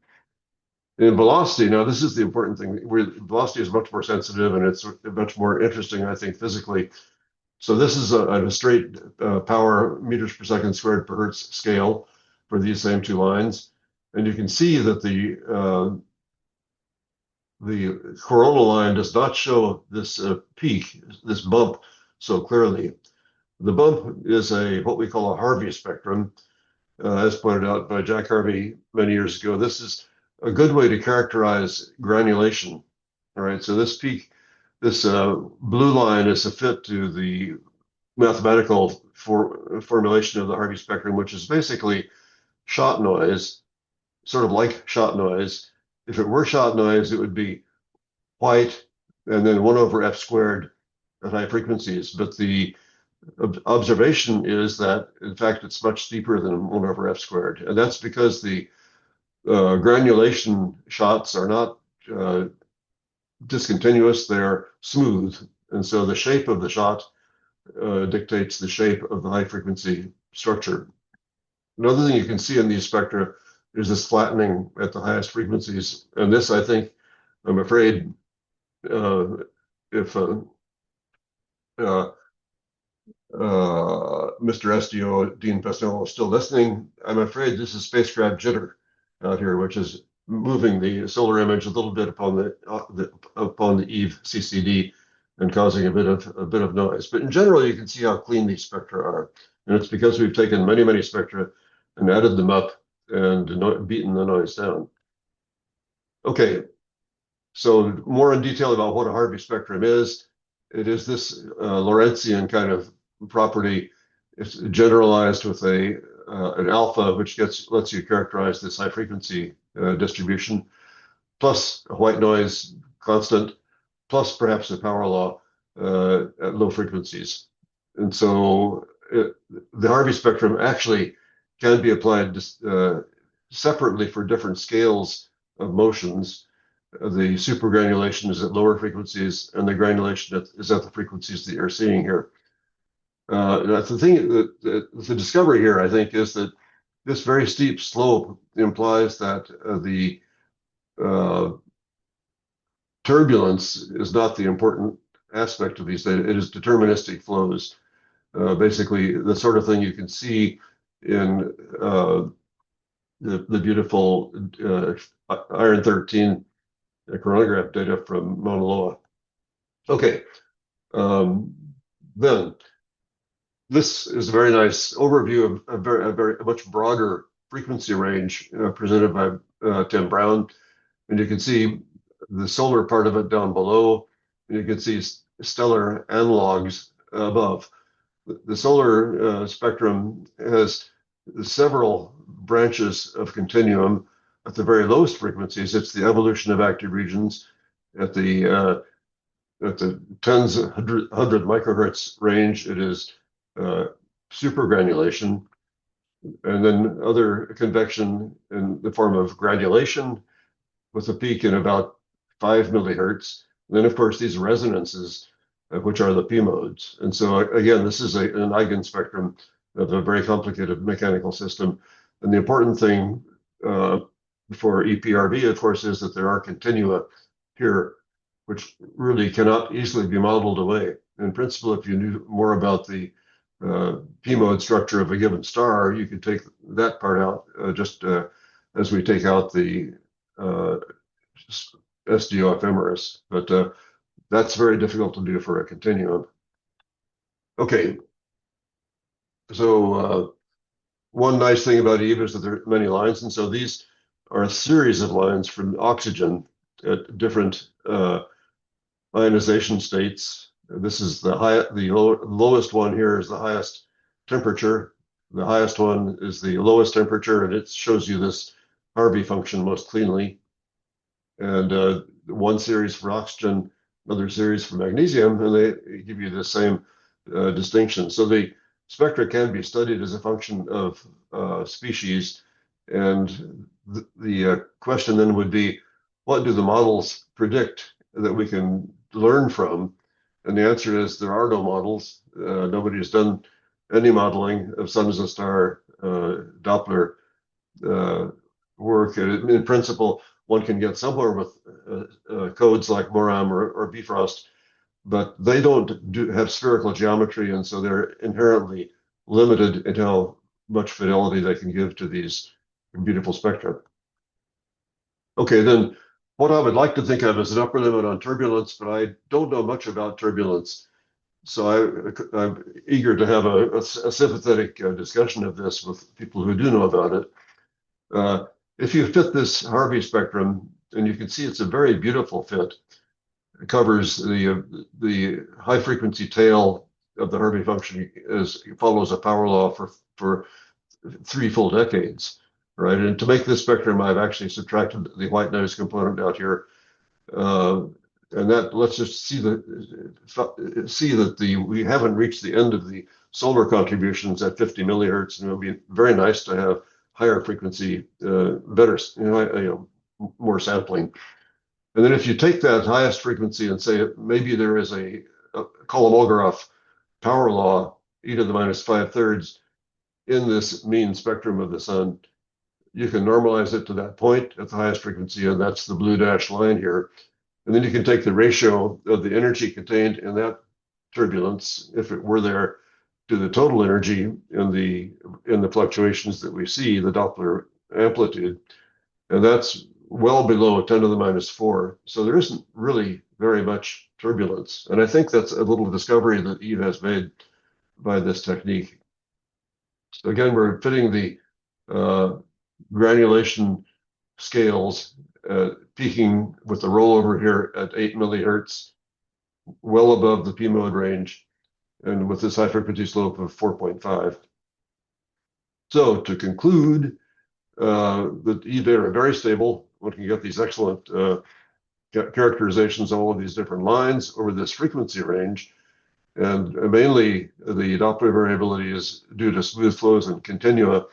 In velocity, now this is the important thing. Velocity is much more sensitive and it's much more interesting, I think, physically. So this is a straight power meters per second squared per hertz scale for these same 2 lines. And you can see that the coronal line does not show this peak, this bump so clearly. The bump is what we call a Harvey spectrum, as pointed out by Jack Harvey many years ago. This is a good way to characterize granulation. All right, so this peak, this blue line is a fit to the mathematical formulation of the Harvey spectrum, which is basically shot noise, sort of like shot noise. If it were shot noise, it would be white and then 1 over f squared at high frequencies. But the observation is that, in fact, it's much steeper than 1 over f squared. And that's because the granulation shots are not discontinuous, they're smooth. And so the shape of the shot dictates the shape of the high frequency structure. Another thing you can see in these spectra is this flattening at the highest frequencies. And this, I think, I'm afraid, if Mr. SDO, Dean Pastel, is still listening, I'm afraid this is spacecraft jitter out here, which is moving the solar image a little bit upon the Eve CCD and causing a bit of noise. But in general, you can see how clean these spectra are, and it's because we've taken many, many spectra and added them up and beaten the noise down. Okay, so more in detail about what a Harvey spectrum is. It is this Lorentzian kind of property. It's generalized with an alpha, which lets you characterize this high frequency distribution, plus a white noise constant, plus perhaps a power law at low frequencies. And so the Harvey spectrum actually can be applied separately for different scales of motions. The supergranulation is at lower frequencies, and the granulation is at the frequencies that you're seeing here. That's the thing. The discovery here, I think, is that this very steep slope implies that the turbulence is not the important aspect of these data. It is deterministic flows, basically the sort of thing you can see in the beautiful iron 13 coronagraph data from Mauna Loa. Okay, then this is a very nice overview of a very much broader frequency range presented by Tim Brown. And you can see the solar part of it down below, and you can see stellar analogs above. The solar spectrum has several branches of continuum. At the very lowest frequencies, it's the evolution of active regions. At the tens, 100 microhertz range, it is supergranulation, and then other convection in the form of granulation with a peak in about 5 millihertz. And then, of course, these resonances, which are the P modes. And so, again, this is an eigenspectrum of a very complicated mechanical system. And the important thing for EPRV, of course, is that there are continua here, which really cannot easily be modeled away. In principle, if you knew more about the P mode structure of a given star, you could take that part out just as we take out the SDO ephemeris. But that's very difficult to do for a continuum. Okay, so one nice thing about Eve is that there are many lines, and so these are a series of lines from oxygen at different ionization states. This is the lowest one here is the highest temperature. The highest one is the lowest temperature, and it shows you this Harvey function most cleanly. And one series for oxygen, another series for magnesium, and they give you the same distinction. So the spectra can be studied as a function of species, and the question then would be, what do the models predict that we can learn from? And the answer is there are no models. Nobody has done any modeling of sun as a star Doppler work. And in principle, one can get somewhere with codes like Moram or Bifrost, but they don't have spherical geometry, and so they're inherently limited in how much fidelity they can give to these beautiful spectra. Okay, then what I would like to think of as an upper limit on turbulence, but I don't know much about turbulence. So I'm eager to have a sympathetic discussion of this with people who do know about it. If you fit this Harvey spectrum, and you can see it's a very beautiful fit, it covers the high frequency tail of the Harvey function follows a power law for 3 full decades, right? And to make this spectrum, I've actually subtracted the white noise component out here, and that let's just see that we haven't reached the end of the solar contributions at 50 millihertz, and it would be very nice to have higher frequency, better, more sampling. And then if you take that highest frequency and say maybe there is a Kolmogorov power law, e to the minus 5/3 in this mean spectrum of the sun, you can normalize it to that point at the highest frequency, and that's the blue dashed line here. And then you can take the ratio of the energy contained in that turbulence, if it were there, to the total energy in the fluctuations that we see, the Doppler amplitude, and that's well below 10 to the minus 4. So there isn't really very much turbulence, and I think that's a little discovery that Eve has made by this technique. So again, we're fitting the granulation scales, peaking with the rollover here at 8 millihertz, well above the P mode range, and with this high frequency slope of 4.5. So to conclude, the E data are very stable. One can get these excellent characterizations of all of these different lines over this frequency range. And mainly the Doppler variability is due to smooth flows and continua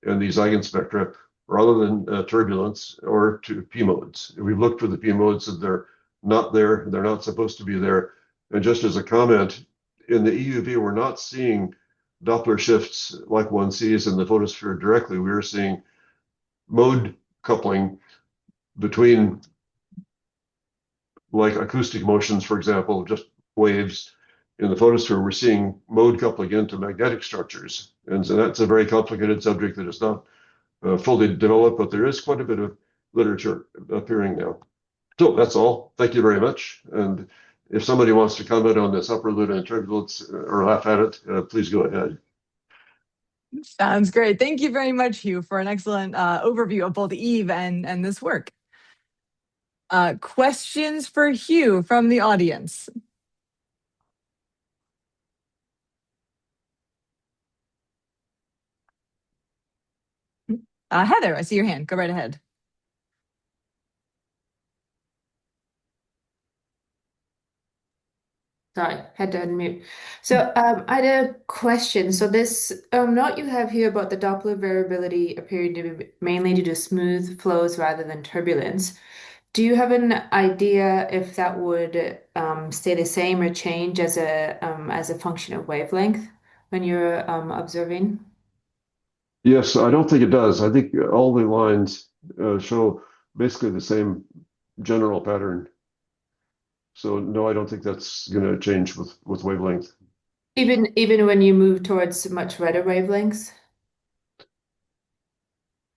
in these eigenspectra rather than turbulence or to P modes. We've looked for the P modes and they're not there, they're not supposed to be there. And just as a comment, in the EUV, we're not seeing Doppler shifts like one sees in the photosphere directly. We're seeing mode coupling between, like acoustic motions, for example, just waves. In the photosphere, we're seeing mode coupling into magnetic structures. And so that's a very complicated subject that is not fully developed, but there is quite a bit of literature appearing now. So that's all. Thank you very much. And if somebody wants to comment on this upper limit and turbulence or laugh at it, please go ahead. Sounds great. Thank you very much, Hugh, for an excellent overview of both Eve and this work. Questions for Hugh from the audience? Heather, I see your hand. Go right ahead. Sorry, had to unmute. So I had a question. So this note you have here about the Doppler variability appearing to be mainly due to smooth flows rather than turbulence. Do you have an idea if that would stay the same or change as a function of wavelength when you're observing? Yes, I don't think it does. I think all the lines show basically the same general pattern. So no, I don't think that's going to change with wavelength. Even when you move towards much redder wavelengths?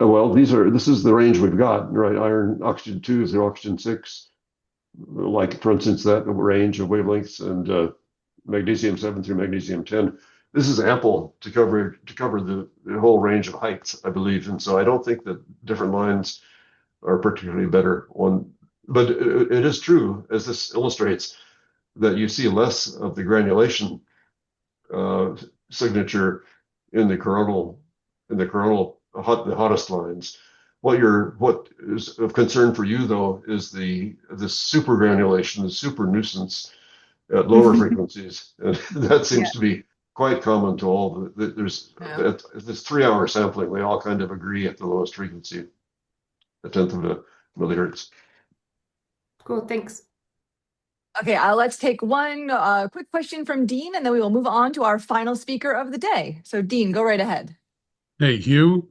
Well, this is the range we've got, right? Iron oxygen 2 through oxygen 6, like for instance that range of wavelengths, and magnesium 7 through magnesium 10. This is ample to cover the whole range of heights, I believe, and so I don't think that different lines are particularly better one. But it is true, as this illustrates, that you see less of the granulation signature in the coronal, the hottest lines. What is of concern for you though is the super granulation, the super nuisance at lower frequencies, and that seems to be quite common to all there's this 3-hour sampling. They all kind of agree at the lowest frequency, a 1/10 of a millihertz. Cool, thanks. Okay, let's take one quick question from Dean, and then we will move on to our final speaker of the day. So Dean, go right ahead. Hey, Hugh.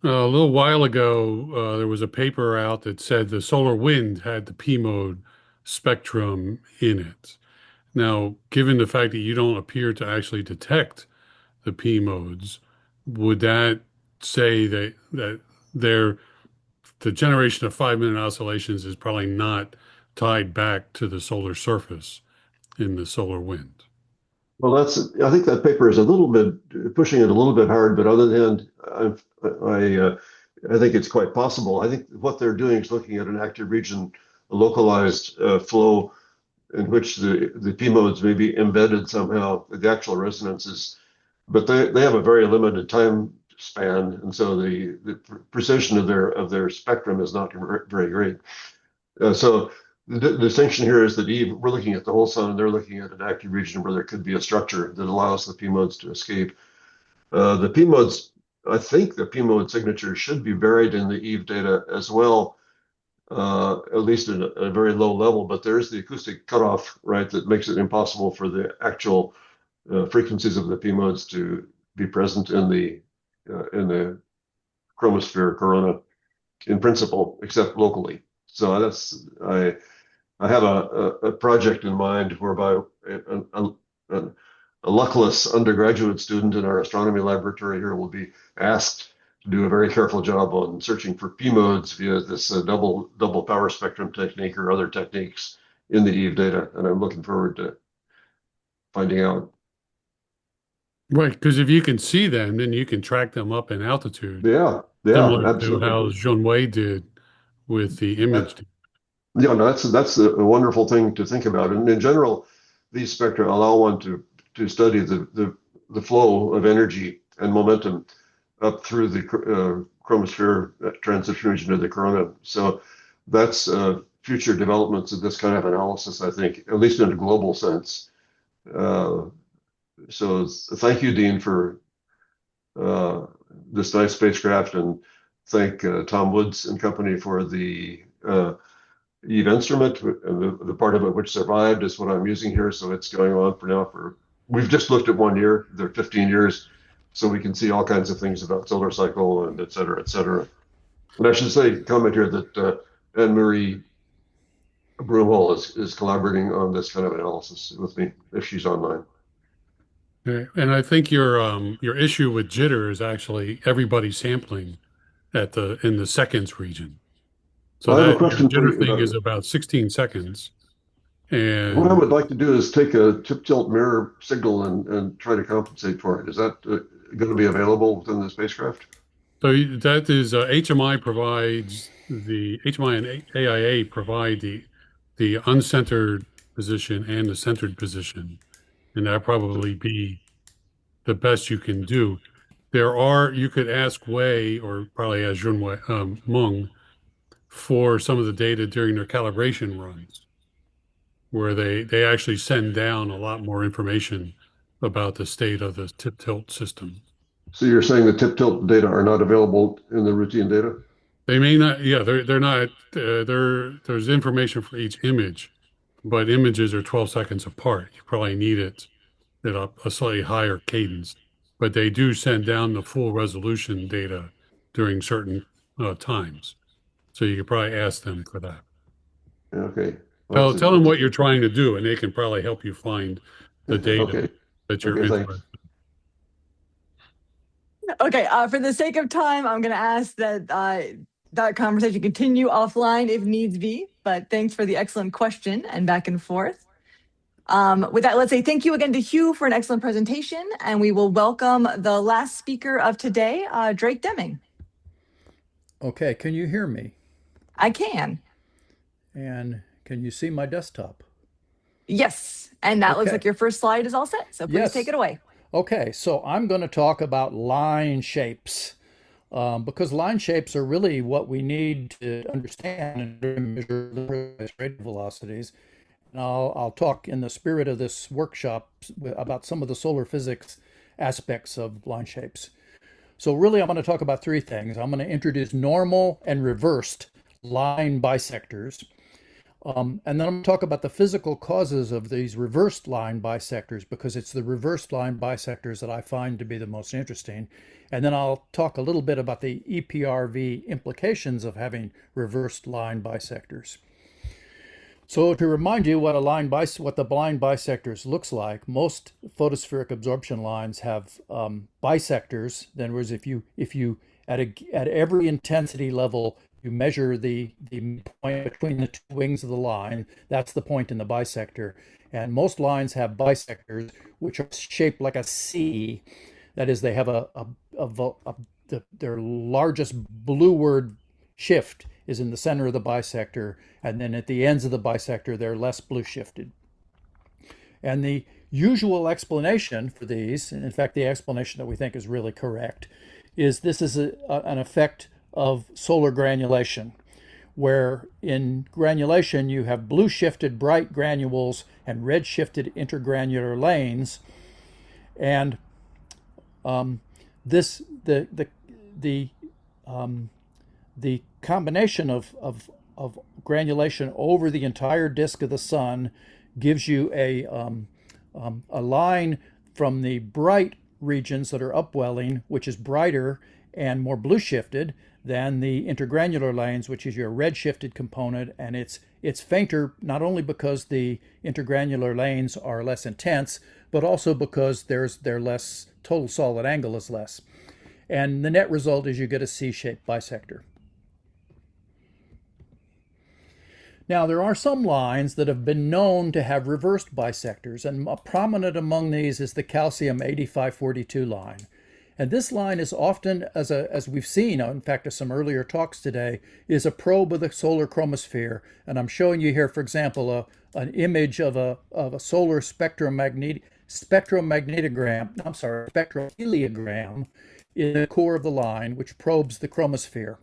A little while ago, there was a paper out that said the solar wind had the P-mode spectrum in it. Now, given the fact that you don't appear to actually detect the P-modes, would that say that the generation of 5-minute oscillations is probably not tied back to the solar surface in the solar wind? Well, I think that paper is a little bit pushing it a little bit hard, but other than I think it's quite possible. I think what they're doing is looking at an active region, a localized flow in which the P modes may be embedded somehow, the actual resonances, but they have a very limited time span, and so the precision of their spectrum is not very great. So the distinction here is that we're looking at the whole sun, and they're looking at an active region where there could be a structure that allows the P modes to escape. The P modes, I think the P mode signature should be buried in the Eve data as well, at least at a very low level, but there is the acoustic cutoff, right, that makes it impossible for the actual frequencies of the P modes to be present in the chromosphere corona in principle, except locally. So I have a project in mind whereby a luckless undergraduate student in our astronomy laboratory here will be asked to do a very careful job on searching for P modes via this double power spectrum technique or other techniques in the Eve data, and I'm looking forward to finding out. Right, because if you can see them, then you can track them up in altitude. Yeah, Similar absolutely. to how Junwei did with the image. Yeah, no, that's a wonderful thing to think about. And in general, these spectra allow one to study the flow of energy and momentum up through the chromosphere transition region of the corona. So that's future developments of this kind of analysis, I think, at least in a global sense. So thank you, Dean, for this nice spacecraft, and thank Tom Woods and company for the Eve instrument, and the part of it which survived is what I'm using here. So it's going on for now we've just looked at 1 year, they're 15 years. So we can see all kinds of things about solar cycle and et cetera, et cetera. And I should say, comment here that Anne-Marie Broomhall is collaborating on this kind of analysis with me, if she's online. Okay. And I think your issue with jitter is actually everybody sampling in the seconds region. So I have a that question for jitter you thing about is about 16 seconds. what I And would like to do is take a tip tilt mirror signal and try to compensate for it. Is that going to be available within the spacecraft? so that is HMI provides the HMI and AIA provide the uncentered position and the centered position, and that probably be the best you can do. You could ask Wei or probably ask Meng for some of the data during their calibration runs, where they actually send down a lot more information about the state of the tip tilt system. So you're saying the tip tilt data are not available in the routine data? They may not, yeah, they're not, there's information for each image, but images are 12 seconds apart. You probably need it at a slightly higher cadence, but they do send down the full resolution data during certain times. So you could probably ask them for that. Okay. Well, Tell that's them what you're trying to do, and they can probably help you find the data okay. that you're Okay, interested thanks. in. Okay, for the sake of time, I'm going to ask that that conversation continue offline if needs be. But thanks for the excellent question and back and forth. With that, let's say thank you again to Hugh for an excellent presentation, and we will welcome the last speaker of today, Drake Deming. Okay, can you hear me? I can. And can you see my desktop? Yes, and that looks Okay. like your first slide is all set, so please Yes. take it away. Okay, so I'm going to talk about line shapes because line shapes are really what we need to understand and measure the radial velocities. And I'll talk in the spirit of this workshop about some of the solar physics aspects of line shapes. So really, I'm going to talk about three things. I'm going to introduce normal and reversed line bisectors. And then I'm going to talk about the physical causes of these reversed line bisectors because it's the reversed line bisectors that I find to be the most interesting. And then I'll talk a little bit about the EPRV implications of having reversed line bisectors. So to remind you what the blind bisectors looks like, most photospheric absorption lines have bisectors. In other words, if you at every intensity level you measure the point between the two wings of the line, that's the point in the bisector. And most lines have bisectors which are shaped like a C. That is, they have their largest blueward shift is in the center of the bisector, and then at the ends of the bisector they're less blue shifted. And the usual explanation for these, and in fact the explanation that we think is really correct, is this is an effect of solar granulation, where in granulation you have blue shifted bright granules and red shifted intergranular lanes, and the combination of granulation over the entire disk of the sun gives you a line from the bright regions that are upwelling, which is brighter and more blue shifted than the intergranular lanes, which is your red shifted component, and it's fainter not only because the intergranular lanes are less intense, but also because they're less, total solid angle is less. And the net result is you get a C-shaped bisector. Now, there are some lines that have been known to have reversed bisectors, and prominent among these is the calcium 8542 line. And this line is often, as we've seen, in fact, in some earlier talks today, is a probe of the solar chromosphere. And I'm showing you here, for example, an image of a solar spectroheliogram in the core of the line, which probes the chromosphere.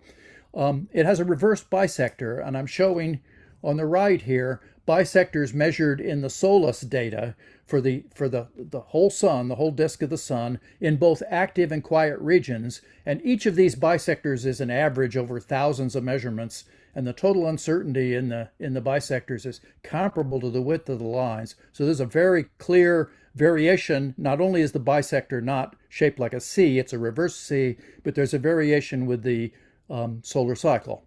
It has a reversed bisector, and I'm showing on the right here bisectors measured in the SOLAS data for the whole sun, the whole disk of the sun, in both active and quiet regions. And each of these bisectors is an average over thousands of measurements, and the total uncertainty in the bisectors is comparable to the width of the lines. So there's a very clear variation. Not only is the bisector not shaped like a C, it's a reverse C, but there's a variation with the solar cycle.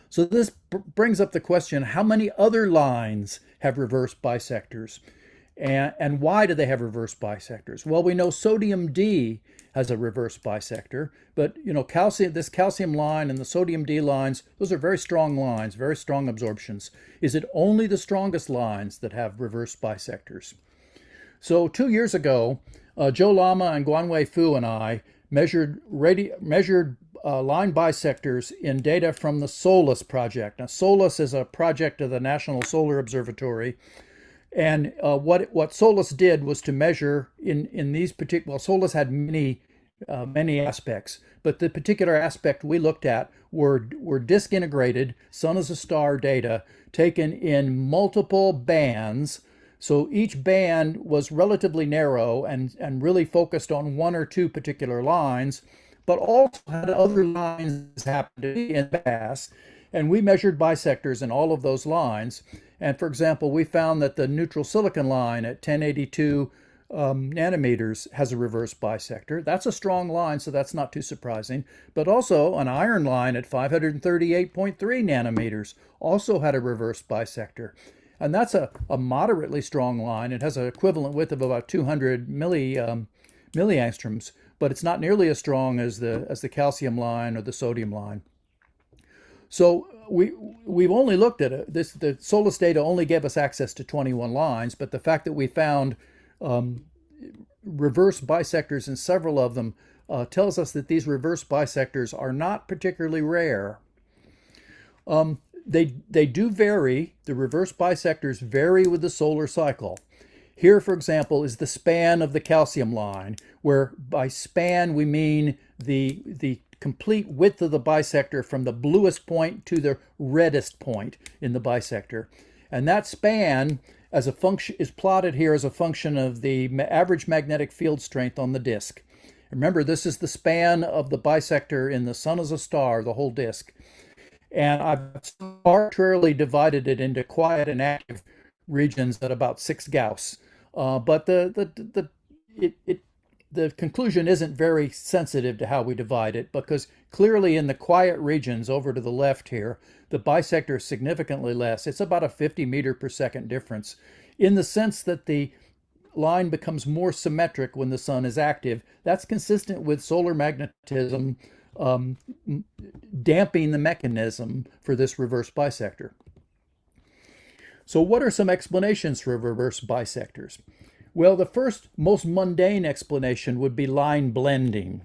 So this brings up the question, how many other lines have reverse bisectors? And why do they have reverse bisectors? Well, we know sodium D has a reverse bisector, but this calcium line and the sodium D lines, those are very strong lines, very strong absorptions. Is it only the strongest lines that have reverse bisectors? So 2 years ago, Joe Lama and Guanwei Fu and I measured line bisectors in data from the SOLAS project. Now, SOLAS is a project of the National Solar Observatory. And what SOLAS did was to measure in these particular, well, SOLAS had many aspects, but the particular aspect we looked at were disk integrated sun as a star data taken in multiple bands. So each band was relatively narrow and really focused on one or two particular lines, but also had other lines happen to be in mass. And we measured bisectors in all of those lines. And for example, we found that the neutral silicon line at 1082 nanometers has a reverse bisector. That's a strong line, so that's not too surprising. But also an iron line at 538.3 nanometers also had a reverse bisector. And that's a moderately strong line. It has an equivalent width of about 200 milliangstroms, but it's not nearly as strong as the calcium line or the sodium line. So we've only looked at it. The SOLAS data only gave us access to 21 lines, but the fact that we found reverse bisectors in several of them tells us that these reverse bisectors are not particularly rare. They do vary. The reverse bisectors vary with the solar cycle. Here, for example, is the span of the calcium line, where by span we mean the complete width of the bisector from the bluest point to the reddest point in the bisector. And that span as a function is plotted here as a function of the average magnetic field strength on the disk. Remember, this is the span of the bisector in the sun as a star, the whole disk. And I've arbitrarily divided it into quiet and active regions at about 6 Gauss. But the conclusion isn't very sensitive to how we divide it, because clearly in the quiet regions over to the left here, the bisector is significantly less. It's about a 50 meter per second difference, in the sense that the line becomes more symmetric when the sun is active. That's consistent with solar magnetism damping the mechanism for this reverse bisector. So what are some explanations for reverse bisectors? Well, the first, most mundane explanation would be line blending.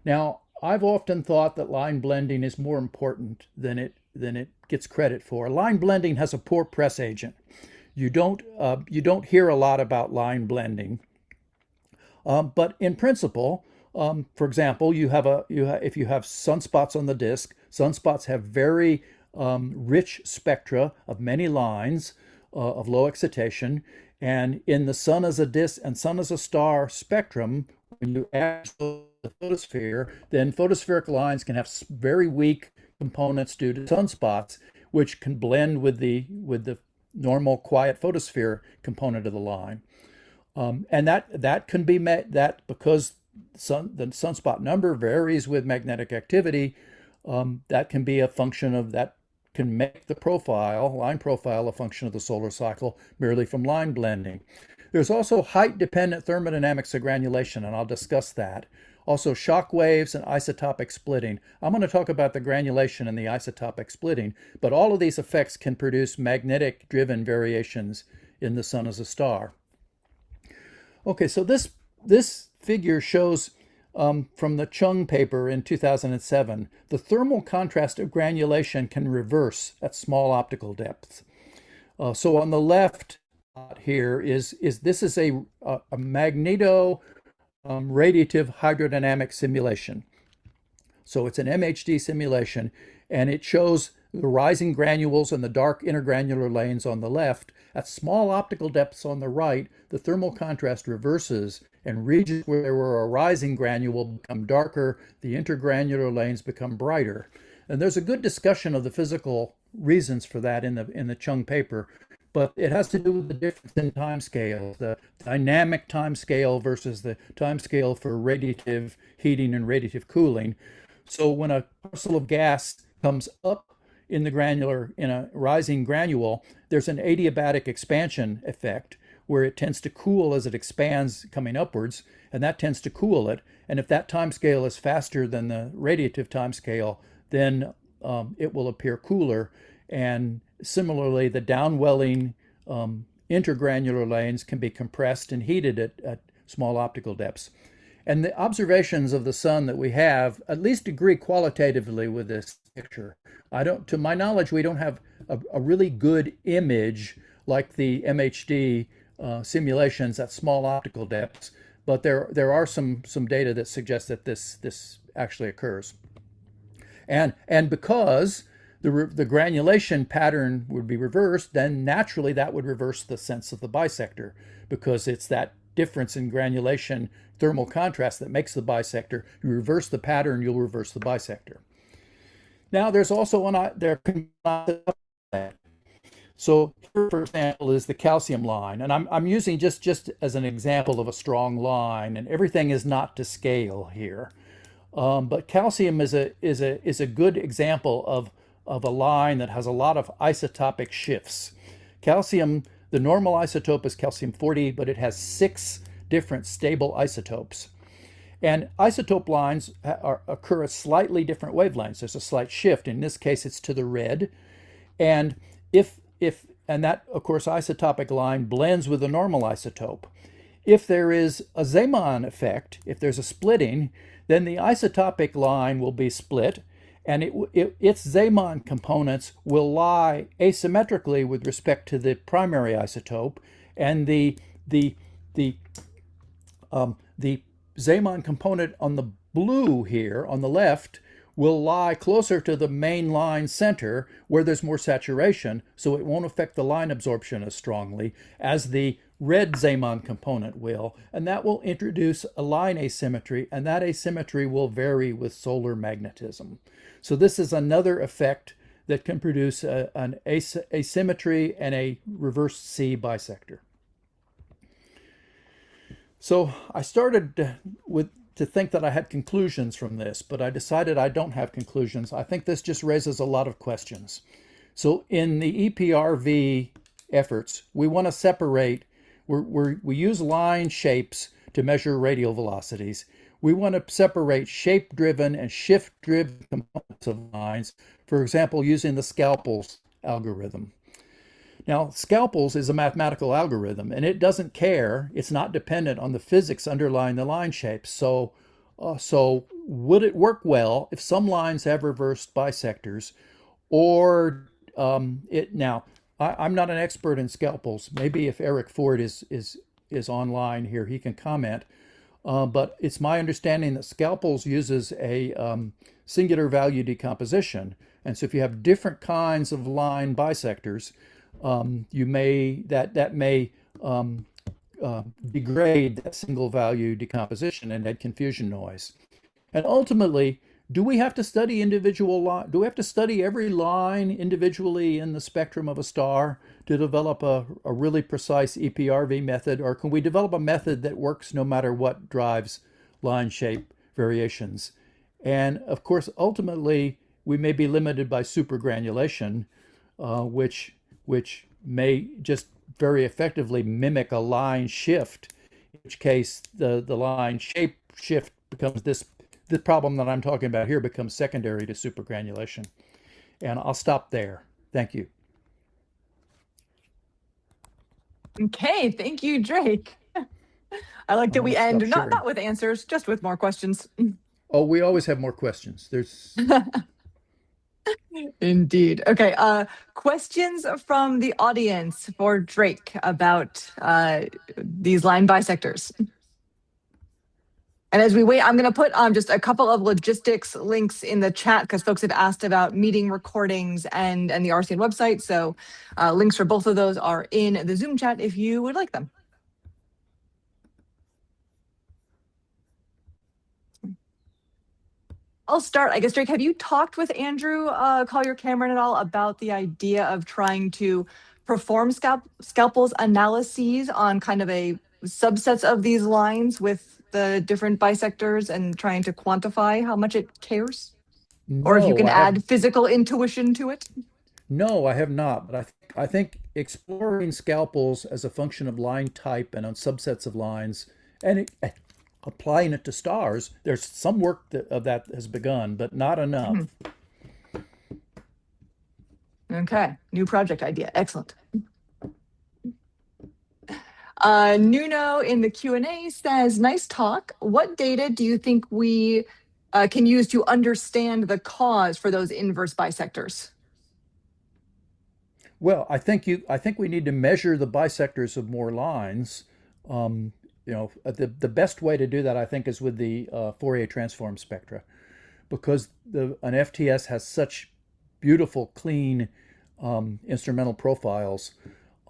Now, I've often thought that line blending is more important than it gets credit for. Line blending has a poor press agent. You don't hear a lot about line blending, but in principle, for example, if you have sunspots on the disk, sunspots have very rich spectra of many lines of low excitation. And in the sun as a disk and sun as a star spectrum, when you add the photosphere, then photospheric lines can have very weak components due to sunspots, which can blend with the normal quiet photosphere component of the line. And that can be met because the sunspot number varies with magnetic activity. That can be a function of that. Can make the line profile a function of the solar cycle merely from line blending. There's also height-dependent thermodynamics of granulation, and I'll discuss that. Also shock waves and isotopic splitting. I'm going to talk about the granulation and the isotopic splitting, but all of these effects can produce magnetic-driven variations in the sun as a star. Okay, so this figure shows from the Chung paper in 2007, the thermal contrast of granulation can reverse at small optical depths. So on the left here is a magneto radiative hydrodynamic simulation. So it's an MHD simulation, and it shows the rising granules and the dark intergranular lanes on the left. At small optical depths on the right, the thermal contrast reverses, and regions where there were a rising granule become darker, the intergranular lanes become brighter. And there's a good discussion of the physical reasons for that in the Chung paper, but it has to do with the difference in time scale, the dynamic time scale versus the time scale for radiative heating and radiative cooling. So when a parcel of gas comes up in a rising granule, there's an adiabatic expansion effect, where it tends to cool as it expands coming upwards, and that tends to cool it. And if that time scale is faster than the radiative time scale, then it will appear cooler. And similarly, the downwelling intergranular lanes can be compressed and heated at small optical depths. And the observations of the sun that we have at least agree qualitatively with this picture. To my knowledge, we don't have a really good image like the MHD simulations at small optical depths, but there are some data that suggest that this actually occurs. And because the granulation pattern would be reversed, then naturally that would reverse the sense of the bisector, because it's that difference in granulation thermal contrast that makes the bisector. You reverse the pattern, you'll reverse the bisector. Now there's also so here, for example, is the calcium line, and I'm using just as an example of a strong line, and everything is not to scale here. But calcium is a good example of a line that has a lot of isotopic shifts. Calcium, the normal isotope is calcium-40, but it has 6 different stable isotopes. And isotope lines occur at slightly different wavelengths. There's a slight shift. In this case, it's to the red. And and that, of course, isotopic line blends with the normal isotope. If there is a Zeeman effect, if there's a splitting, then the isotopic line will be split, and its Zeeman components will lie asymmetrically with respect to the primary isotope, and the Zeeman component on the blue here on the left will lie closer to the main line center where there's more saturation, so it won't affect the line absorption as strongly as the red Zeeman component will, and that will introduce a line asymmetry, and that asymmetry will vary with solar magnetism. So this is another effect that can produce an asymmetry and a reverse C bisector. So I started to think that I had conclusions from this, but I decided I don't have conclusions. I think this just raises a lot of questions. So in the EPRV efforts, we want to separate, we use line shapes to measure radial velocities. We want to separate shape-driven and shift-driven components of lines, for example, using the Scalpels algorithm. Now, Scalpels is a mathematical algorithm, and it doesn't care. It's not dependent on the physics underlying the line shapes. So would it work well if some lines have reversed bisectors, or now I'm not an expert in Scalpels. Maybe if Eric Ford is online here, he can comment. But it's my understanding that Scalpels uses a singular value decomposition, and so if you have different kinds of line bisectors, that may degrade that single value decomposition and add confusion noise. And ultimately, do we have to study do we have to study every line individually in the spectrum of a star to develop a really precise EPRV method, or can we develop a method that works no matter what drives line shape variations? And of course, ultimately, we may be limited by supergranulation, which may just very effectively mimic a line shift, in which case the line shape shift becomes the problem that I'm talking about here becomes secondary to supergranulation. And I'll stop there. Thank you. Okay, thank you, Drake. I like that we end not with answers, just with more questions. Oh, we always have more questions. There's Indeed. Okay, questions from the audience for Drake about these line bisectors. And as we wait, I'm going to put just a couple of logistics links in the chat because folks have asked about meeting recordings and the RCN website. So links for both of those are in the Zoom chat if you would like them. I'll start. I guess, Drake, have you talked with Andrew Collier-Cameron at all about the idea of trying to perform Scalpels analyses on kind of a subsets of these lines with the different bisectors and trying to quantify how much it cares? Or if you can add physical intuition to it? No, I have not. But I think exploring scalpels as a function of line type and on subsets of lines, and applying it to stars. There's some work of that has begun, but not enough. Okay, new project idea. Excellent. Nuno in the Q&A says, nice talk. What data do you think we can use to understand the cause for those inverse bisectors? Well, I think we need to measure the bisectors of more lines. You know, the best way to do that, I think, is with the Fourier transform spectra, because an FTS has such beautiful, clean instrumental profiles,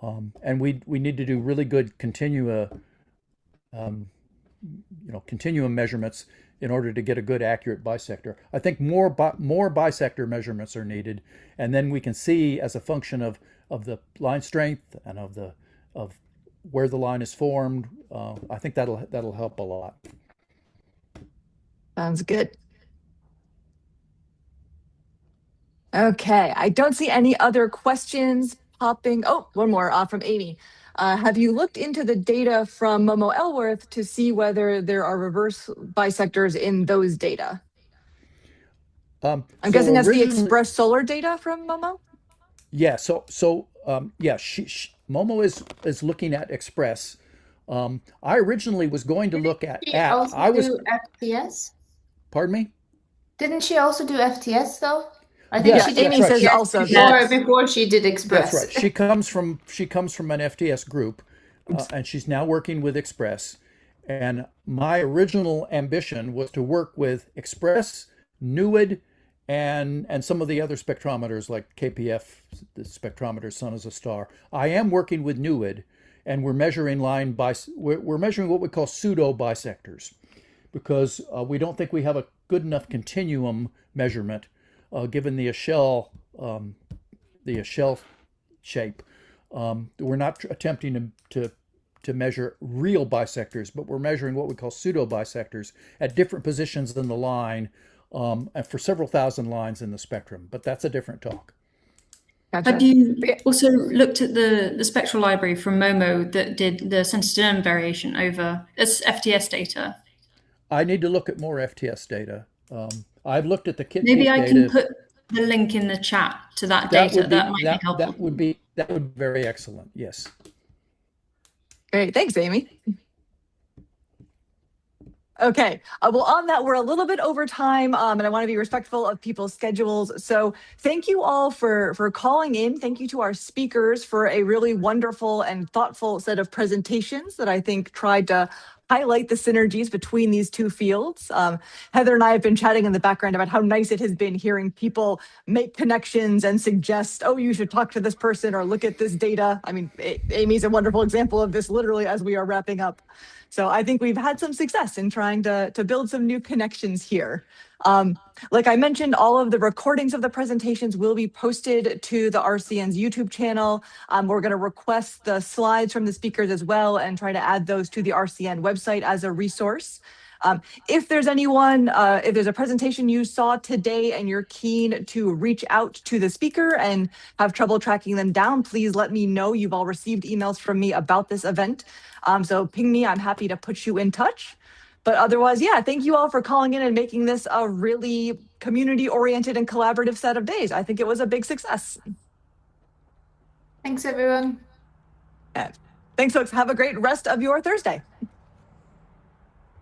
and we need to do really good continuum measurements in order to get a good, accurate bisector. I think more bisector measurements are needed, and then we can see as a function of the line strength and of where the line is formed. I think that'll help a lot. Sounds good. Okay, I don't see any other questions popping. Oh, one more from Amy. Have you looked into the data from Momo Ellsworth to see whether there are reverse bisectors in those data? I'm guessing that's the express solar data from Momo? Yeah, yeah, Momo is looking at express. I originally was going to look at do FTS? Pardon me? Didn't she also do FTS though? I think she did. Amy says also before she did express. That's right. She comes from an FTS group, and she's now working with express. And my original ambition was to work with express, NUID, and some of the other spectrometers like KPF, the spectrometer Sun as a Star. I am working with NUID, and we're measuring we're measuring what we call pseudo bisectors, because we don't think we have a good enough continuum measurement given the Echelle shape. We're not attempting to measure real bisectors, but we're measuring what we call pseudo bisectors at different positions in the line, and for several thousand lines in the spectrum. But that's a different talk. Gotcha. Have you also looked at the spectral library from Momo that did the sensitivity variation over FTS data? I need to look at more FTS data. I've looked at the kit. Maybe I can put the link in the chat to that data. That might be helpful. That would be very excellent. Yes. Great. Thanks, Amy. Okay, well, on that, we're a little bit over time, and I want to be respectful of people's schedules. So thank you all for calling in. Thank you to our speakers for a really wonderful and thoughtful set of presentations that I think tried to highlight the synergies between these two fields. Heather and I have been chatting in the background about how nice it has been hearing people make connections and suggest, oh, you should talk to this person or look at this data. I mean, Amy's a wonderful example of this literally as we are wrapping up. So I think we've had some success in trying to build some new connections here. Like I mentioned, all of the recordings of the presentations will be posted to the RCN's YouTube channel. We're going to request the slides from the speakers as well and try to add those to the RCN website as a resource. If there's anyone, if there's a presentation you saw today and you're keen to reach out to the speaker and have trouble tracking them down, please let me know. You've all received emails from me about this event. So ping me, I'm happy to put you in touch. But otherwise, yeah, thank you all for calling in and making this a really community-oriented and collaborative set of days. I think it was a big success. Thanks, everyone. Thanks, folks. Have a great rest of your Thursday.